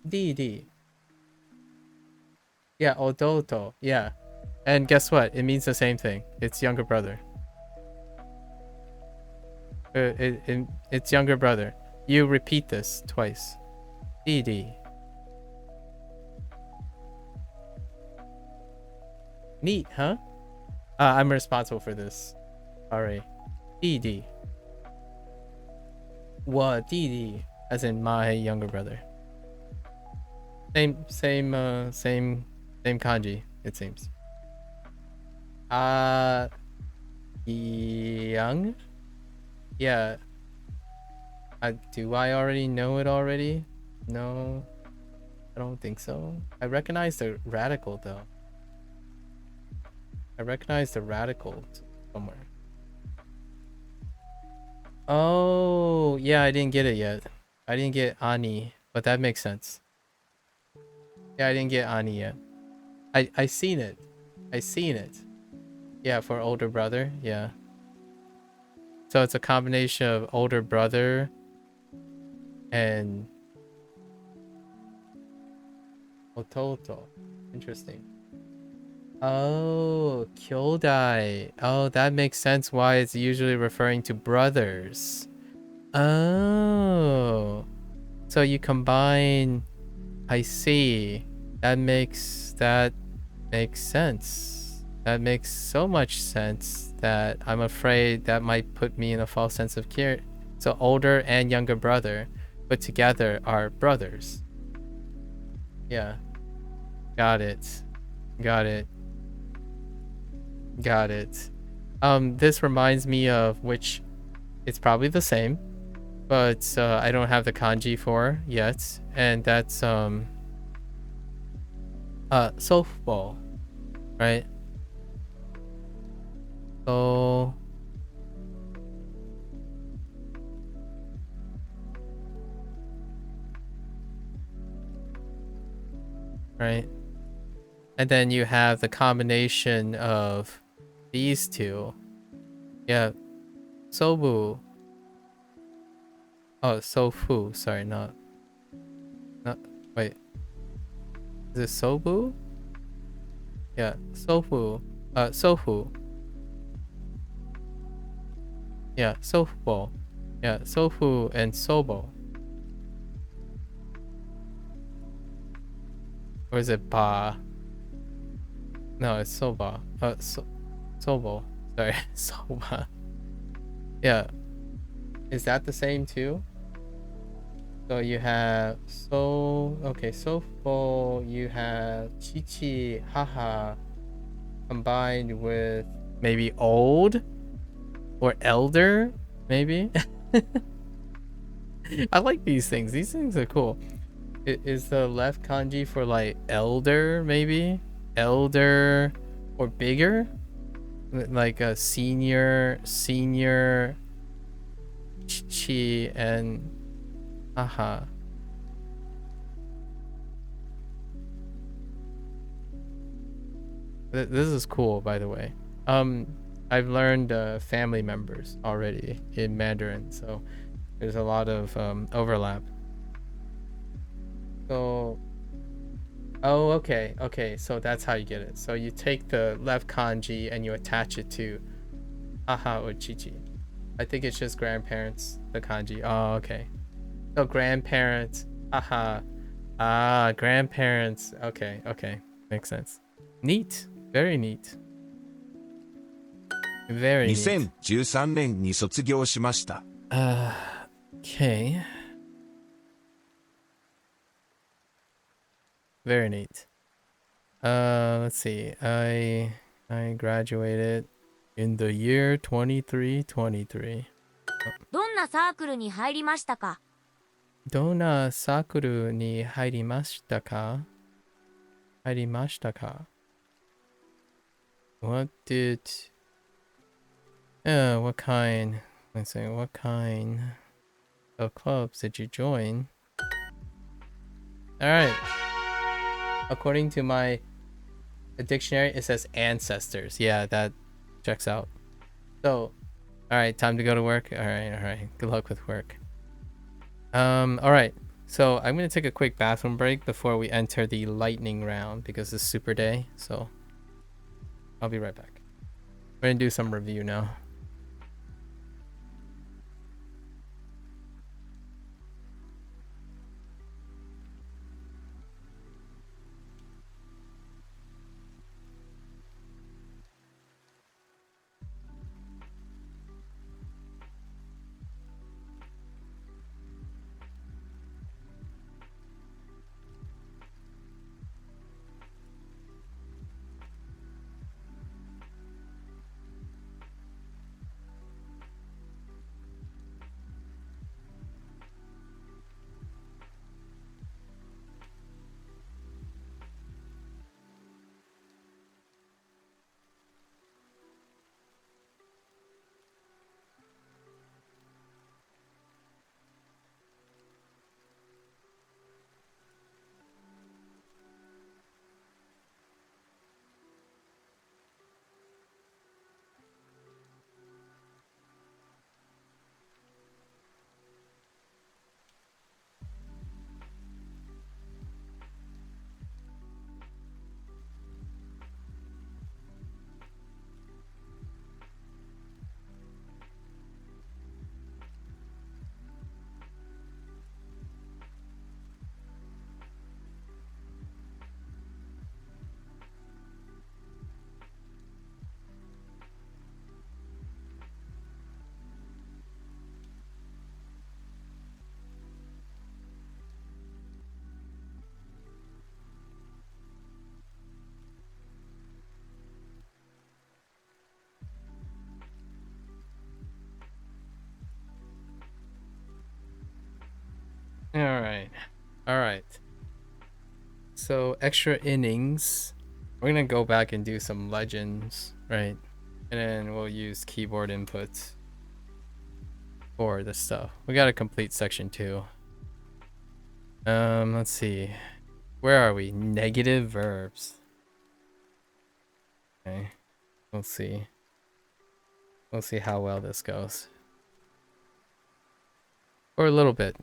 DD. Yeah, odoto. Yeah. And guess what? It means the same thing. It's younger brother. It's younger brother. You repeat this twice. DD. Neat, huh? I'm responsible for this. Alright. DD. What? DD. As in my younger brother. Same kanji, it seems. Young? Yeah. Do I already know it already? No. I don't think so. I recognize the radical though. I recognize the radical somewhere. Oh, yeah, I didn't get it yet. I didn't get Ani, but that makes sense. Yeah, I didn't get Ani yet. I seen it. I seen it. Yeah, for older brother. Yeah. So it's a combination of older brother and ototo. Interesting. Oh, kyodai. Oh, that makes sense why it's usually referring to brothers. Oh. So you combine... I see. That makes sense. That makes so much sense that I'm afraid that might put me in a false sense of care. So older and younger brother put together are brothers. Yeah. Got it. Got it. Got it. This reminds me of which it's probably the same, but I don't have the kanji for yet, and that's softball, right? So right, and then you have the combination of these two. Yeah, sobu. Oh, sofu. Sorry, not. Wait. Is it sobu? Yeah, sofu. Sofu. Yeah, softball. Yeah, sofu and sobo. Or is it ba? No, it's soba. Sobo. Sorry, soba. Yeah. Is that the same too? So you have softball, you have chichi, haha, combined with maybe old or elder, maybe. I like these things. These things are cool. Is the left kanji for like elder, maybe? Elder or bigger? Like a senior, chichi, and aha. This is cool, by the way. I've learned family members already in Mandarin, so there's a lot of overlap. So, oh, okay, so that's how you get it. So you take the left kanji and you attach it to aha or chichi. I think it's just grandparents, the kanji. Oh, okay. So grandparents. Haha. Ah, grandparents. Okay, okay. Makes sense. Neat. Very neat. Very neat. 2013年に卒業しました。 Okay. Very neat. Let's see. I graduated in the year 2323. どんなサークルに入りましたか？どんなサークルに入りましたか？入りましたか？ What did... what kind... Let's say, what kind of clubs did you join? Alright. According to my dictionary, it says ancestors. Yeah, that checks out. So, alright, time to go to work. Alright. Good luck with work. Alright. So, I'm going to take a quick bathroom break before we enter the lightning round because it's super day. So, I'll be right back. We're going to do some review now. Alright. So, extra innings. We're gonna go back and do some legends, right? And then we'll use keyboard inputs for the stuff. We gotta complete section 2. Let's see. Where are we? Negative verbs. Okay. We'll see. We'll see how well this goes. For a little bit.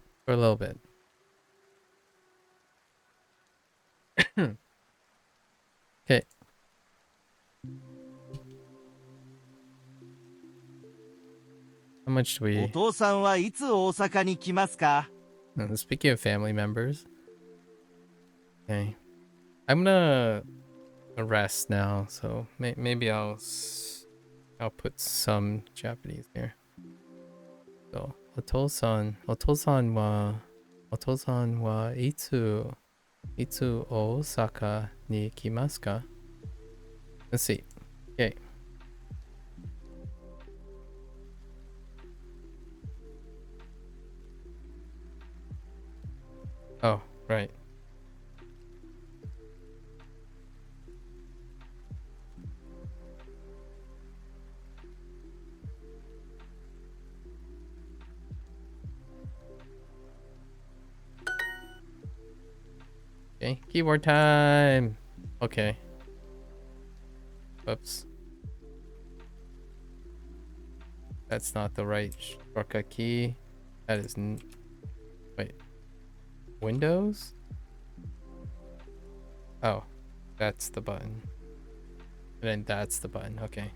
Okay. How much do お we... 父さんはいつ大阪に来ますか？ Speaking of family members. Okay. I'm gonna rest now, so maybe I'll put some Japanese here. So, お父さんはいつ大阪に来ますか? Let's see. Okay. Oh, right. Okay, keyboard time. Okay. Oops. That's not the right shortcut key. That is wait. Windows? Oh, that's the button. And then that's the button. Okay.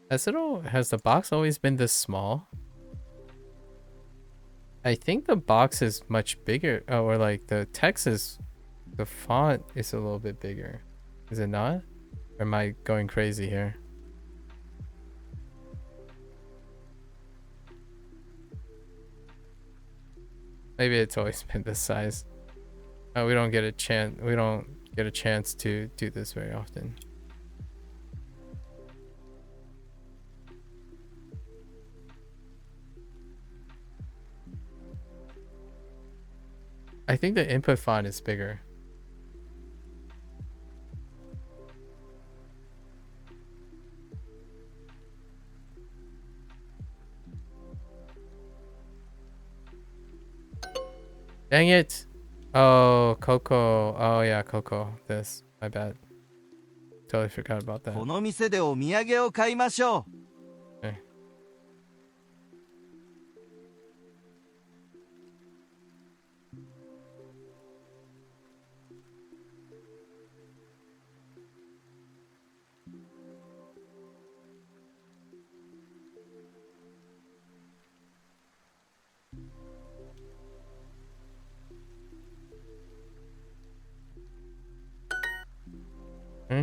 Has the box always been this small? I think the box is much bigger. Oh, or like the text is, the font is a little bit bigger. Is it not? Or am I going crazy here? Maybe it's always been this size. We don't get a chance. We don't get a chance to do this very often. I think the input font is bigger. Dang it! Oh, Coco. Oh yeah, Coco. This. My bad. Totally forgot about that. この店でお土産を買いましょう。 Okay. Hmm?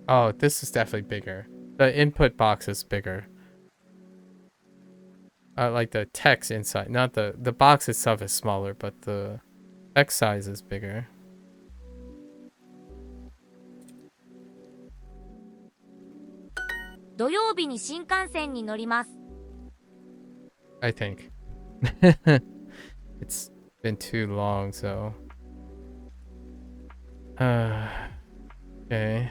Oh, this is definitely bigger. The input box is bigger. Like the text inside, not the box itself is smaller, but the text size is bigger. 土曜日に新幹線に乗ります。 I think. It's been too long, so. Okay.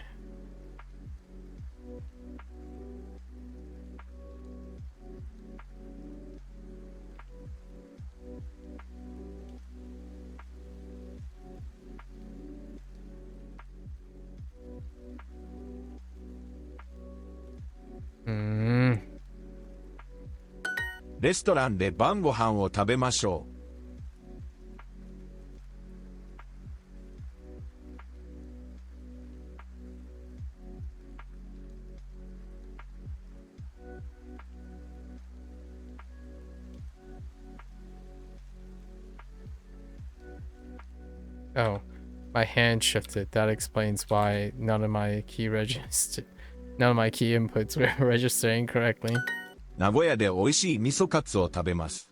Hmm. レストランで晩ご飯を食べましょ Oh, my hand shifted. That explains why none of my key inputs were registering correctly. う。名古屋で美味しい味噌カツを食べます。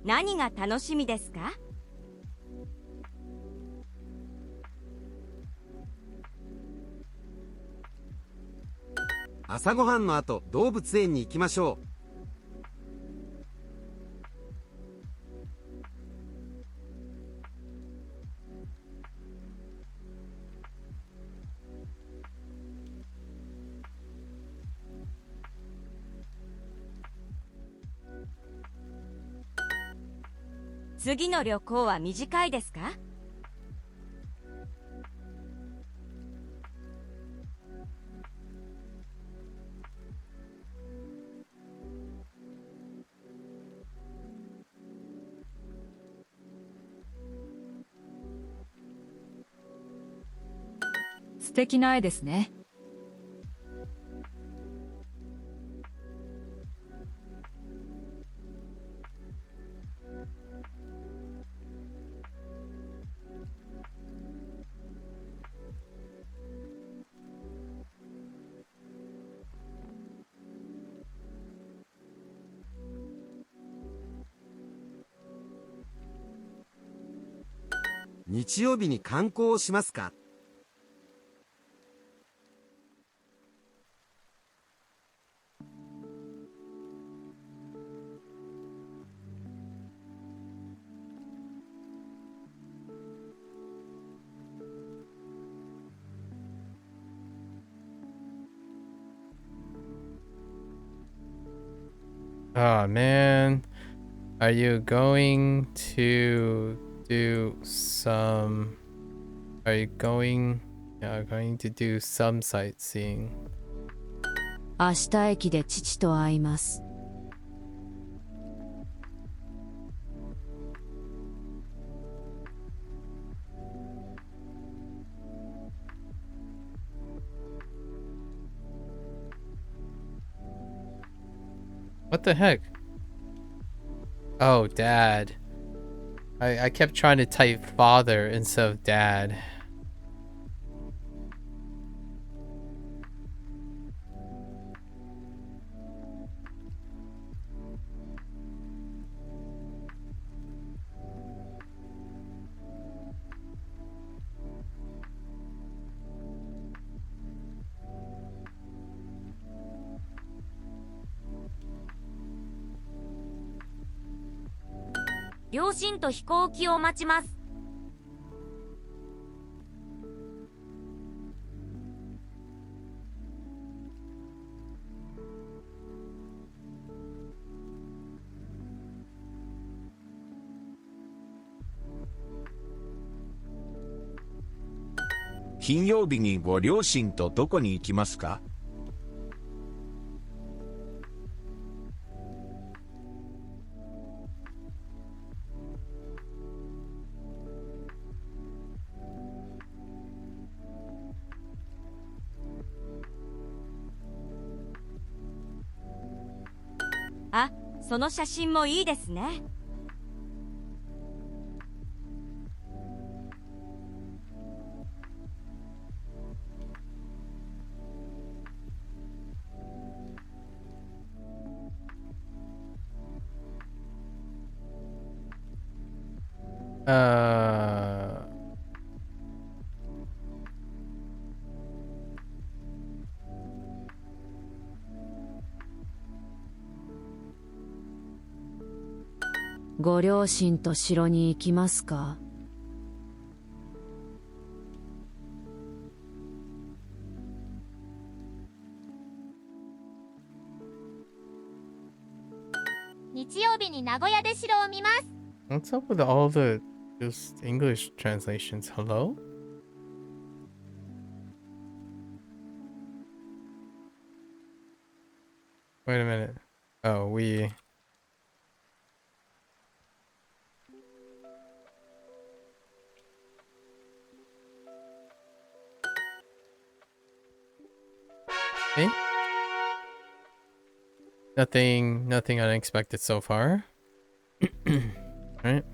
何が楽しみですか？ 朝ごはんの後動物園に行きましょう。次の旅行は短いですか？ 素敵な絵ですね。日曜日に観光をしますか？Oh man. Are you going to do some... Are you going... Yeah, going to do some sightseeing. 明日駅で父と会います。What the heck? Oh, dad. I kept trying to type father instead of dad. "両親と飛行機を待ちます。金曜日にご両親とどこに行きますか？あ、その写真もいいですね。ご両親と城に行きますか？日曜日に名古屋で城を見ます。 What's up with all the just English translations? Hello? Wait a minute. Oh, we... Okay. Nothing unexpected so far. Right.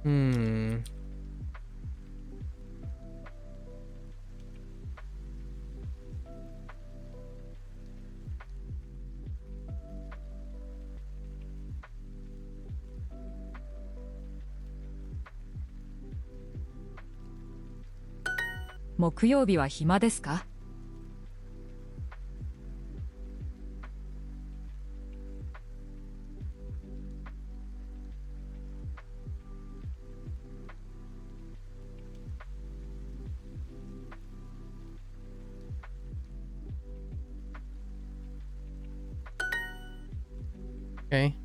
Hmm. "木曜日は暇ですか?" Okay.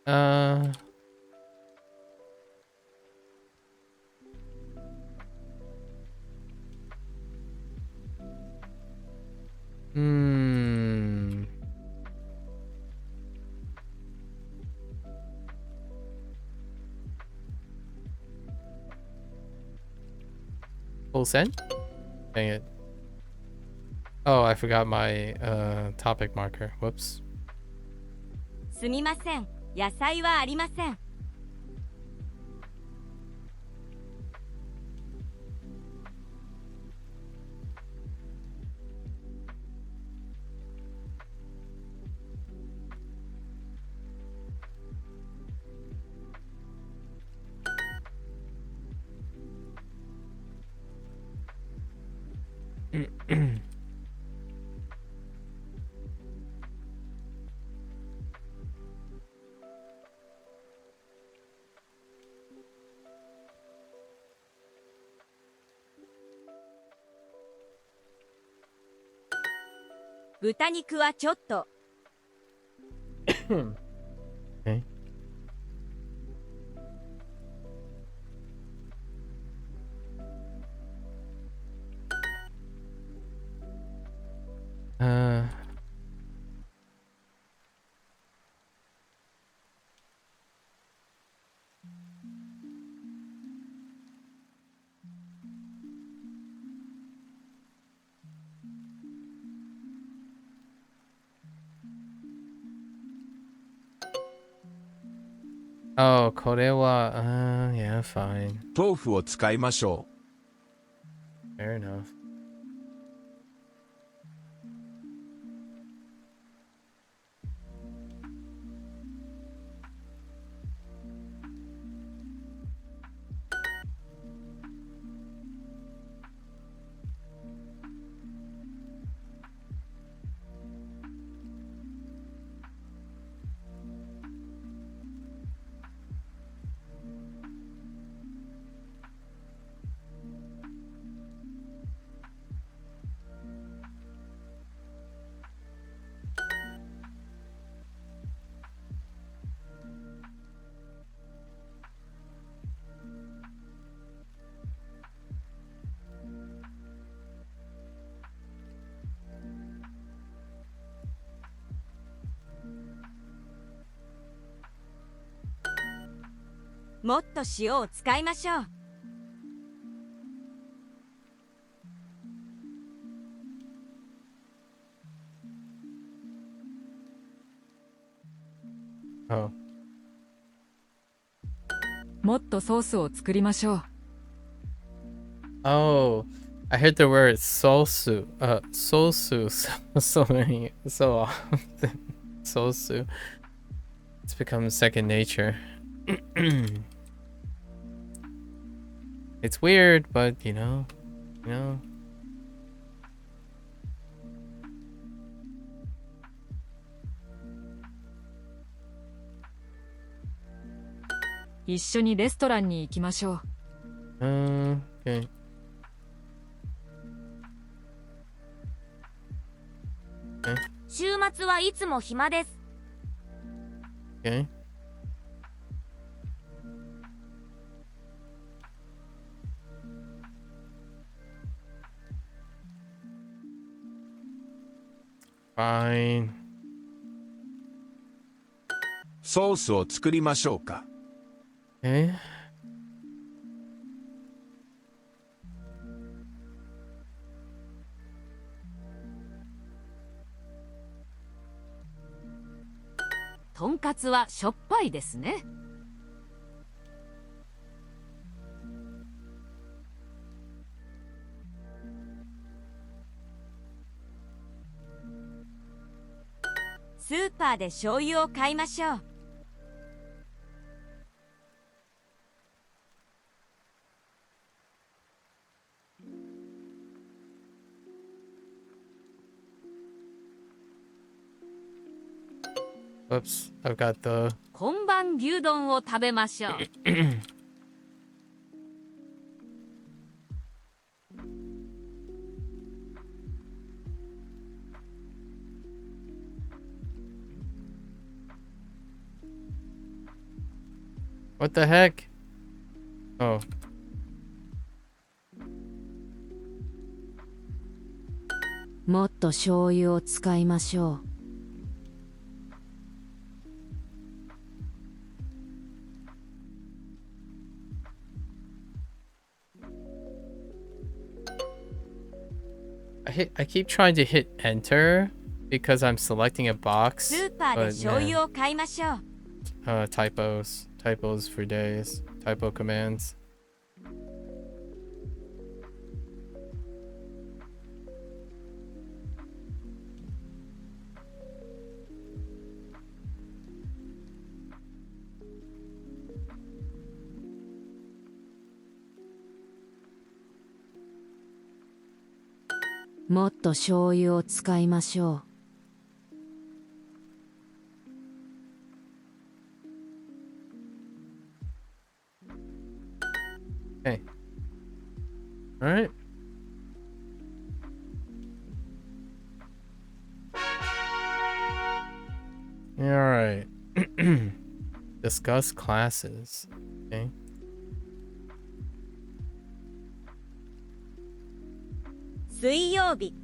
Uh... Hmm. Full send? Dang it. Oh, I forgot my topic marker. Whoops. すみません。野菜はありません。豚肉はちょっと。Okay. Oh, これは yeah, fine. 豆腐を使いましょ Fair enough. .もっと塩を使いましょう。Oh. もっとソースを作りましょう。Oh, I heard the word sosu. Sosu so often. Sosu. It's become second nature. It's weird, but you know. 一緒にレストランに行きましょう。Okay. 週末はいつも暇です。Okay. Fine. う。ソースを作りましょうか。Okay. とんかつはしょっぱいですね。スーパーで醤油を買いましょう。Oops, I've got the 今晩牛丼を食べましょう。What the heck? Oh. もっと醤油を使いましょう。I keep trying to hit enter because I'm selecting a box. スーパーで But 醤 man, 油を買いましょう。typos for days, typo commands. .もっと醤油を使いましょう。Okay. All right. Discuss classes. Okay. 水曜日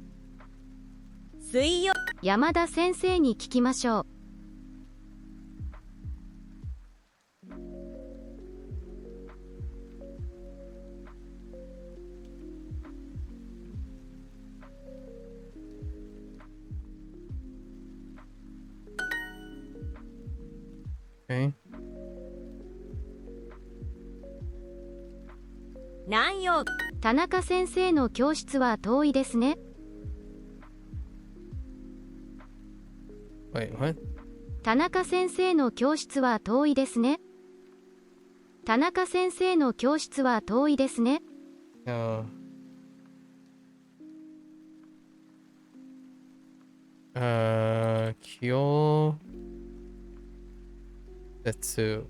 山田先生に聞きましょう。Okay. 何曜日田中先生の教室は遠いですね。Wait, what? 田中先生の教室は遠いですね。田中先生の教室は遠いですね。No. Kyo Setsu.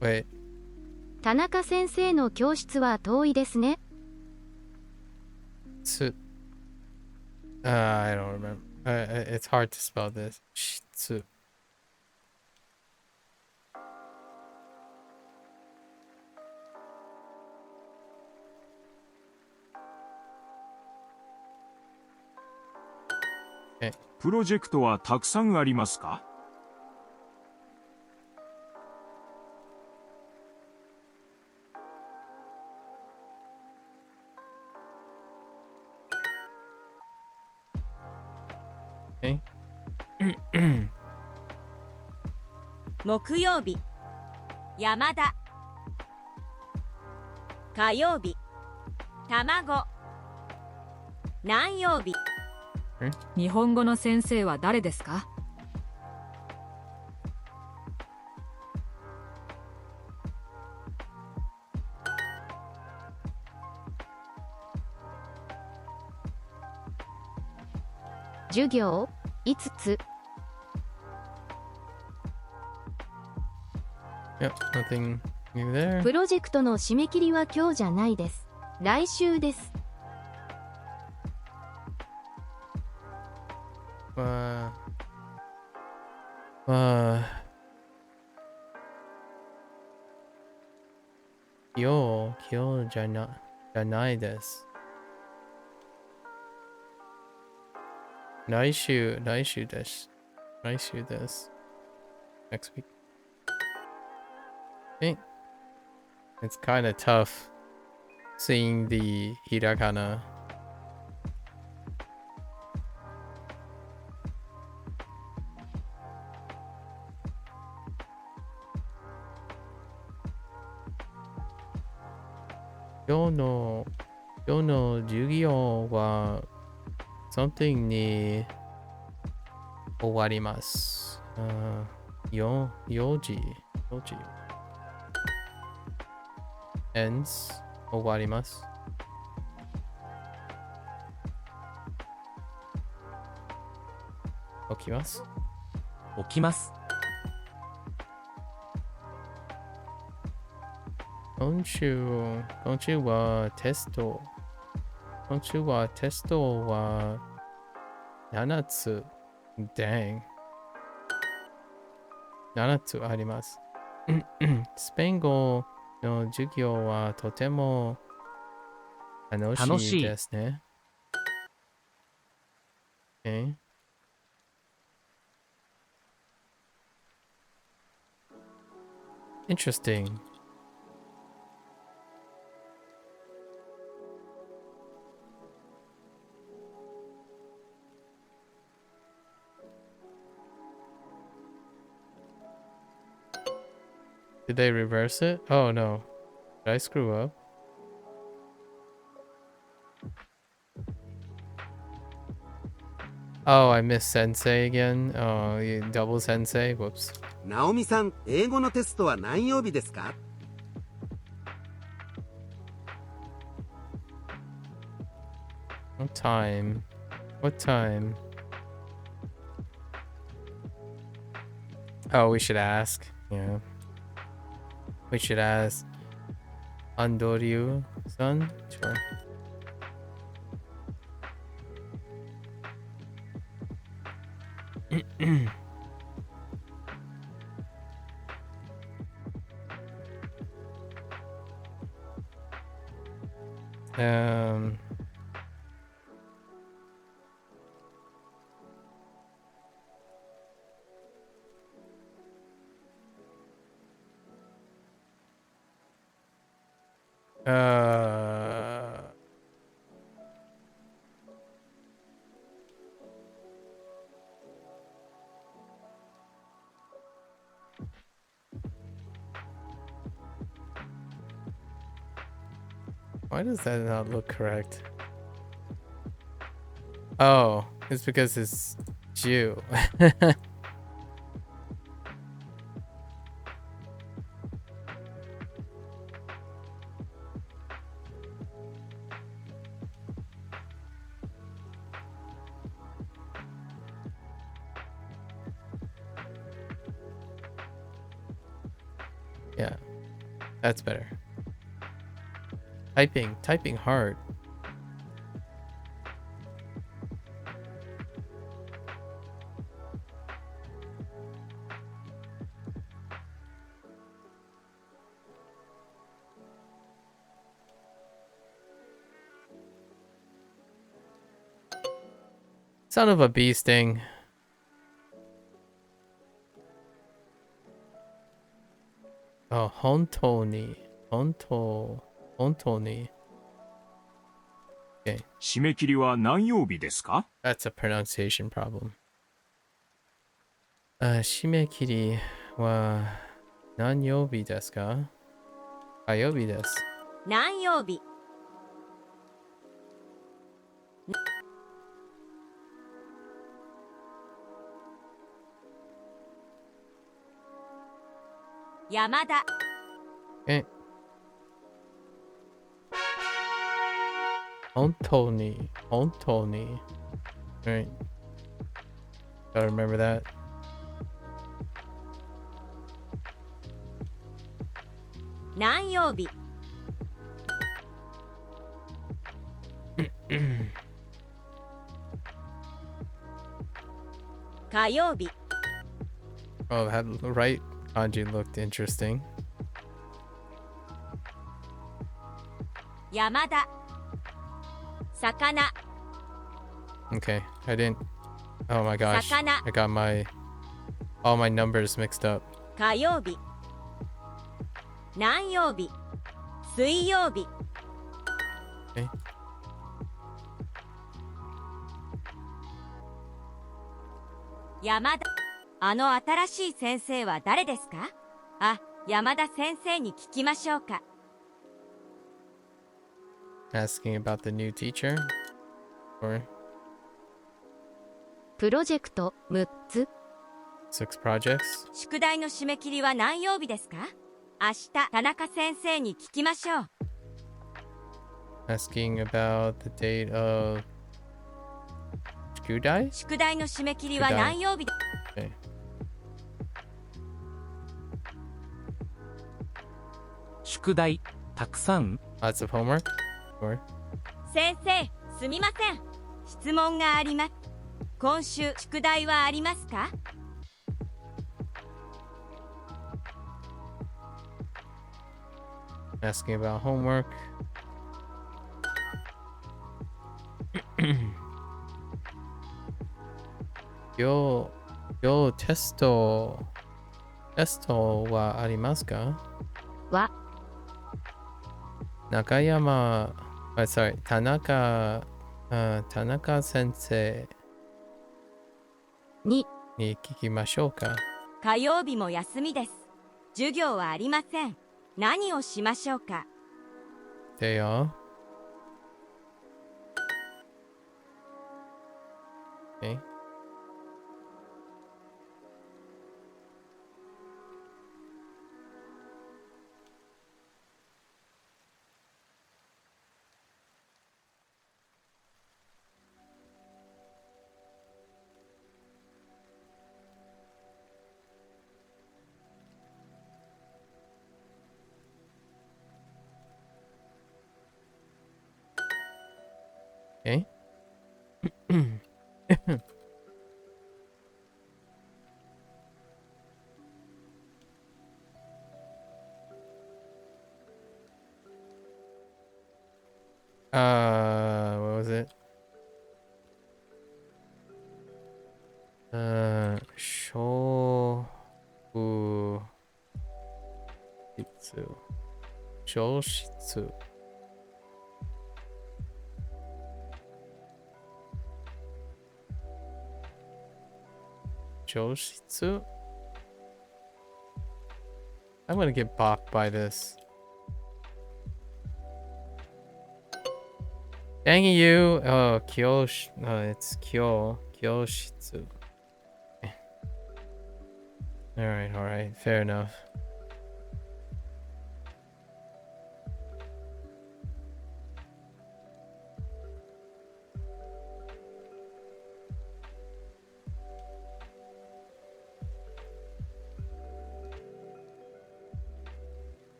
Wait. 田中先生の教室は遠いですね。I don't remember. It's hard to spell this. Shitsu. Okay. プロジェクトはたくさんありますか？ Okay. 木曜日山田火曜日卵何曜日日本語の先生は誰ですか？授業5つ。 Yep, nothing new there. プロジェクトの締め切りは今日じゃないです。来週です。今日じゃないです。来週です。Next week. Okay. It's kind of tough seeing the hiragana. Yono Yu-Gi-Oh! Wa something ni owarimasu. Yoji. Ends 終わります。起きます。起きます。今週はテストは7つ。Dang。7つあります。スペイン語の授業はとても楽しいですね。Okay. Interesting. Did they reverse it? Oh no. Did I screw up? Oh, I missed sensei again. Oh, you double sensei. Whoops. ナオミさん、英語のテストは何曜日ですか？ What time? What time? Oh, we should ask. Yeah. We should ask Andoryu-san. Sure. Um. Why does that not look correct? Oh, it's because it's Jew. Yeah, that's better. Typing hard. Son of a bee sting. Oh, hontoni. Hontoni. Okay. 締め切りは何曜日ですか？ That's a pronunciation problem. 締め切りは何曜日ですか？火曜日です。何曜日？山田。え。Hontoni. Alright. Gotta remember that.何曜日？火曜日。 Oh, that right kanji looked interesting. 山田。魚。 Okay, I didn't. Oh my gosh, 魚。 I got all my numbers mixed up. 火曜日。何曜日？水曜日。 Okay. 山田。あの新しい先生は誰ですか？あ、山田先生に聞きましょうか。 Asking about the new teacher? Or プロジェクト6つ。 6 projects? 宿題の締め切りは何曜日ですか？明日、田中先生に聞きましょう。 Asking about the date of Shukudai? 宿題の締め切りは何曜日で Okay. 宿題たくさん？ Lots of homework? Or 先生、すみません。質問があります。今週、宿題はありますか？ asking about homework. Yo testo wa arimasu ka? は Nakayama, sorry, Tanaka sensei に に聞きましょうか。火曜日も休みです。授業はありません。何をしましょうか？ Day off. Okay. Okay. What was it? Shou Shitsu. Shoshitsu. Shoshitsu? I'm gonna get balked by this. Dang you! Oh, Kyosh. No, it's Kyoshitsu. Alright, fair enough.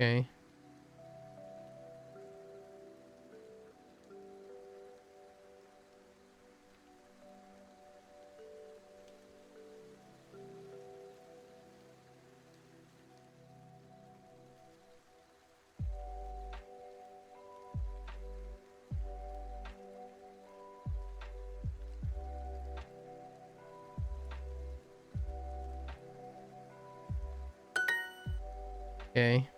Okay. Okay.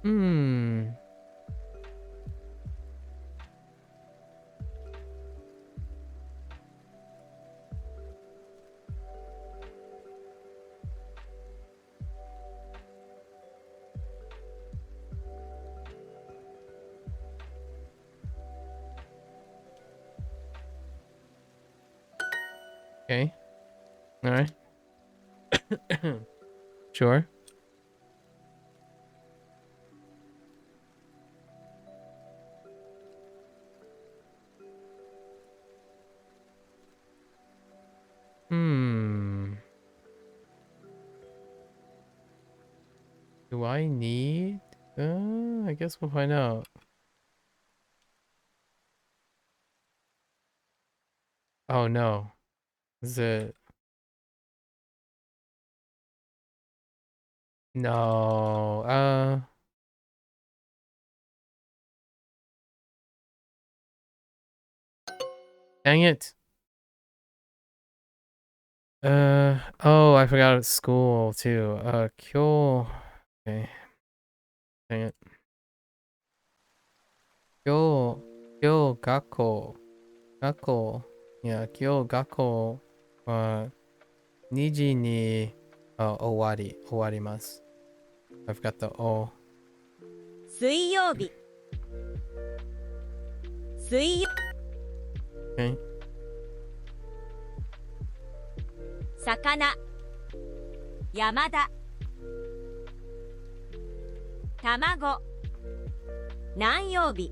Hmm. Okay. Alright. Sure. Hmm. Do I need? I guess we'll find out. Oh no. Is it? No. Dang it. Oh, I forgot it's school too. Kyo. Okay. Dang it. Kyo gakko. Gakko. Yeah, kyo gakko. 2時に終わります。I've got the O. 水曜日。Okay. 魚。山田。卵。何曜日。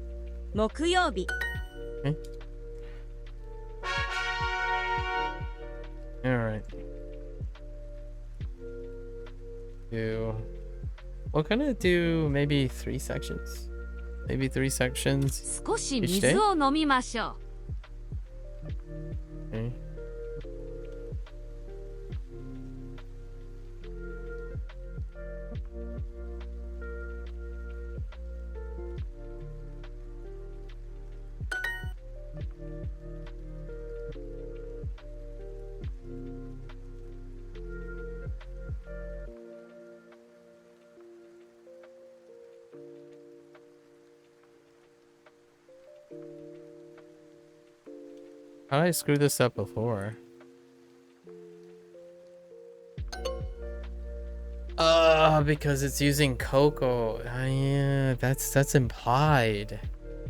木曜日。Okay. Alright. We're gonna do maybe 3 sections. Maybe 3 sections. 少し水を飲みましょう。Okay. How did I screw this up before? Because it's using cocoa. Yeah, that's implied.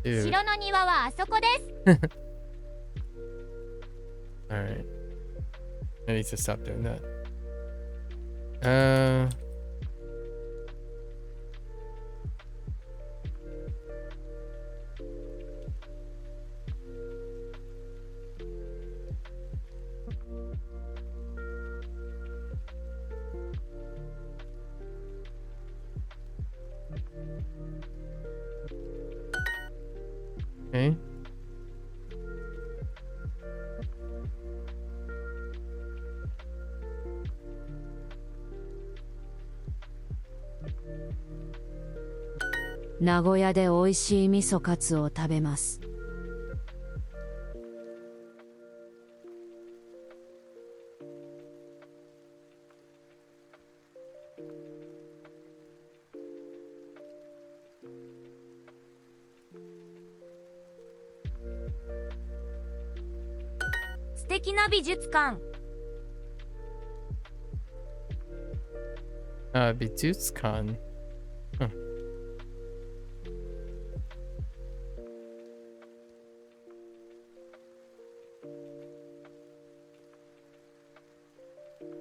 Dude. 城の庭はあそこです。Alright. I need to stop doing that. Okay. "名古屋で美味しい味噌カツを食べます」。素敵な美術館。美術館。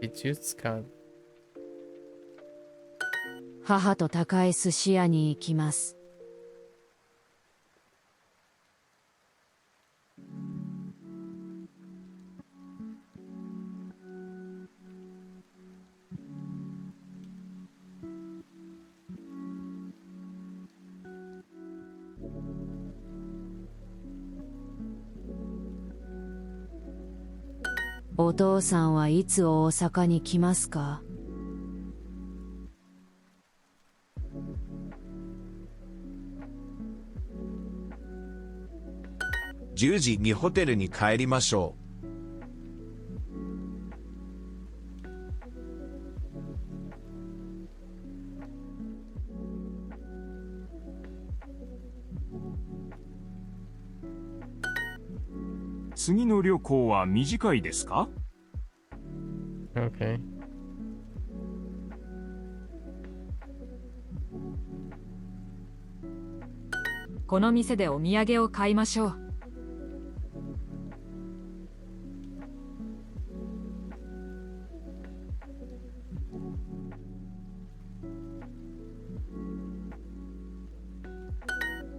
美術館。母と高い寿司屋に行きます。お父さんはいつ大阪に来ますか？10時にホテルに帰りましょう。次の旅行は短いですか？ Okay. この店でお土産を買いましょう。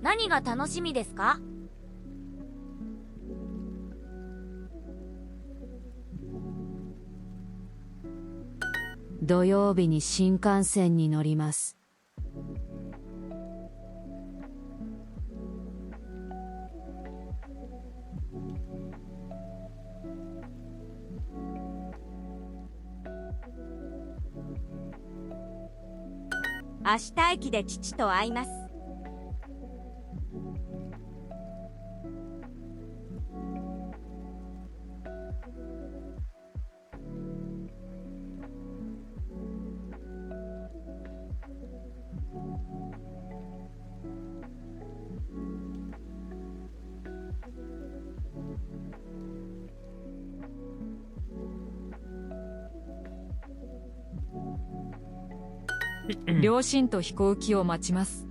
何が楽しみですか？土曜日に新幹線に乗ります。明日駅で父と会います。両親と飛行機を待ちます。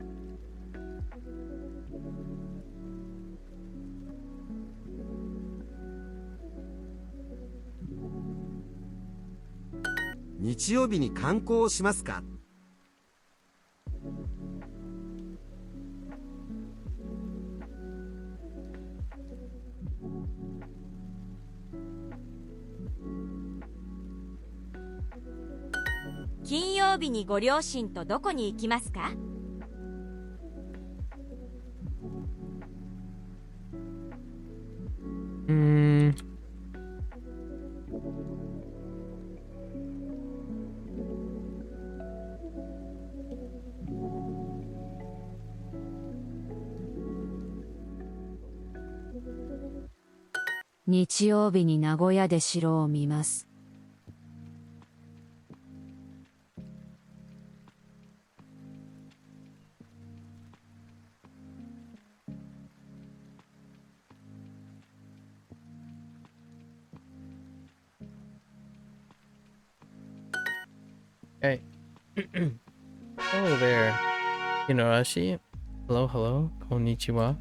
日曜日に観光をしますか？金曜日にご両親とどこに行きますか？日曜日に名古屋で城を見ます。Hey. Hello there. Inorashi. Hello, hello. Konnichiwa.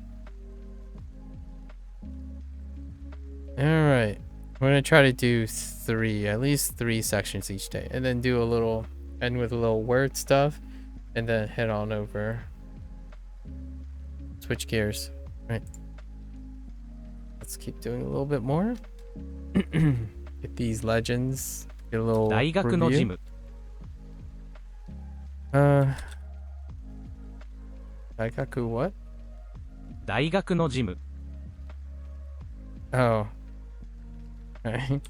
Alright. We're gonna try to do at least three sections each day. And then do end with a little word stuff. And then head on over. Switch gears. Right. Let's keep doing a little bit more. Get these legends. Get a little 大学のジ review. ム。大学 what? 大学のジム。Oh. Right.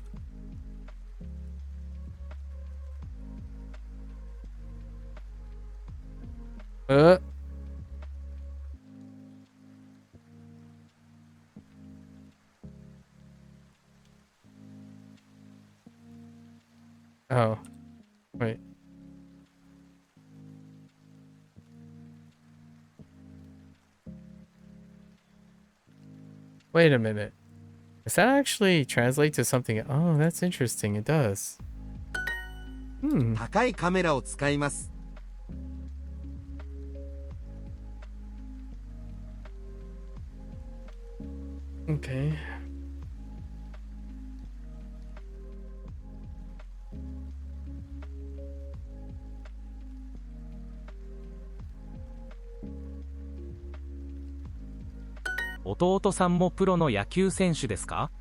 Oh. Wait. Wait a minute. Does that actually translate to something? Oh, that's interesting. It does. 高いカメラを使います。Okay.「弟さんもプロの野球選手ですか？」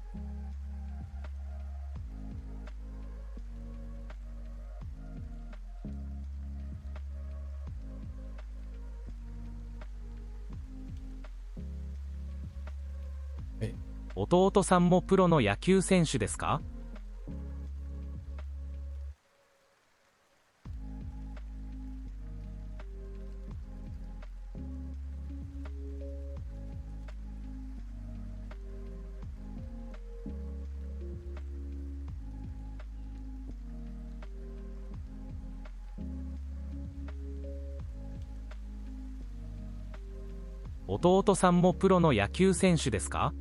弟さんもプロの野球選手ですか？弟さんもプロの野球選手ですか？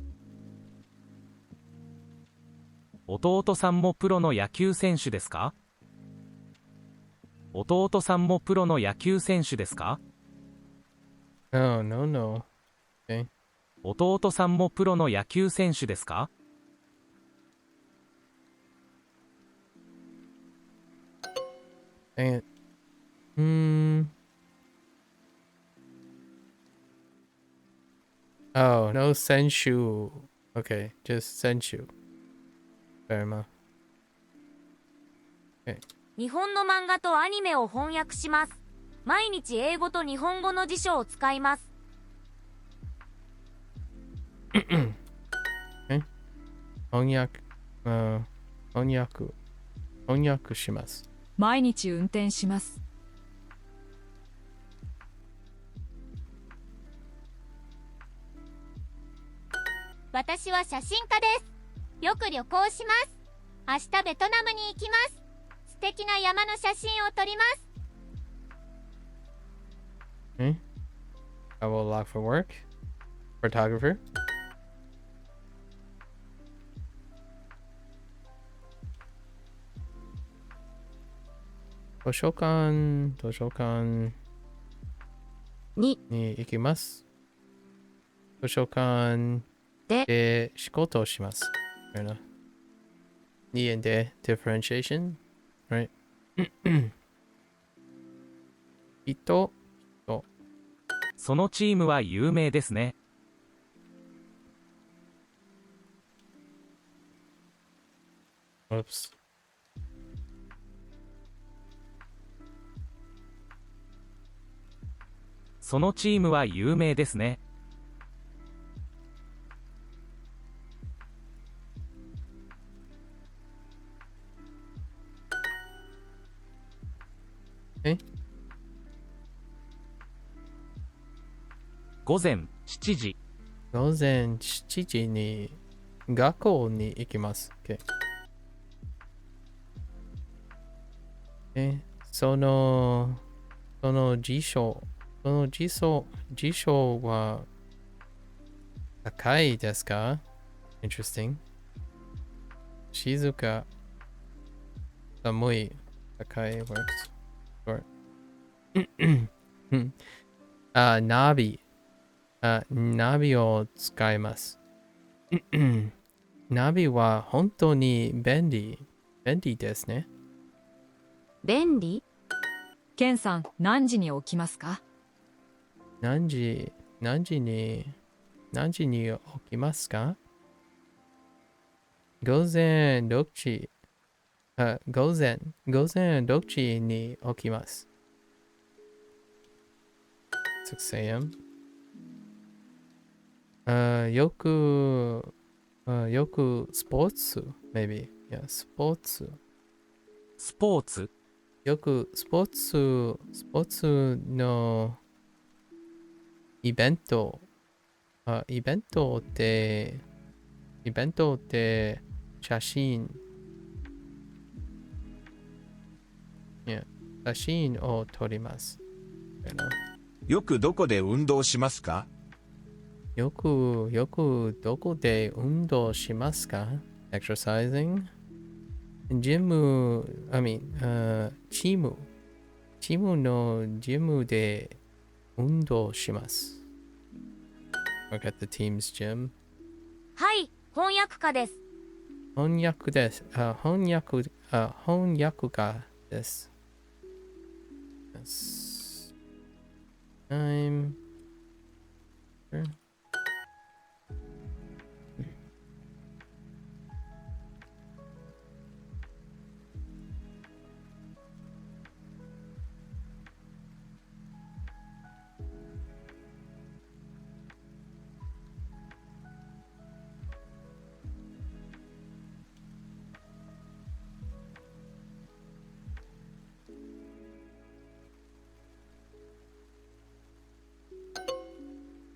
弟さんもプロの野球選手ですか？弟さんもプロの野球選手ですか？ Oh, no, no. Okay. 弟さんもプロの野球選手ですか？ Dang it. Oh, no senshu. Okay, just senshu. Fair enough. Okay. 日本の漫画とアニメを翻訳します。毎日英語と日本語の辞書を使います。Okay. 翻訳、翻訳します。毎日運転します。私は写真家です。よく旅行します。明日ベトナムに行きます。素敵な山の写真を撮ります。Okay. I will look for work. Photographer. Toshokan に行きます。図書館で仕事をします。Fair enough. 2円で differentiation, right? 人。そのチームは有名ですね。Oops. そのチームは有名ですね。午前7時。午前7時に学校に行きます。Okay. その辞書は高いですか？ Interesting. 静か、寒い、高い works. Short. ナビ。ナビを使います。ナビは本当に便利ですね。便利？ケンさん、何時に起きますか？何時に起きますか？午前6時。午前6時に起きます。6 a.m. よくスポーツ maybe. Yeah, スポーツ。スポーツよくスポーツのイベント、イベントって写真、写真を撮ります。よくどこで運動しますか？よくどこで運動しますか？ Exercising? ジム、チームのジムで運動します。Work at the team's gym. はい、翻訳家です。翻訳です。翻訳家です。Yes. I'm sure.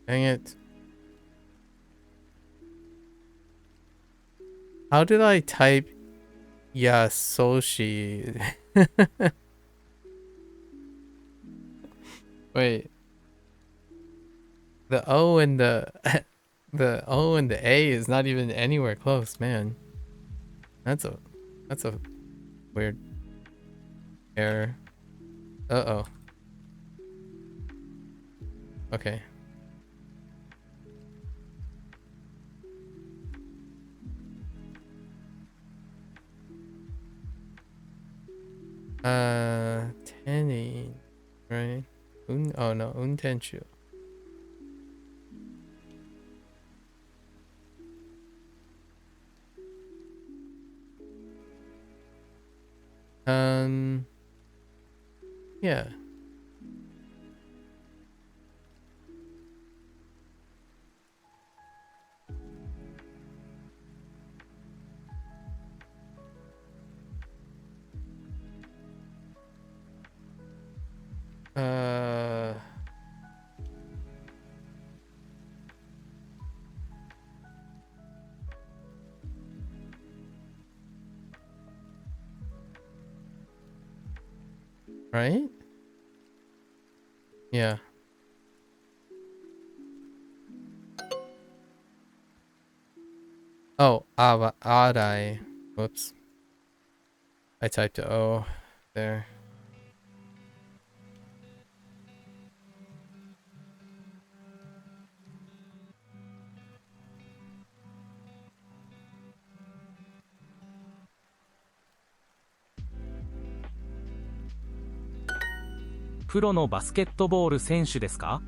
Dang it. How did I type Yasoshi? Wait. The O and the the O and the A is not even anywhere close, man. That's a weird error. Uh-oh. Okay. Tenny, right? Oh no, untenshu. Yeah. Right? Yeah. Oh, Arai. Whoops. I typed a O there.「プロのバスケットボール選手ですか？」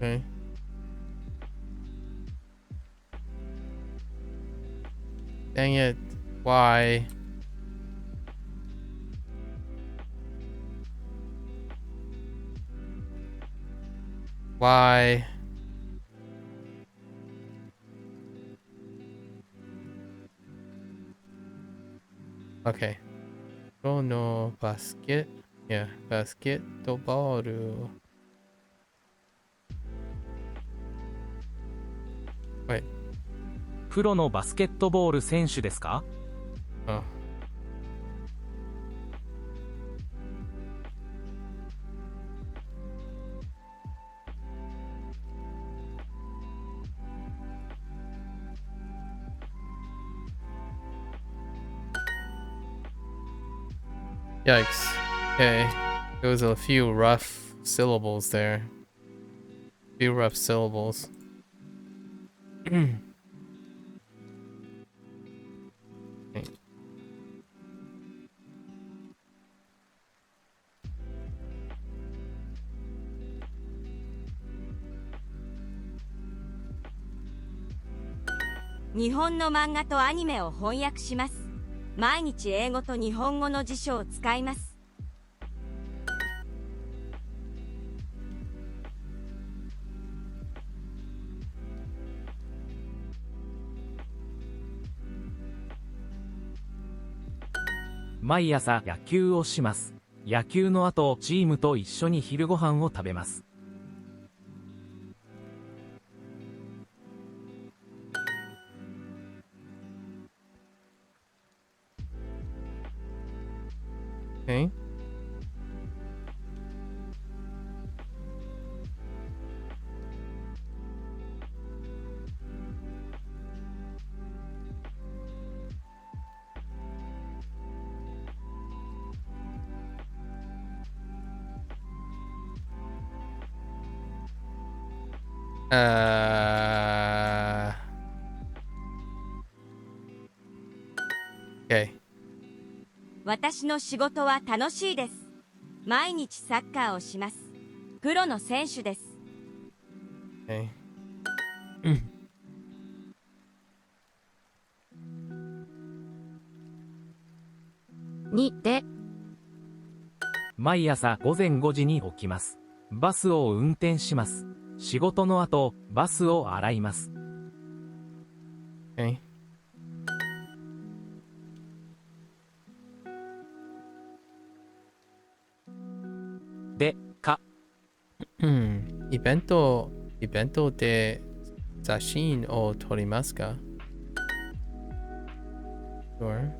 Okay. Dang it. Why? Why? Okay. Oh no, basket. Yeah, basketball. Wait. プロのバスケットボール選手ですか？ Oh. Yikes. Okay. There was a few rough syllables there. Few rough syllables. Okay. 日本の漫画とアニメを翻訳します。毎日英語と日本語の辞書を使います。毎朝野球をします。野球の後、チームと一緒に昼ご飯を食べます。Okay. Okay. 私の仕事は楽しいです。毎日サッカーをします。プロの選手です。Okay. 2で、毎朝午前5時に起きます。バスを運転します。仕事の後、バスを洗います。Okay. で、か、イベントで写真を撮りますか？ Sure.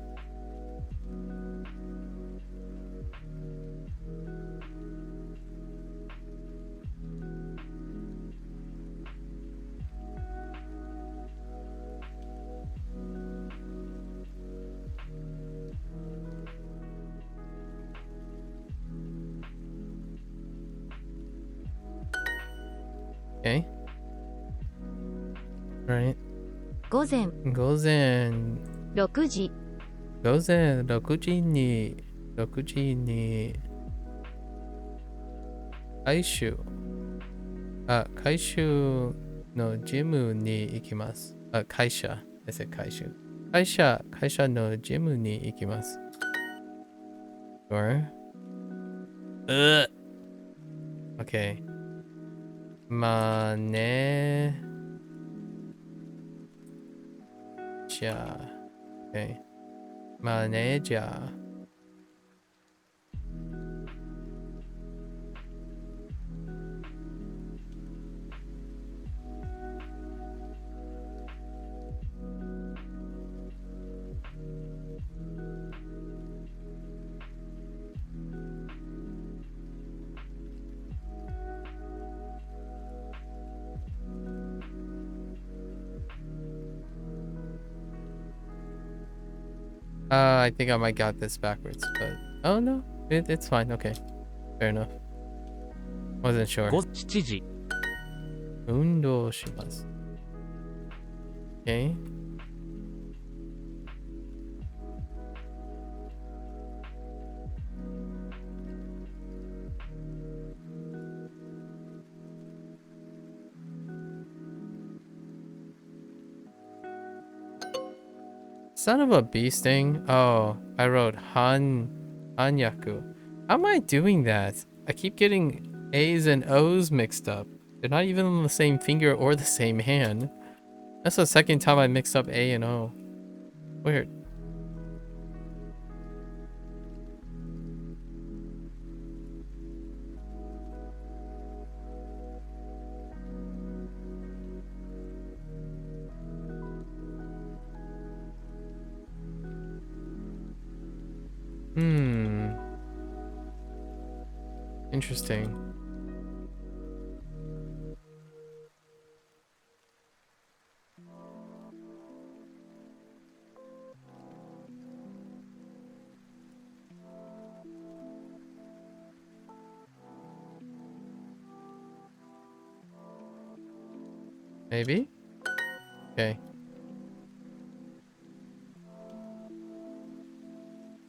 Okay. Right. 午前午前6時、 6時に回収のジムに行きます。会社です。会社のジムに行きます。Sure. Okay. マネージャー。Okay. マネージャー。I think I might got this backwards, but oh no, it's fine. Okay, fair enough. Wasn't sure. 午7時、運動します。Okay. Son of a bee sting. Oh, I wrote Hanyaku. How am I doing that? I keep getting A's and O's mixed up. They're not even on the same finger or the same hand. That's the second time I mixed up A and O. Weird. Interesting. Maybe? Okay.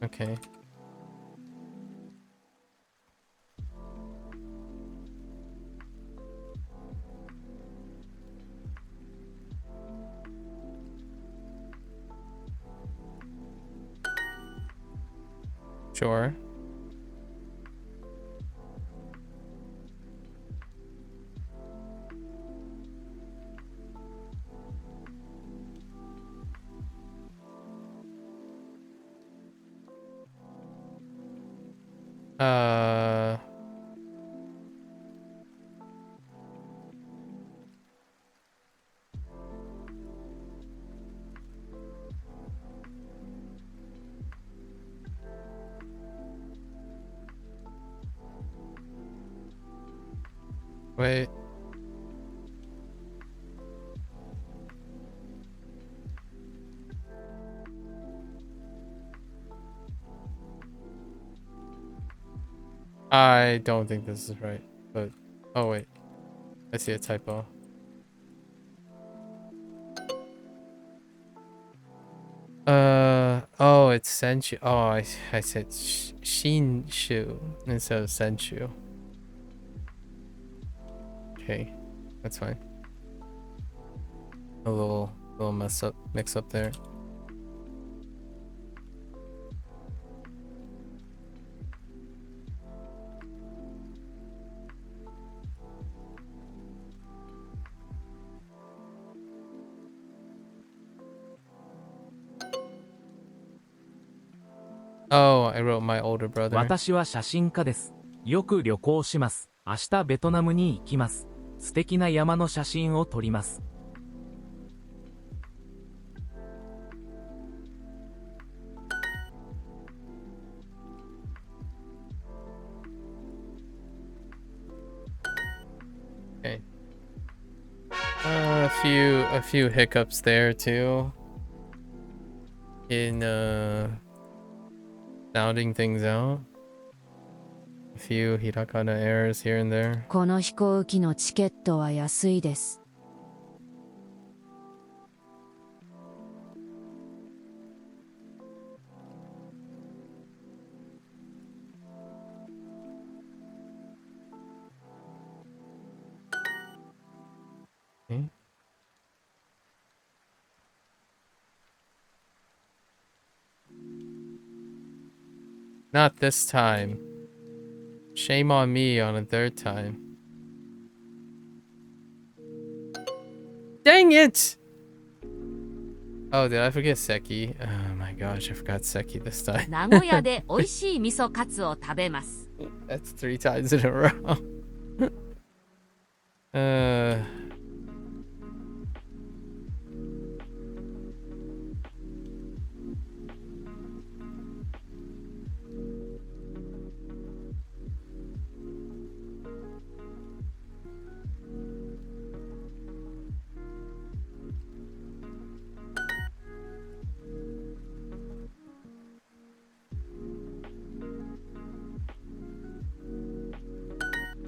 Okay. Sure. Uh. Wait. I don't think this is right, but oh wait, I see a typo. Oh, it's Senshu. Oh, I said Shinshu instead of Senshu. Okay, that's fine. A little mix up there. Oh, I wrote my older brother. 私は写真家です。よく旅行します。明日ベトナムに行きます。素敵な山の写真を撮ります。Okay. A few hiccups there too. In sounding things out. A few hirakana errors here and there. この飛行機のチケットは安いです。Okay. Not this time. Shame on me on a third time. Dang it! Oh, did I forget Seki? Oh my gosh, I forgot Seki this time. 名古屋で美味しい味噌カツを食べます。That's 3 times in a row.「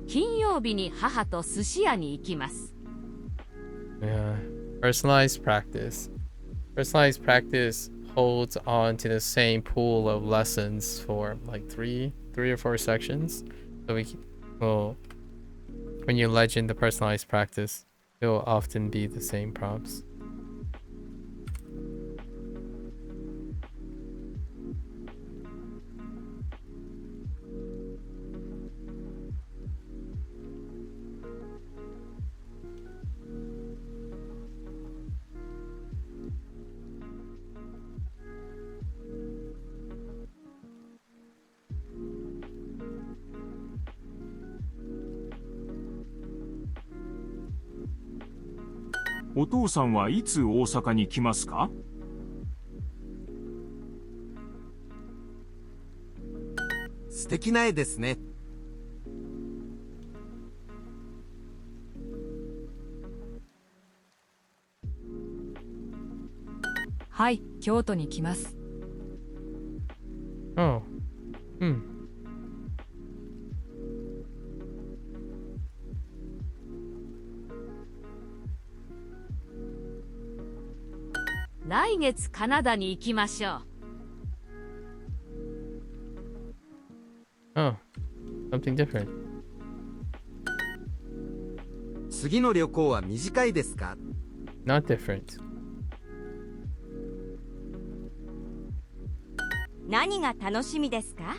金曜日に母と寿司屋に行きます。 Yeah. Personalized practice. Personalized practice holds on to the same pool of lessons for like three or four sections. So when you legend the personalized practice, it will often be the same prompts. .お父さんはいつ大阪に来ますか？素敵な絵ですね。はい、京都に来ます。 Oh. Hmm. 来月カナダに行きましょう。 Oh. Something different. 次の旅行は短いですか？ Not different. 何が楽しみですか？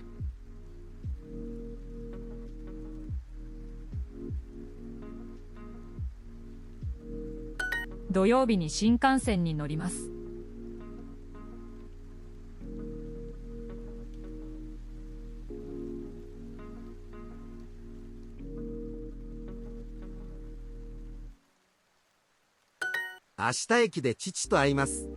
土曜日に新幹線に乗ります。明日駅で父と会います。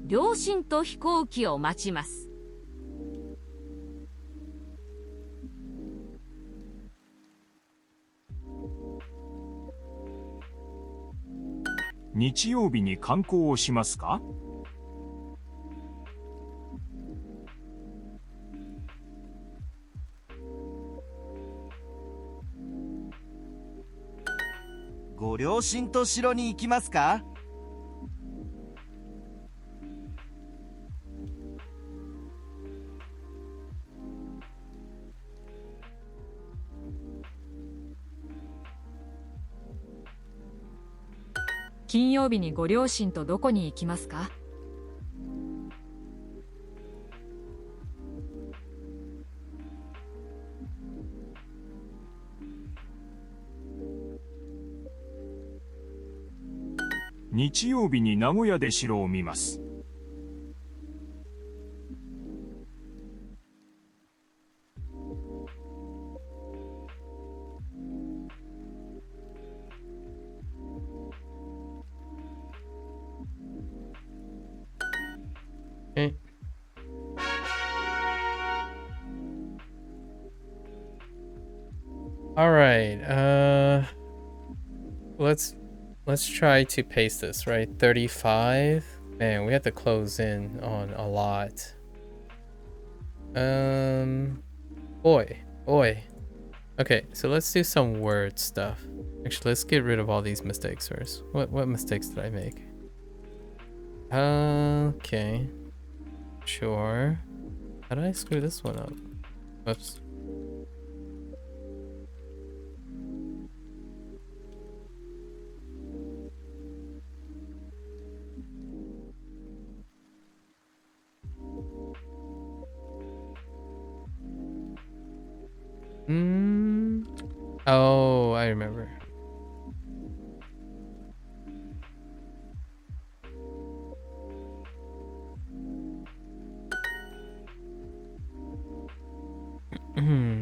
両親と飛行機を待ちます。日曜日に観光をしますか？ご両親と城に行きますか？金曜日にご両親とどこに行きますか？日曜日に名古屋で城を見ます。Okay. All right. Let's try to paste this, right? 35. Man, we have to close in on a lot. Boy. Okay, so let's do some word stuff. Actually, let's get rid of all these mistakes first. What mistakes did I make? Okay. Sure. How did I screw this one up? Whoops. Oh, I remember.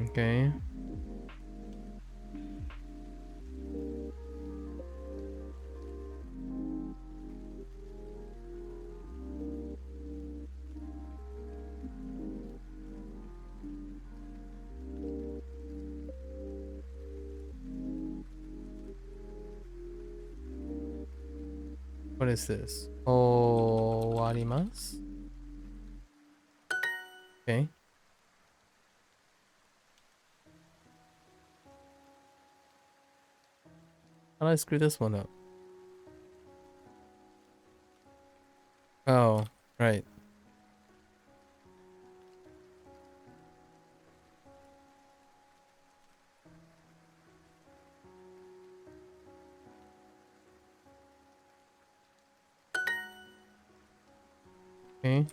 Okay. What is this? Oh, warimasu? Okay. How did I screw this one up? Oh, right. Okay.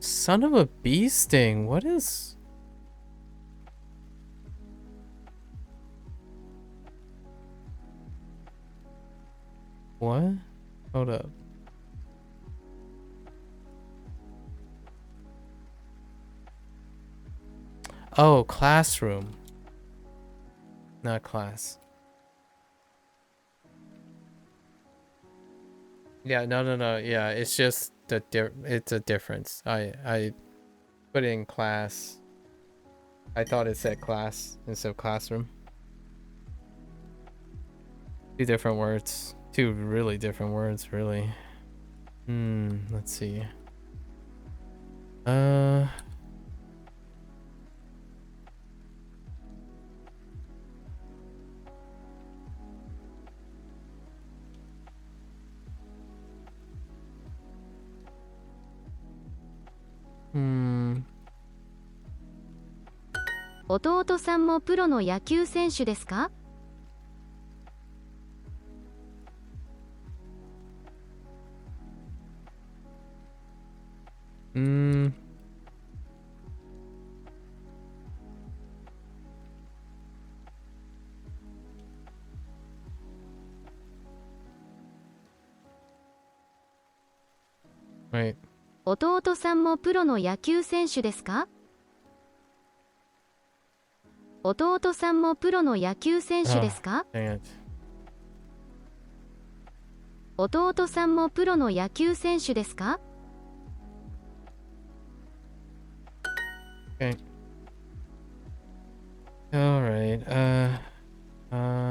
Son of a bee sting, what is... What? Hold up. Oh, classroom. Not class. Yeah, no. Yeah, it's just it's a difference. I put in class I thought it said class instead of classroom. Two different words. Two really different words, really. Let's see. Hmm. 弟さんもプロの野球選手ですか？ Wait. 弟さんもプロの野球選手ですか？弟さんもプロの野球選手ですか？ Dang it. 弟さんもプロの野球選手ですか？ Okay. All right. Okay.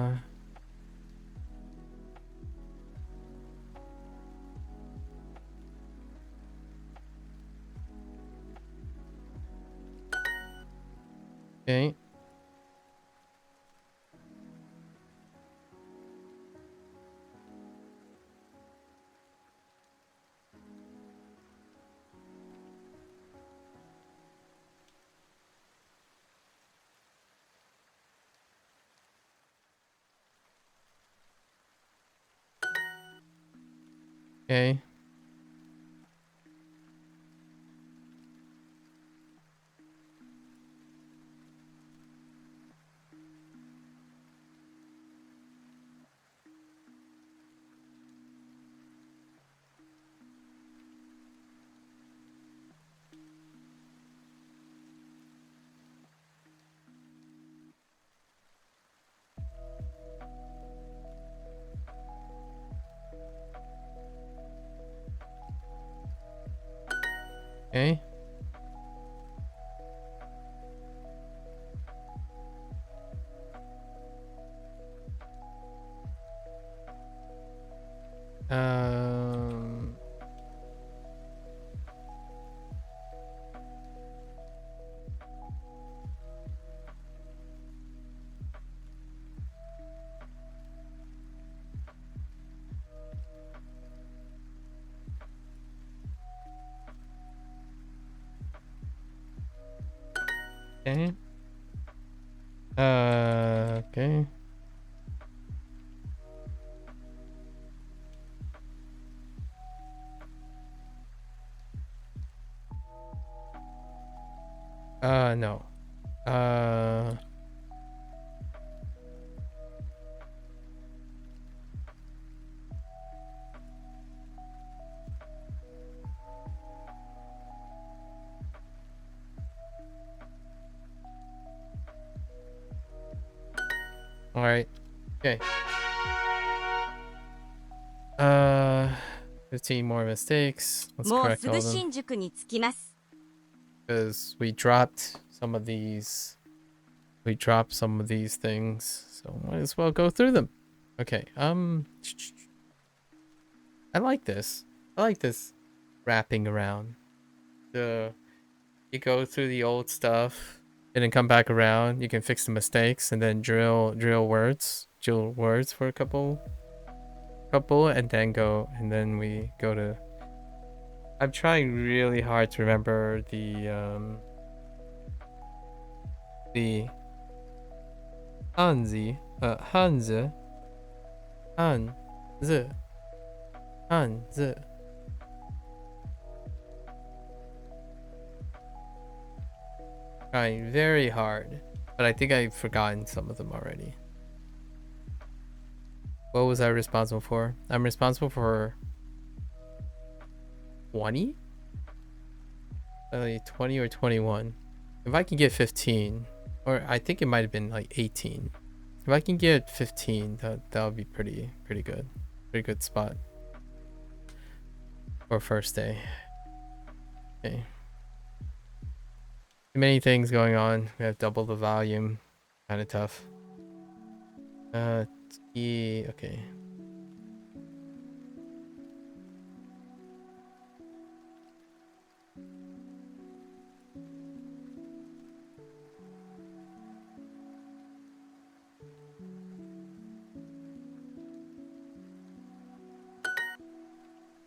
Okay. Okay. Um. Okay. Okay. No. All right. Okay. 15 more mistakes. Let's もう correct す all ぐ of them. 新宿に着きます。 Because we dropped some of these. We dropped some of these things, so might as well go through them. Okay. I like this. I like this wrapping around. You go through the old stuff and then come back around. You can fix the mistakes and then drill words for a couple, and then we go to. I'm trying really hard to remember the Hanzi, Hanzi, Hanzi, Hanzi. Trying very hard, but I think I've forgotten some of them already. What was I responsible for? I'm responsible for 20? 20 or 21. If I can get 15, or I think it might have been like 18. If I can get 15, that would be pretty good. Pretty good spot for first day. Okay. Too many things going on. We have double the volume. Kind of tough. Okay.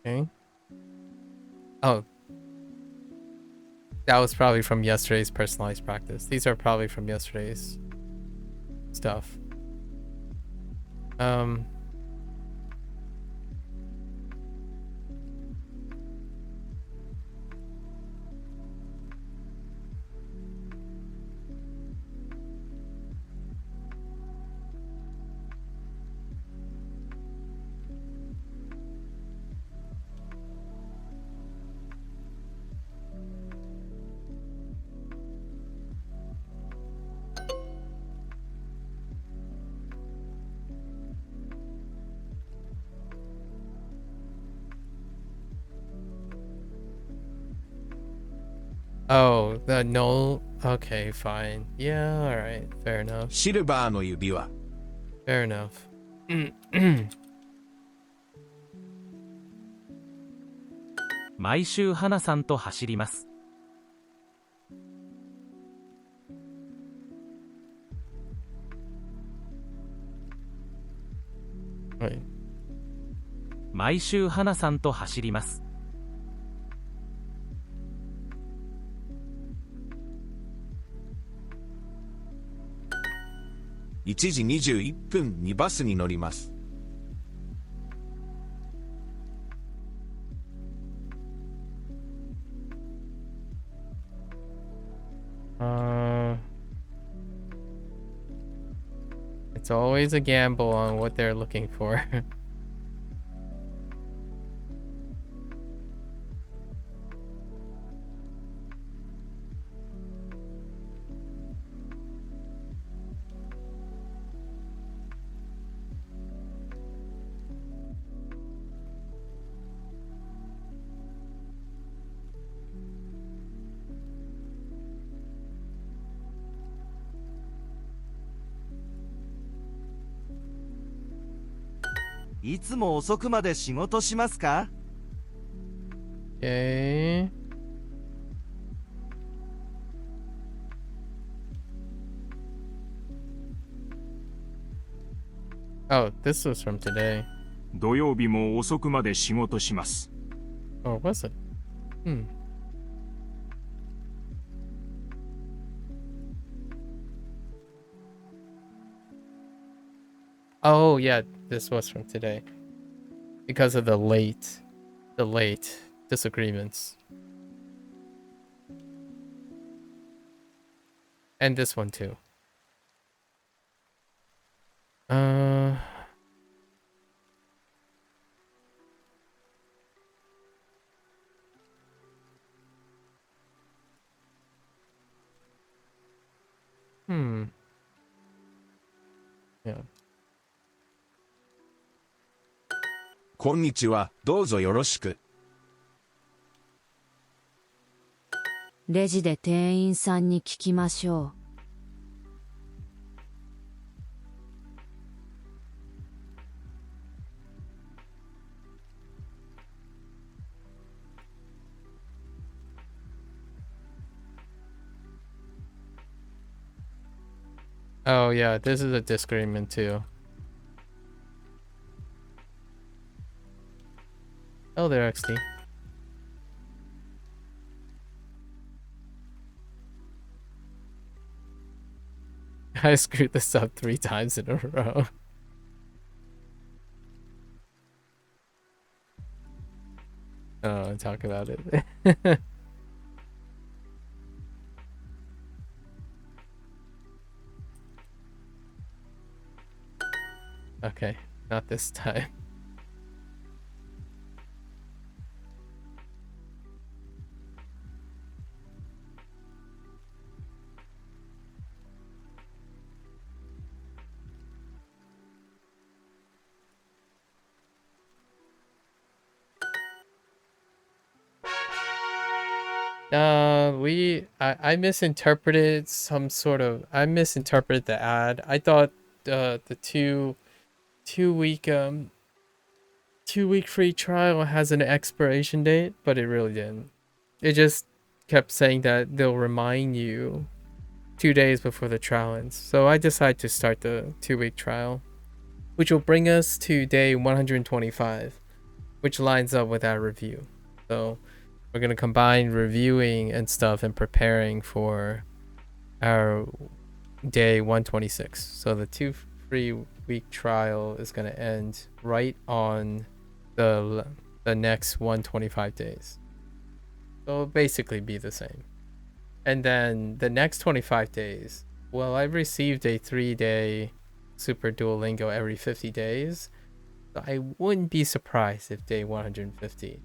Okay. Oh. That was probably from yesterday's personalized practice. These are probably from yesterday's stuff. Oh, the null. Okay, fine. Yeah, alright. Fair enough. シルバーの指輪 Fair enough. 毎週花さんと走ります。はい。毎週花さんと走ります。1時21分にバスに乗ります It's always a gamble on what they're looking for.「いつも遅くまで仕事しますか？」 Okay. Oh, this was from today. 土曜日も遅くまで仕事します。 Or was it? Oh, yeah, this was from today. Because of the late disagreements. And this one too. Yeah. こんにちはどうぞよろしくレジで店員さんに聞きましょう。Oh, yeah, this is a disagreement too. Oh, there, XD. I screwed this up 3 times in a row. Oh, talk about it. Okay, not this time. I misinterpreted I misinterpreted the ad. I thought the two week 2 week free trial has an expiration date, but it really didn't. It just kept saying that they'll remind you 2 days before the trial ends. So I decided to start the 2 week trial, which will bring us to day 125, which lines up with our review. So we're going to combine reviewing and stuff and preparing for our day 126. So the 2 free week trial is going to end right on the next 125 days. So it'll basically be the same. And then the next 25 days, well, I received a 3-day Super Duolingo every 50 days. So I wouldn't be surprised if day 150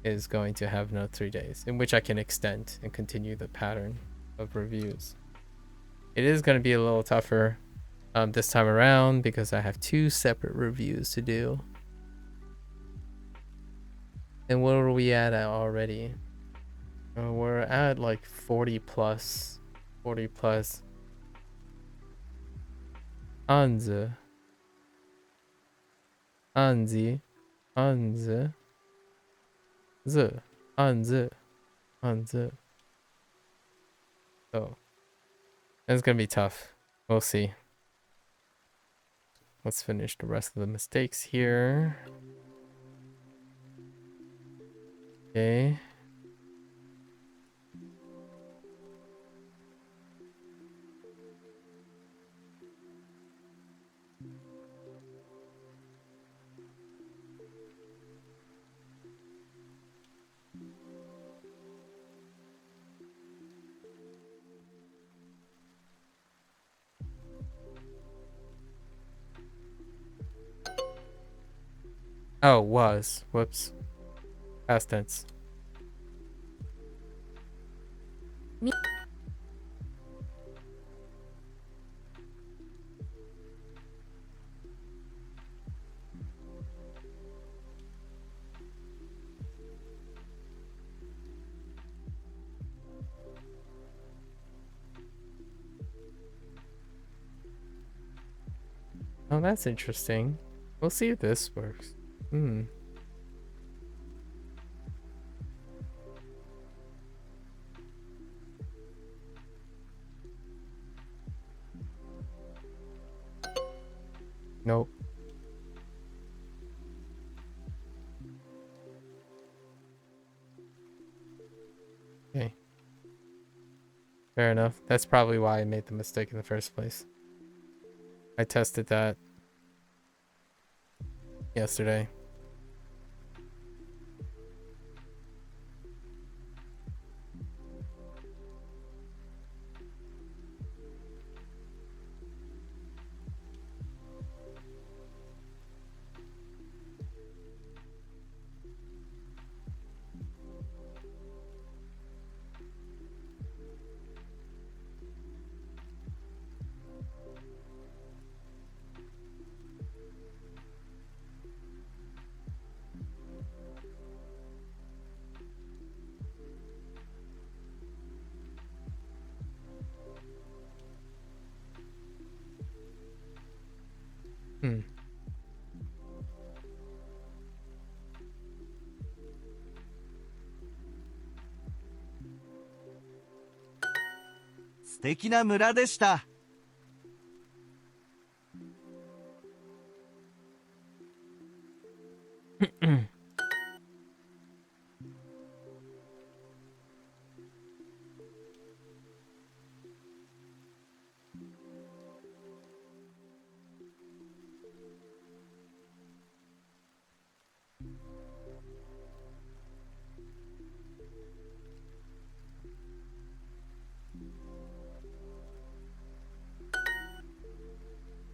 is going to have another 3 days, in which I can extend and continue the pattern of reviews. It is going to be a little tougher this time around because I have 2 separate reviews to do. And what are we at already? We're at like 40 plus. 40 plus. Anzi. Anzi. Anzi. Z. Anzi. Anzi. So. It's gonna be tough. We'll see. Let's finish the rest of the mistakes here. Okay. Oh, was. Whoops. Past tense. Oh, that's interesting. We'll see if this works. Nope. Okay. Fair enough. That's probably why I made the mistake in the first place. I tested that yesterday.素敵な村でした。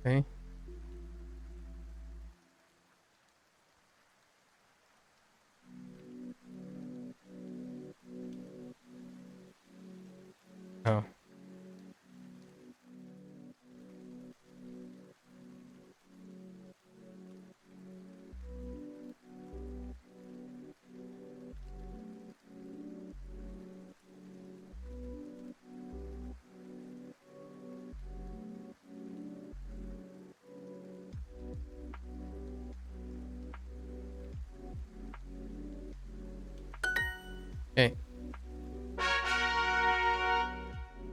Okay. Oh.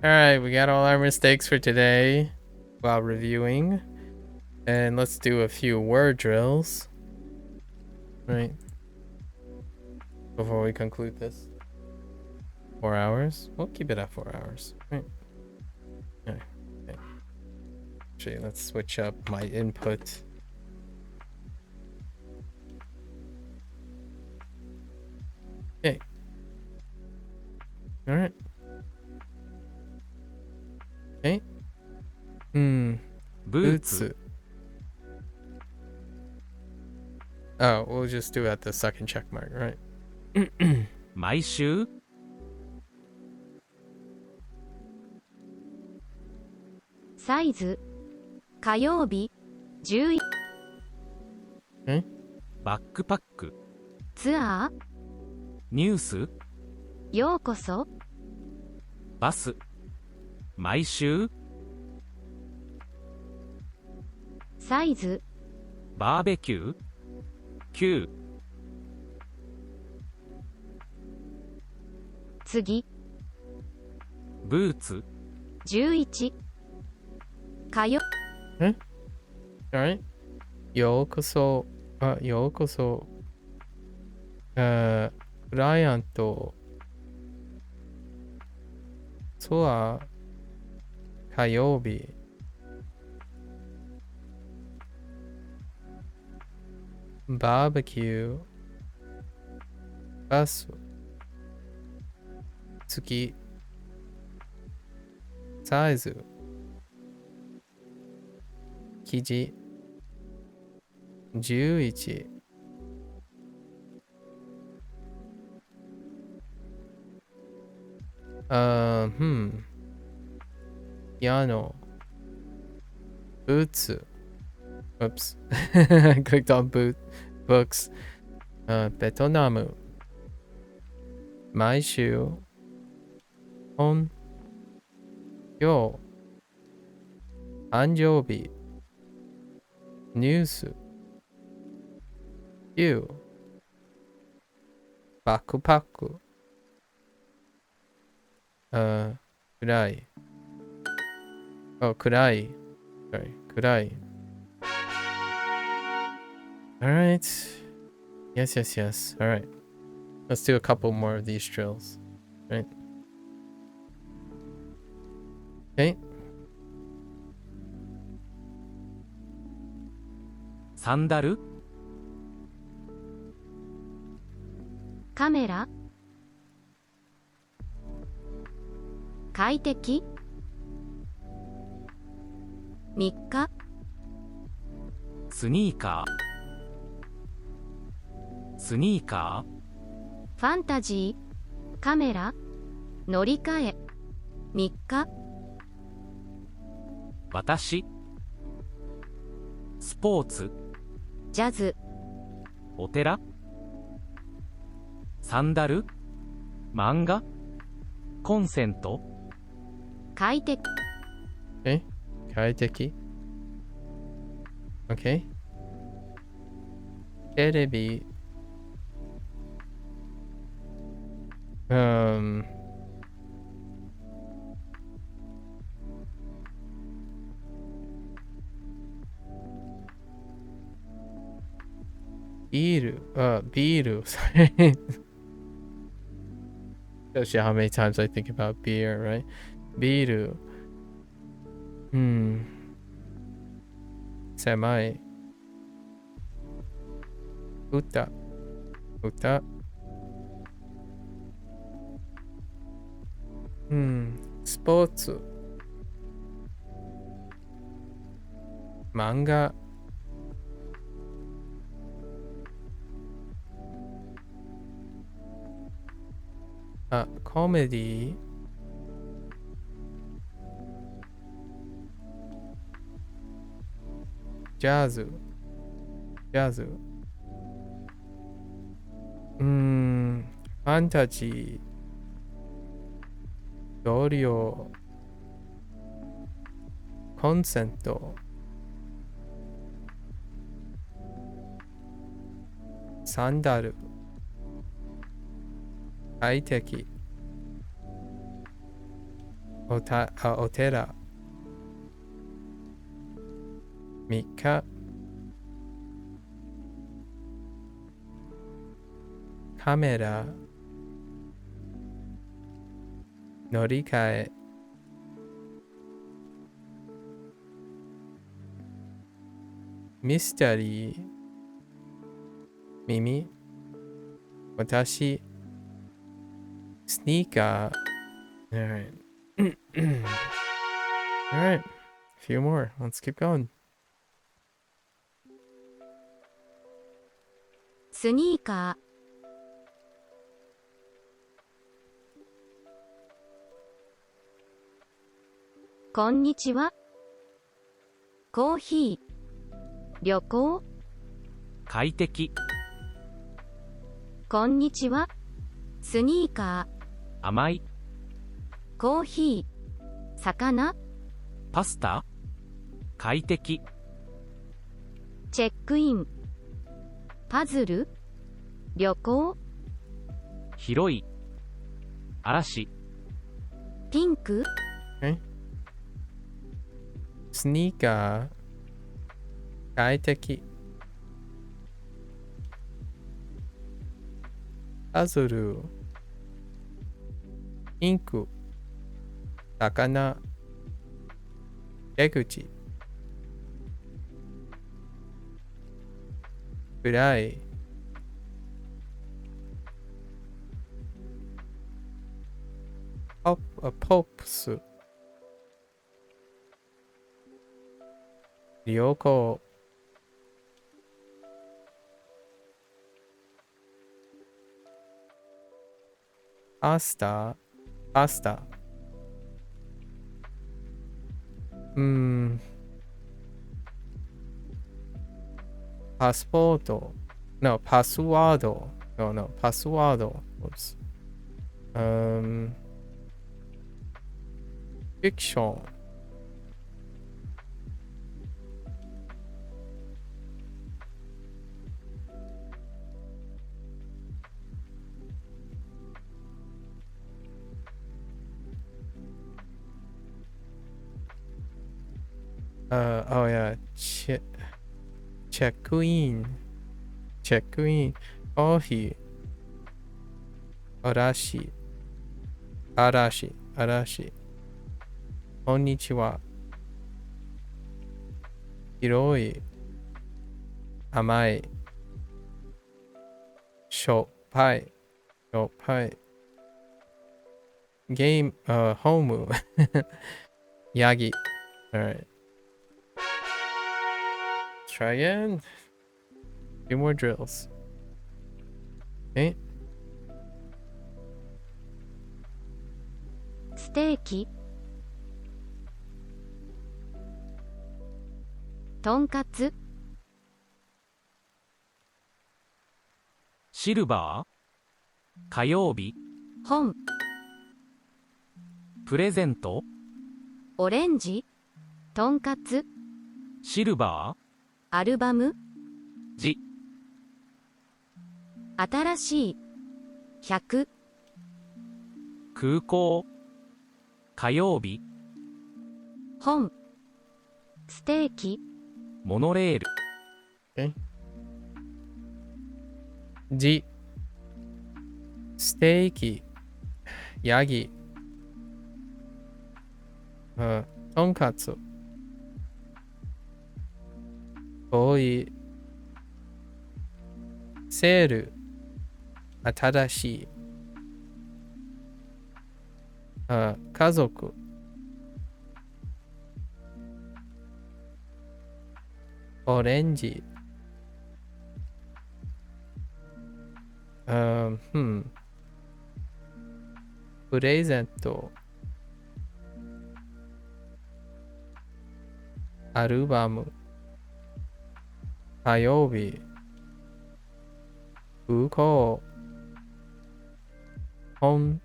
Alright, we got all our mistakes for today while reviewing. And let's do a few word drills. Right. Before we conclude this. 4 hours? We'll keep it at 4 hours. Right. Okay. Actually, let's switch up my input. Okay. Alright. Okay. Boots. Oh, we'll just do it at the second check mark, right? 毎週サイズ火曜日11バックパックツアーニュースようこそバス毎週サイズバーベキュー Q 次ブーツ11火曜 Alright. ようこそ。ようこそ。クライアント。ツアー。火曜日。バーベキュー。バス。月。サイズ。記事。11ピアノブーツ Oops I clicked on books ベトナム毎週本今日誕生日ニュースYou バックパック暗い暗い Sorry 暗い Alright Yes Alright Let's do a couple more of these drills Right Okay サンダルカメラ快適3日スニーカーファンタジーカメラ乗り換え3日私スポーツジャズお寺サンダル漫画コンセント快適快適 OK テレビビール sorry Shows you how many times I think about beer, right? ビール狭い歌スポーツ漫画コメディジャズファンタジー同僚コンセントサンダル快適お寺。3日。カメラ。乗り換え。ミステリー。耳。私。スニーカー。Alright. Alright. A few more. Let's keep going. スニーカー。こんにちは。コーヒー。旅行。快適、こんにちは。スニーカ甘い、ー。コーヒー。魚。パスタ、快適、チェックイン。パズル。旅行。広い、嵐、ピンク。スニーカー。快適。パズル。ピンク。魚。出口。暗い。ポップス。旅行。パスタ。パスポート。No, パスワード。No, パスワード。Oops. フィクション。oh yeah, チェックイン。コーヒー。嵐。こんにちは。広い。甘い。しょっぱい。ゲーム、ホーム。ヤギ。Alright. Try again. Few more drills. Okay. ステーキ。とんかつ。シルバー、火曜日、本。プレゼント、オレンジ。とんかつ。シルバアルバム。ー、ジ、新しい。100。空港、火曜日、本。ステーキ。モノレール、 Okay. ジ。ステーキ。ヤギ。とんかつ。ボーイ。セール。新しい。家族。オレンジ。プレゼント。アルバム。火曜日。空港。本。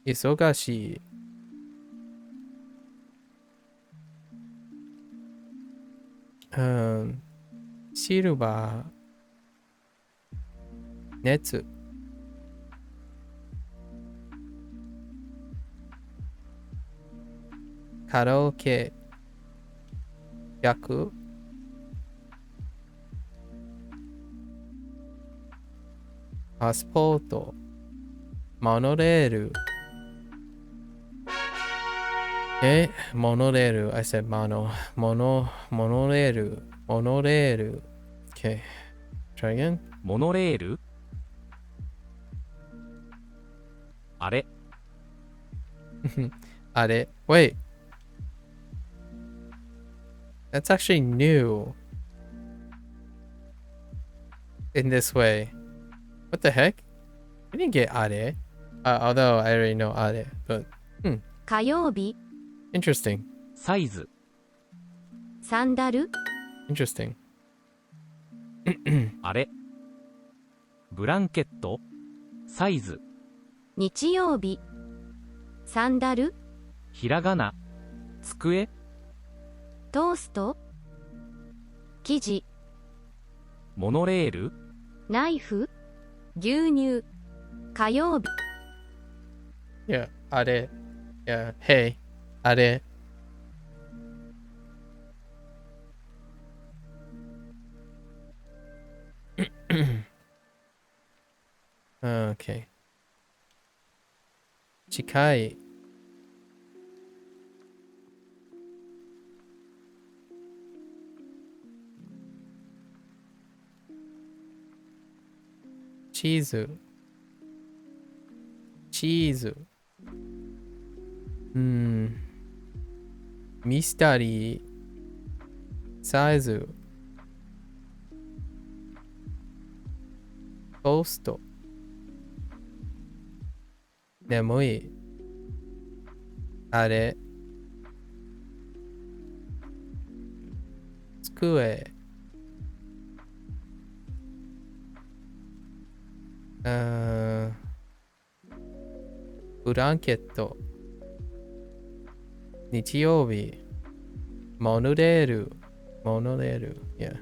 忙しい。シルバー。熱。カラオケ逆パスポートモノレールモノレール I said モノレールOkay try again モノレールあれあれ Wait That's actually new in this way. What the heck? We didn't get are. Although I already know are, but 火曜日 interesting. サイズサンダル Interesting. あれブランケットサイズ日曜日サンダルひらがな机トースト生地モノレールナイフ牛乳火曜日 Yeah, are. Yeah, hey, are. Okay. 近いチーズミステリーサイズトースト眠いあれ机ブランケット日曜日モノレール yeah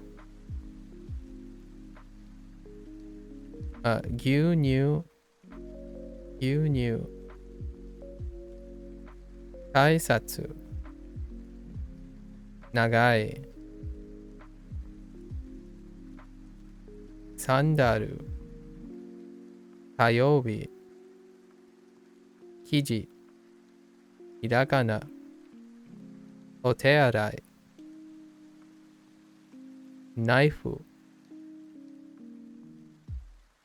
牛乳改札長いサンダル火曜日生地ひらがなお手洗いナイフ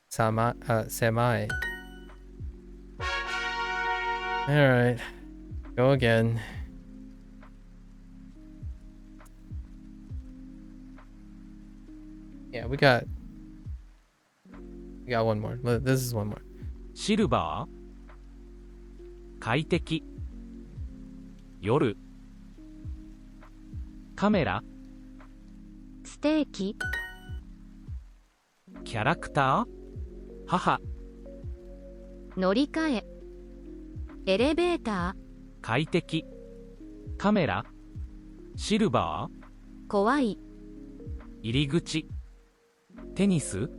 狭い Alright, go again. Yeah, we got one more. This is one more. シルバー快適夜カメラステーキキャラクター母乗り換えエレベータ快適カメラシルバー怖いー入り口テニス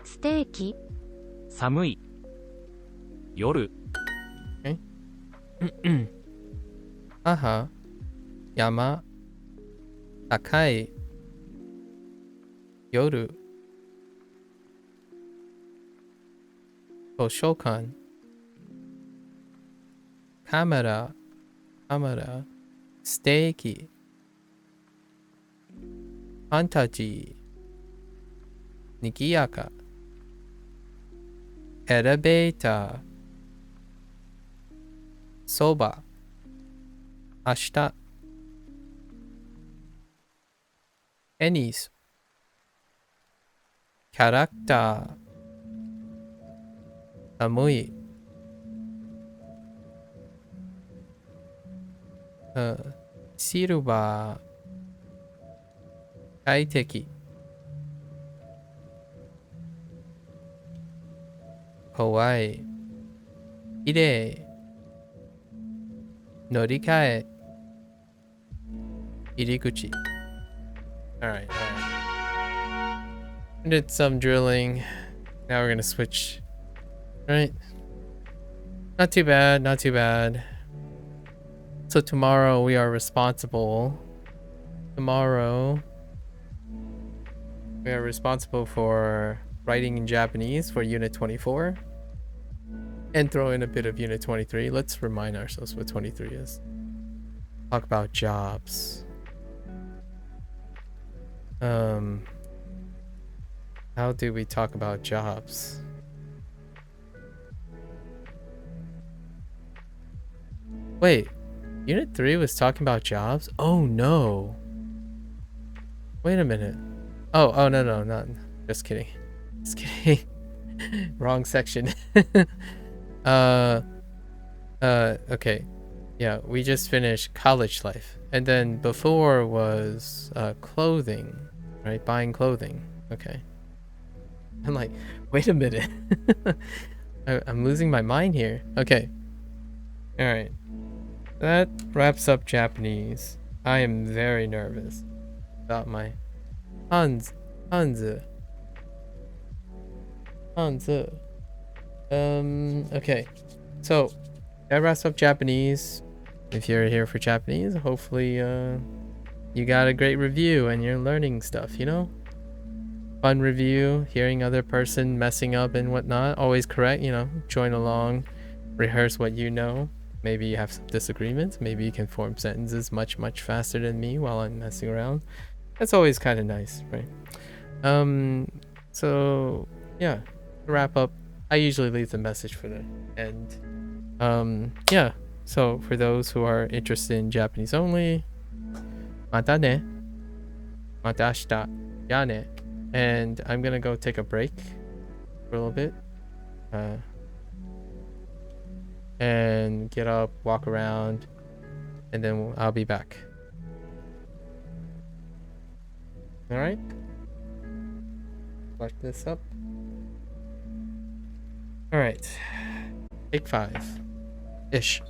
ステーキ寒い夜母山高い夜図書館カメラステーキファンタジーにぎやかエレベーターそば明日テニスキャラクター寒いシルバー快適怖いきれい乗り換え入り口 Alright. We did some drilling. Now we're gonna switch. Right? Not too bad. So tomorrow we are responsible. Tomorrow we are responsible for writing in Japanese for Unit 24. And throw in a bit of Unit 23. Let's remind ourselves what 23 is. Talk about jobs. How do we talk about jobs? Wait, Unit 3 was talking about jobs? Oh no. Wait a minute. Oh no, not just kidding. Just kidding. Wrong section. Okay. Yeah, we just finished college life. And then before was clothing, right? Buying clothing. Okay. I'm like, wait a minute. I'm losing my mind here. Okay. All right. That wraps up Japanese. I am very nervous about my Hanzu. Okay. So, that wraps up Japanese. If you're here for Japanese, hopefully you got a great review and you're learning stuff, you know? Fun review, hearing other person messing up and whatnot. Always correct, you know, join along, rehearse what you know. Maybe you have some disagreements. Maybe you can form sentences much faster than me while I'm messing around. That's always kind of nice, right? So yeah, to wrap up, I usually leave the message for the end. Yeah, so for those who are interested in Japanese only, mata ne, mata ashita, ya ne. And I'm gonna go take a break for a little bit, and get up, walk around, and then I'll be back. All right, start this up. All right, take 5 ish.